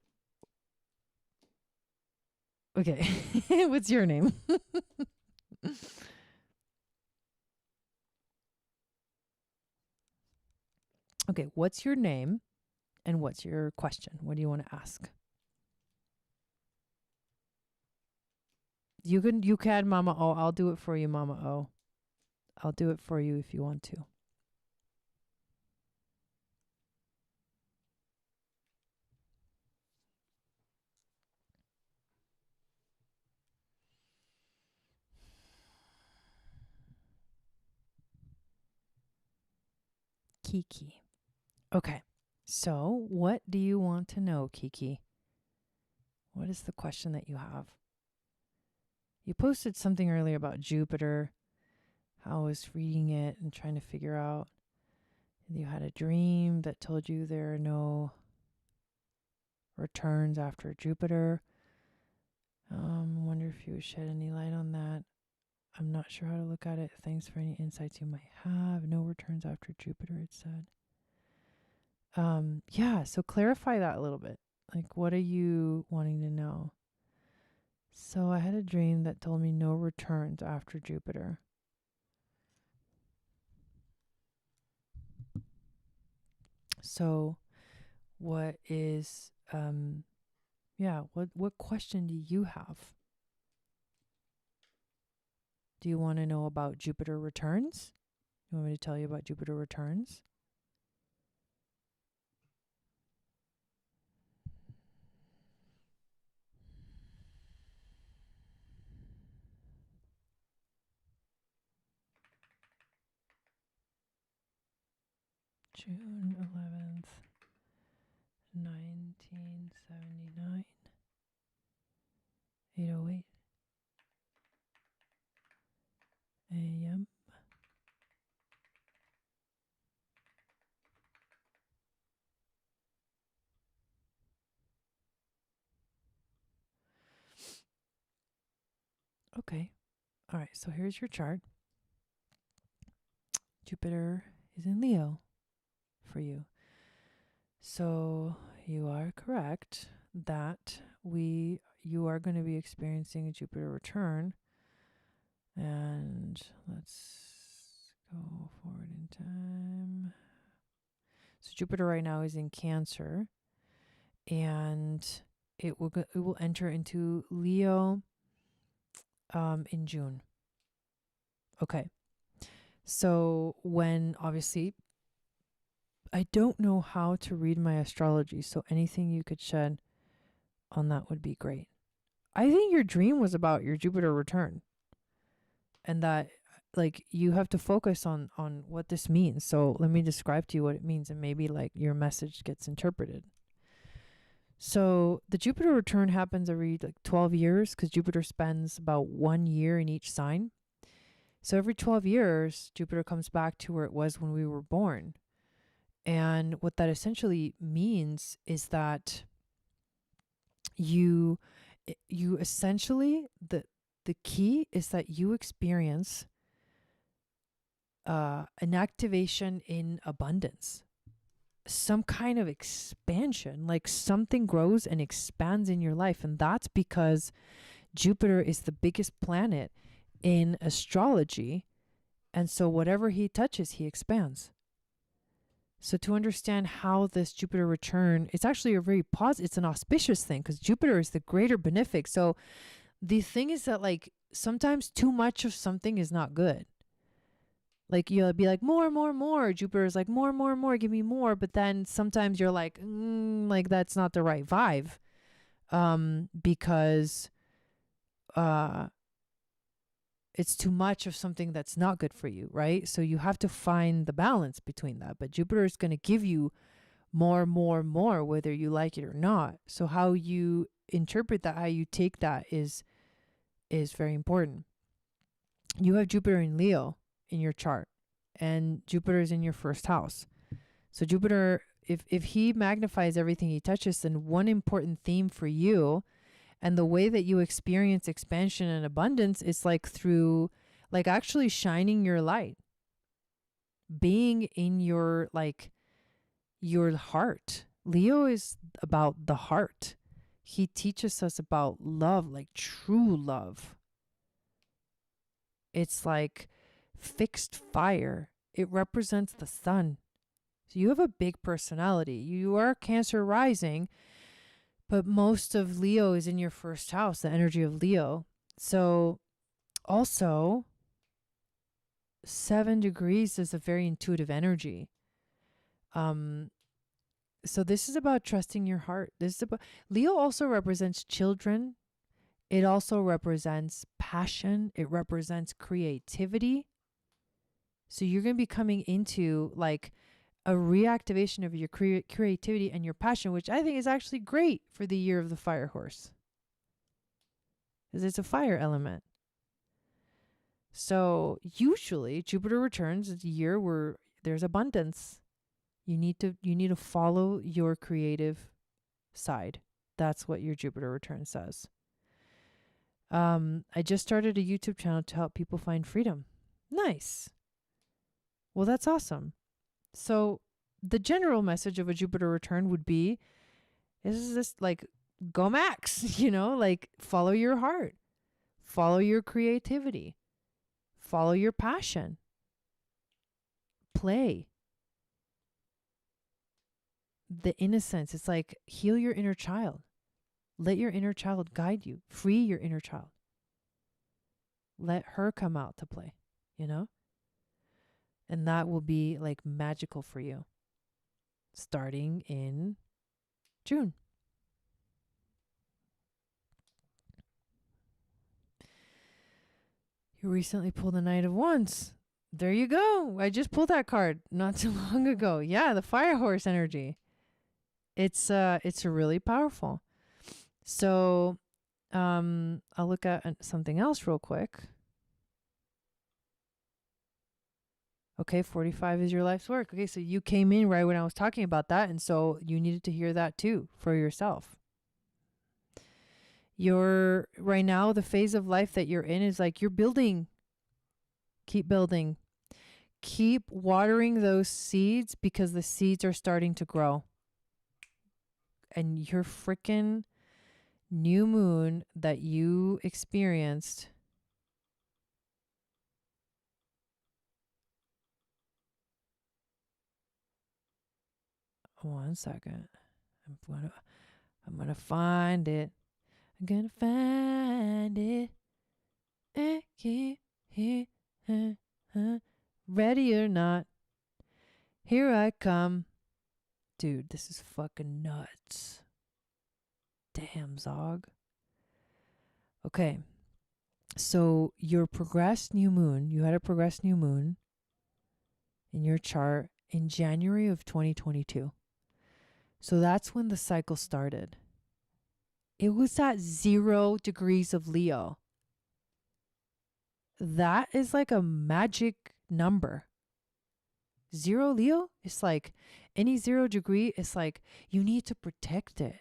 Okay. What's your name? Okay. What's your name and what's your question? What do you want to ask? You can Mama O. I'll do it for you, Mama O. I'll do it for you if you want to. Kiki. Okay. So, what do you want to know, Kiki? What is the question that you have? You posted something earlier about Jupiter. I was reading it and trying to figure out. You had a dream that told you there are no returns after Jupiter. I wonder if you would shed any light on that. I'm not sure how to look at it. Thanks for any insights you might have. No returns after Jupiter, it said. Yeah, so clarify that a little bit. Like, what are you wanting to know? So I had a dream that told me no returns after Jupiter. So what is what question do you have? Do you want to know about Jupiter returns? You want me to tell you about Jupiter returns? June 11th, 1979, 8:08 a.m. Okay. All right. So here's your chart. Jupiter is in Leo for you. So you are correct that you are going to be experiencing a Jupiter return. And let's go forward in time. So Jupiter right now is in Cancer, and it will enter into Leo in June. Okay. So when obviously I don't know how to read my astrology, so anything you could shed on that would be great. I think your dream was about your Jupiter return, and that like you have to focus on what this means. So let me describe to you what it means, and maybe like your message gets interpreted. So the Jupiter return happens every like 12 years because Jupiter spends about 1 year in each sign. So every 12 years, Jupiter comes back to where it was when we were born. And what that essentially means is that you essentially the key is that you experience an activation in abundance, some kind of expansion, like something grows and expands in your life. And that's because Jupiter is the biggest planet in astrology. And so whatever he touches, he expands. So to understand how this Jupiter return, it's actually a very positive, it's an auspicious thing because Jupiter is the greater benefic. So the thing is that like sometimes too much of something is not good. Like you'll be like more, more, more. Jupiter is like more, more, more. Give me more. But then sometimes you're like that's not the right vibe, because it's too much of something that's not good for you, right? So you have to find the balance between that. But Jupiter is going to give you more, more, more, whether you like it or not. So how you interpret that, how you take that is very important. You have Jupiter in Leo in your chart, and Jupiter is in your first house. So Jupiter, if he magnifies everything he touches, then one important theme for you and the way that you experience expansion and abundance is like through like actually shining your light, being in your heart. Leo is about the heart. He teaches us about love, like true love. It's like fixed fire. It represents the sun. So you have a big personality. You are Cancer rising, but most of Leo is in your first house, the energy of Leo. So also 7 degrees is a very intuitive energy. So this is about trusting your heart. This is about Leo also represents children. It also represents passion. It represents creativity. So you're going to be coming into like a reactivation of your creativity and your passion, which I think is actually great for the year of the fire horse, because it's a fire element. So usually Jupiter returns is a year where there's abundance. You need to follow your creative side. That's what your Jupiter return says. I just started a YouTube channel to help people find freedom. Nice. Well, that's awesome. So the general message of a Jupiter return would be, is this like, go max, like follow your heart, follow your creativity, follow your passion, play. The innocence, it's like heal your inner child. Let your inner child guide you. Free your inner child. Let her come out to play, And that will be like magical for you. Starting in June. You recently pulled the Knight of Wands. There you go. I just pulled that card not too long ago. Yeah, the fire horse energy. It's really powerful. So I'll look at something else real quick. Okay, 45 is your life's work. Okay, so you came in right when I was talking about that, and so you needed to hear that too for yourself. You're right now, the phase of life that you're in is like you're building. Keep building. Keep watering those seeds because the seeds are starting to grow. And your freaking new moon that you experienced. One second. I'm gonna find it. I'm gonna find it. Ready or not, here I come. Dude, this is fucking nuts. Damn, Zog. Okay. So your progressed new moon, you had a progressed new moon in your chart in January of 2022. So that's when the cycle started. It was at 0 degrees of Leo. That is like a magic number. 0 Leo, it's like any 0 degree, it's like you need to protect it.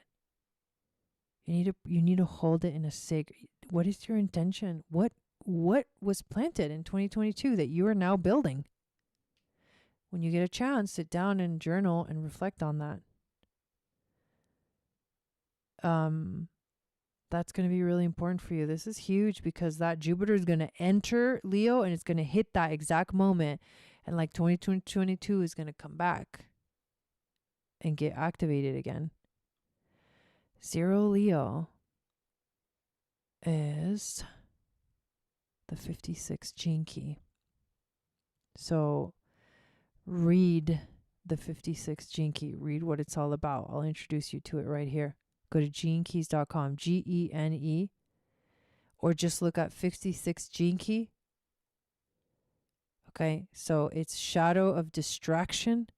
You need to hold it in a sacred. What is your intention? What was planted in 2022 that you are now building? When you get a chance, sit down and journal and reflect on that. That's going to be really important for you. This is huge because that Jupiter is going to enter Leo and it's going to hit that exact moment. And like 2022 is going to come back and get activated again. 0 Leo is the 56 gene key. So read the 56 gene key. Read what it's all about. I'll introduce you to it right here. Go to genekeys.com, GENE, or just look at 56 gene key. Okay, so it's shadow of distraction,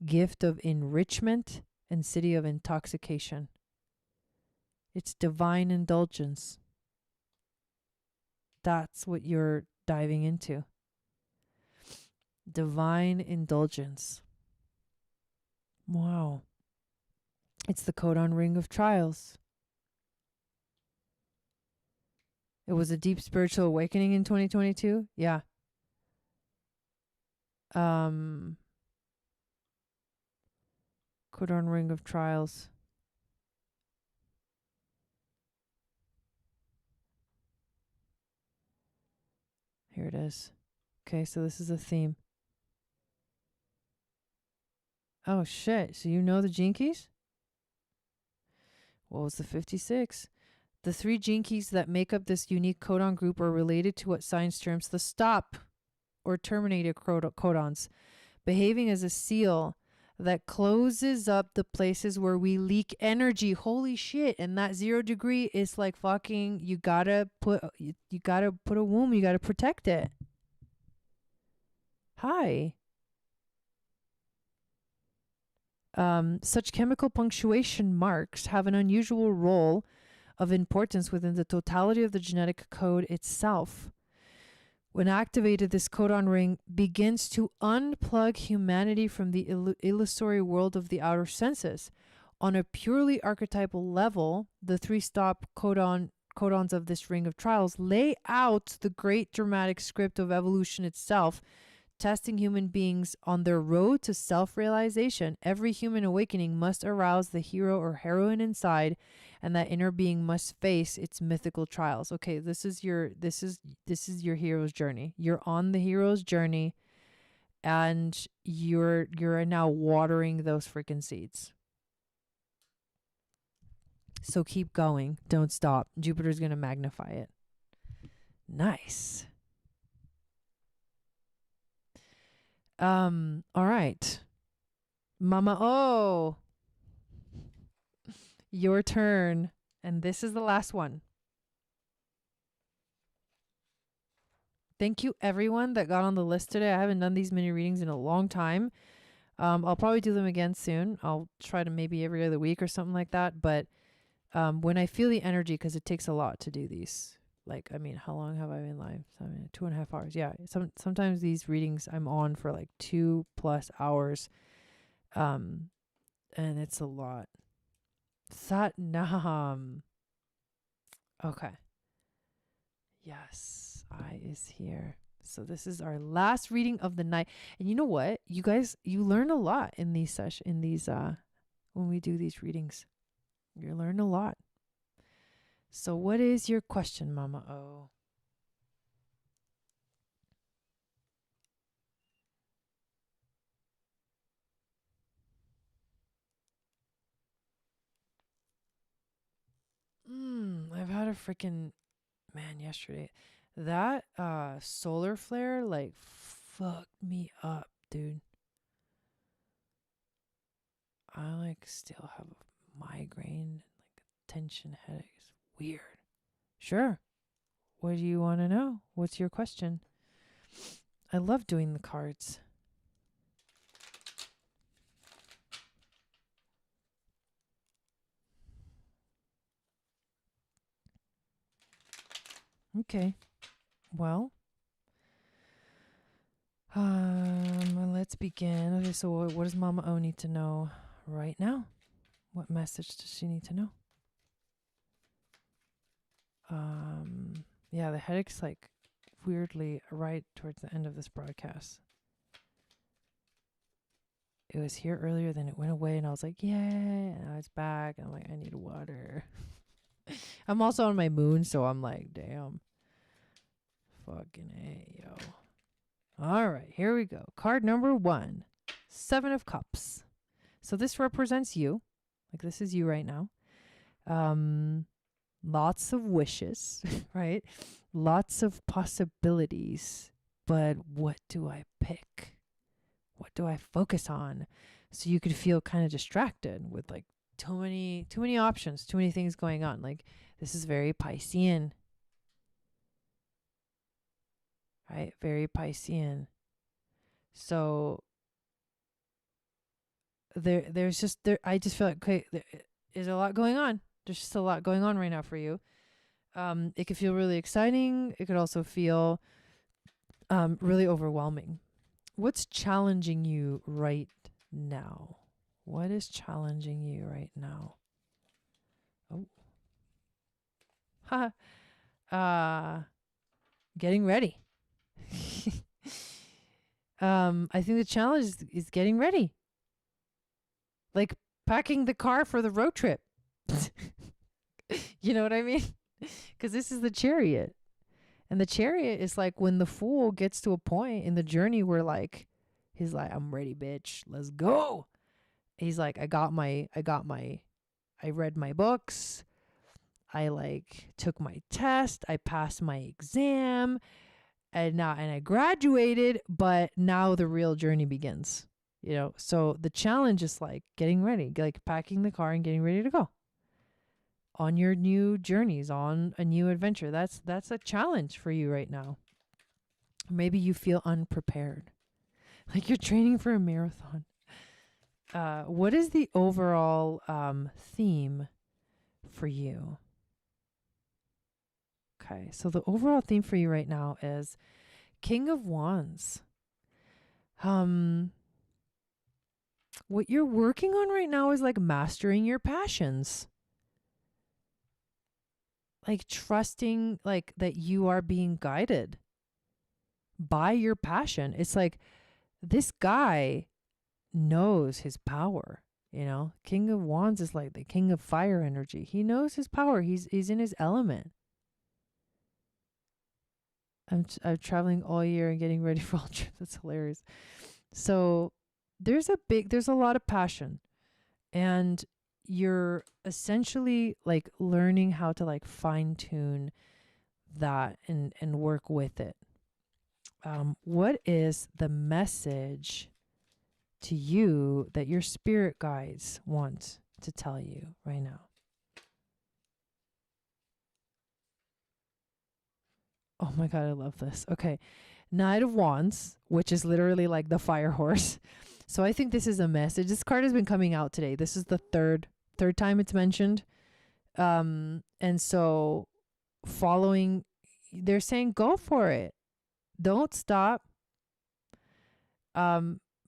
gift of enrichment, and city of intoxication. It's divine indulgence. That's what you're diving into. Divine indulgence. Wow. It's the codon ring of trials. It was a deep spiritual awakening in 2022. Yeah. Codon ring of trials. Here it is. Okay, so this is a theme. Oh shit. So you know the gene keys? What was the 56? The 3 gene keys that make up this unique codon group are related to what science terms the stop or terminated codons, behaving as a seal that closes up the places where we leak energy. Holy shit. And that 0 degree is like fucking, you gotta put a womb, you gotta protect it. Hi. Such chemical punctuation marks have an unusual role of importance within the totality of the genetic code itself. When activated, this codon ring begins to unplug humanity from the illusory world of the outer senses. On a purely archetypal level, the 3 stop codons of this ring of trials lay out the great dramatic script of evolution itself, testing human beings on their road to self-realization. Every human awakening must arouse the hero or heroine inside, and that inner being must face its mythical trials. Okay, this is your hero's journey. You're on the hero's journey, and you're now watering those freaking seeds. So keep going. Don't stop. Jupiter's going to magnify it. Nice. All right. Mama O, your turn. And this is the last one. Thank you everyone that got on the list today. I haven't done these mini readings in a long time. I'll probably do them again soon. I'll try to maybe every other week or something like that. But when I feel the energy, because it takes a lot to do these. Like, I mean, how long have I been live? 2.5 hours. Yeah. Sometimes these readings I'm on for like 2+ hours. And it's a lot. Satnam. Okay. Yes, I is here. So this is our last reading of the night. And you know what? You guys, you learn a lot in these when we do these readings. You learn a lot. So what is your question, Mama O? I've had a freaking yesterday. That solar flare like fucked me up, dude. I like still have a migraine, like a tension headache. It's weird. Sure. What do you want to know? What's your question? I love doing the cards. Okay. Well, let's begin. Okay, so what does Mama O need to know right now? What message does she need to know? Yeah, the headache's like weirdly right towards the end of this broadcast. it was here earlier, then it went away, and I was like, yeah, and now it's back. And I'm like, I need water. I'm also on my moon, so I'm like, damn. Fucking A, yo. All right, here we go. Card number 1, 7 of Cups. So this represents you. Like, this is you right now. Lots of wishes, right? Lots of possibilities. But what do I pick? What do I focus on? So you could feel kind of distracted with like too many options, too many things going on. Like, this is very Piscean. Right? Very Piscean. So I just feel like, okay, there's a lot going on. There's just a lot going on right now for you. It could feel really exciting. It could also feel really overwhelming. What's challenging you right now? What is challenging you right now? Oh. Getting ready. I think the challenge is getting ready. Like packing the car for the road trip. You know what I mean? Because this is the Chariot. And the Chariot is like when the Fool gets to a point in the journey where like, he's like, I'm ready, bitch. Let's go. He's like, I read my books. I like took my test. I passed my exam. And I graduated, but now the real journey begins. You know, so the challenge is like getting ready, like packing the car and getting ready to go on your new journeys, on a new adventure. That's a challenge for you right now. Maybe you feel unprepared, like you're training for a marathon. What is the overall theme for you? Okay, so the overall theme for you right now is King of Wands. What you're working on right now is like mastering your passions. Like trusting like that you are being guided by your passion. It's like this guy knows his power, you know? King of Wands is like the king of fire energy. He knows his power. He's in his element. I'm traveling all year and getting ready for all trips. That's hilarious. So there's a lot of passion, and you're essentially like learning how to like fine tune that and work with it. What is the message to you that your spirit guides want to tell you right now? Oh my God, I love this. Okay. Knight of Wands, which is literally like the fire horse. So I think this is a message. This card has been coming out today. This is the third time it's mentioned. And so they're saying go for it. Don't stop.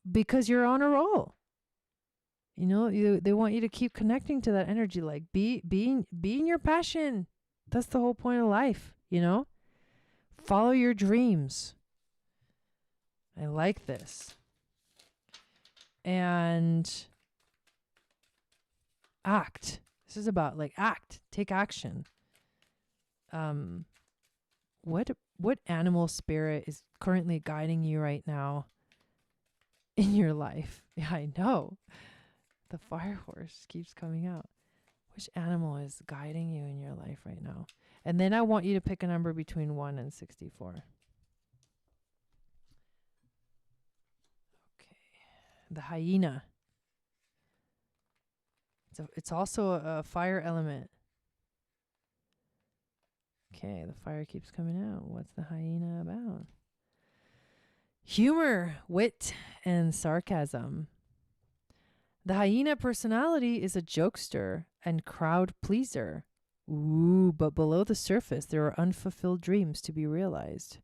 Because you're on a roll. You know, they want you to keep connecting to that energy, like be in your passion. That's the whole point of life, you know? Follow your dreams. I like this. And act. This is about like act. Take action. What animal spirit is currently guiding you right now in your life? Yeah, I know. The fire horse keeps coming out. Which animal is guiding you in your life right now? And then I want you to pick a number between 1 and 64. Okay. The hyena. It's also a fire element. Okay, the fire keeps coming out. What's the hyena about? Humor, wit, and sarcasm. The hyena personality is a jokester and crowd pleaser. Ooh, but below the surface, there are unfulfilled dreams to be realized.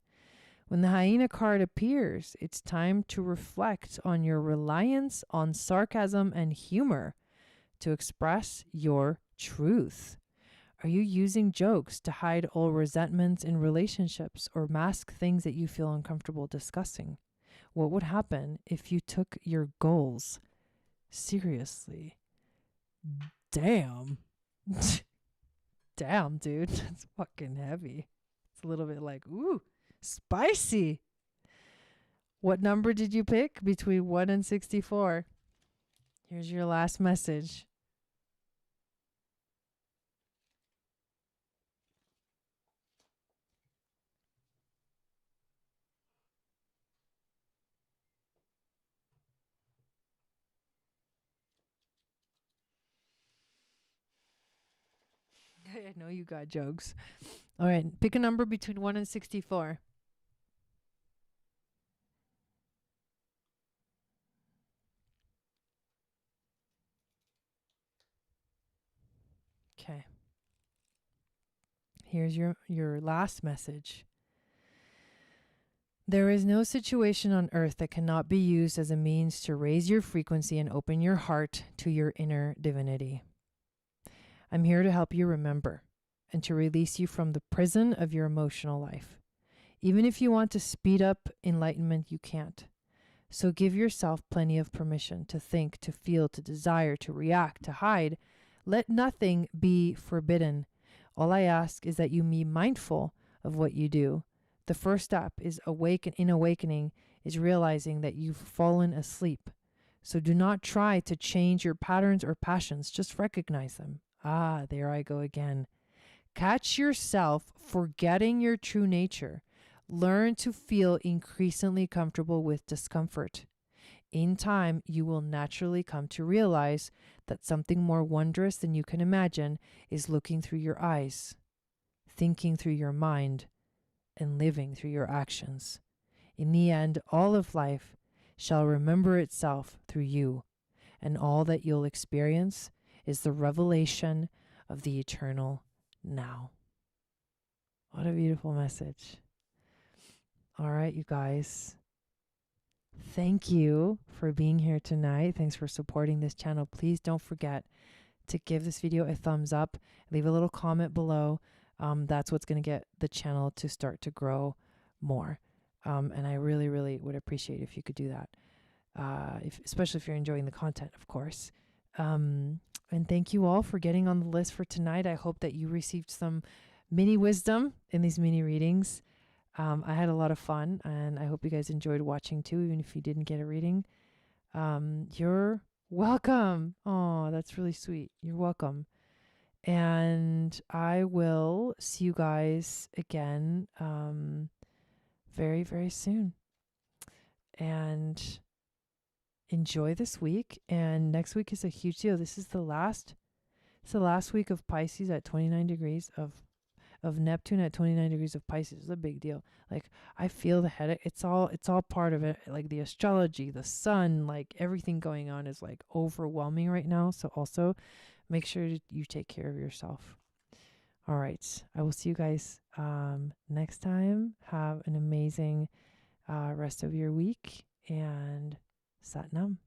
When the hyena card appears, it's time to reflect on your reliance on sarcasm and humor to express your truth. Are you using jokes to hide old resentments in relationships or mask things that you feel uncomfortable discussing? What would happen if you took your goals Seriously. Damn. Damn, dude. That's fucking heavy. It's a little bit like, ooh, spicy. What number did you pick between 1 and 64? Here's your last message. I know you got jokes. All right, pick a number between 1 and 64. Okay. Here's your last message. There is no situation on earth that cannot be used as a means to raise your frequency and open your heart to your inner divinity. I'm here to help you remember and to release you from the prison of your emotional life. Even if you want to speed up enlightenment, you can't. So give yourself plenty of permission to think, to feel, to desire, to react, to hide. Let nothing be forbidden. All I ask is that you be mindful of what you do. The first step is awakening is realizing that you've fallen asleep. So do not try to change your patterns or passions. Just recognize them. Ah, there I go again. Catch yourself forgetting your true nature. Learn to feel increasingly comfortable with discomfort. In time, you will naturally come to realize that something more wondrous than you can imagine is looking through your eyes, thinking through your mind, and living through your actions. In the end, all of life shall remember itself through you, and all that you'll experience is the revelation of the eternal now. What a beautiful message. All right, you guys. Thank you for being here tonight. Thanks for supporting this channel. Please don't forget to give this video a thumbs up. Leave a little comment below. That's what's going to get the channel to start to grow more. And I really, really would appreciate if you could do that. Especially if you're enjoying the content, of course. And thank you all for getting on the list for tonight. I hope that you received some mini wisdom in these mini readings. I had a lot of fun, and I hope you guys enjoyed watching too, even if you didn't get a reading. You're welcome. Oh, that's really sweet. You're welcome. And I will see you guys again very, very soon. And enjoy this week. And next week is a huge deal. It's the last week of Pisces at 29 degrees of Neptune at 29 degrees of Pisces. It's a big deal. Like, I feel the headache. It's all part of it. Like the astrology, the sun, like everything going on is like overwhelming right now. So also make sure you take care of yourself. All right. I will see you guys next time. Have an amazing rest of your week, and Sat Nam.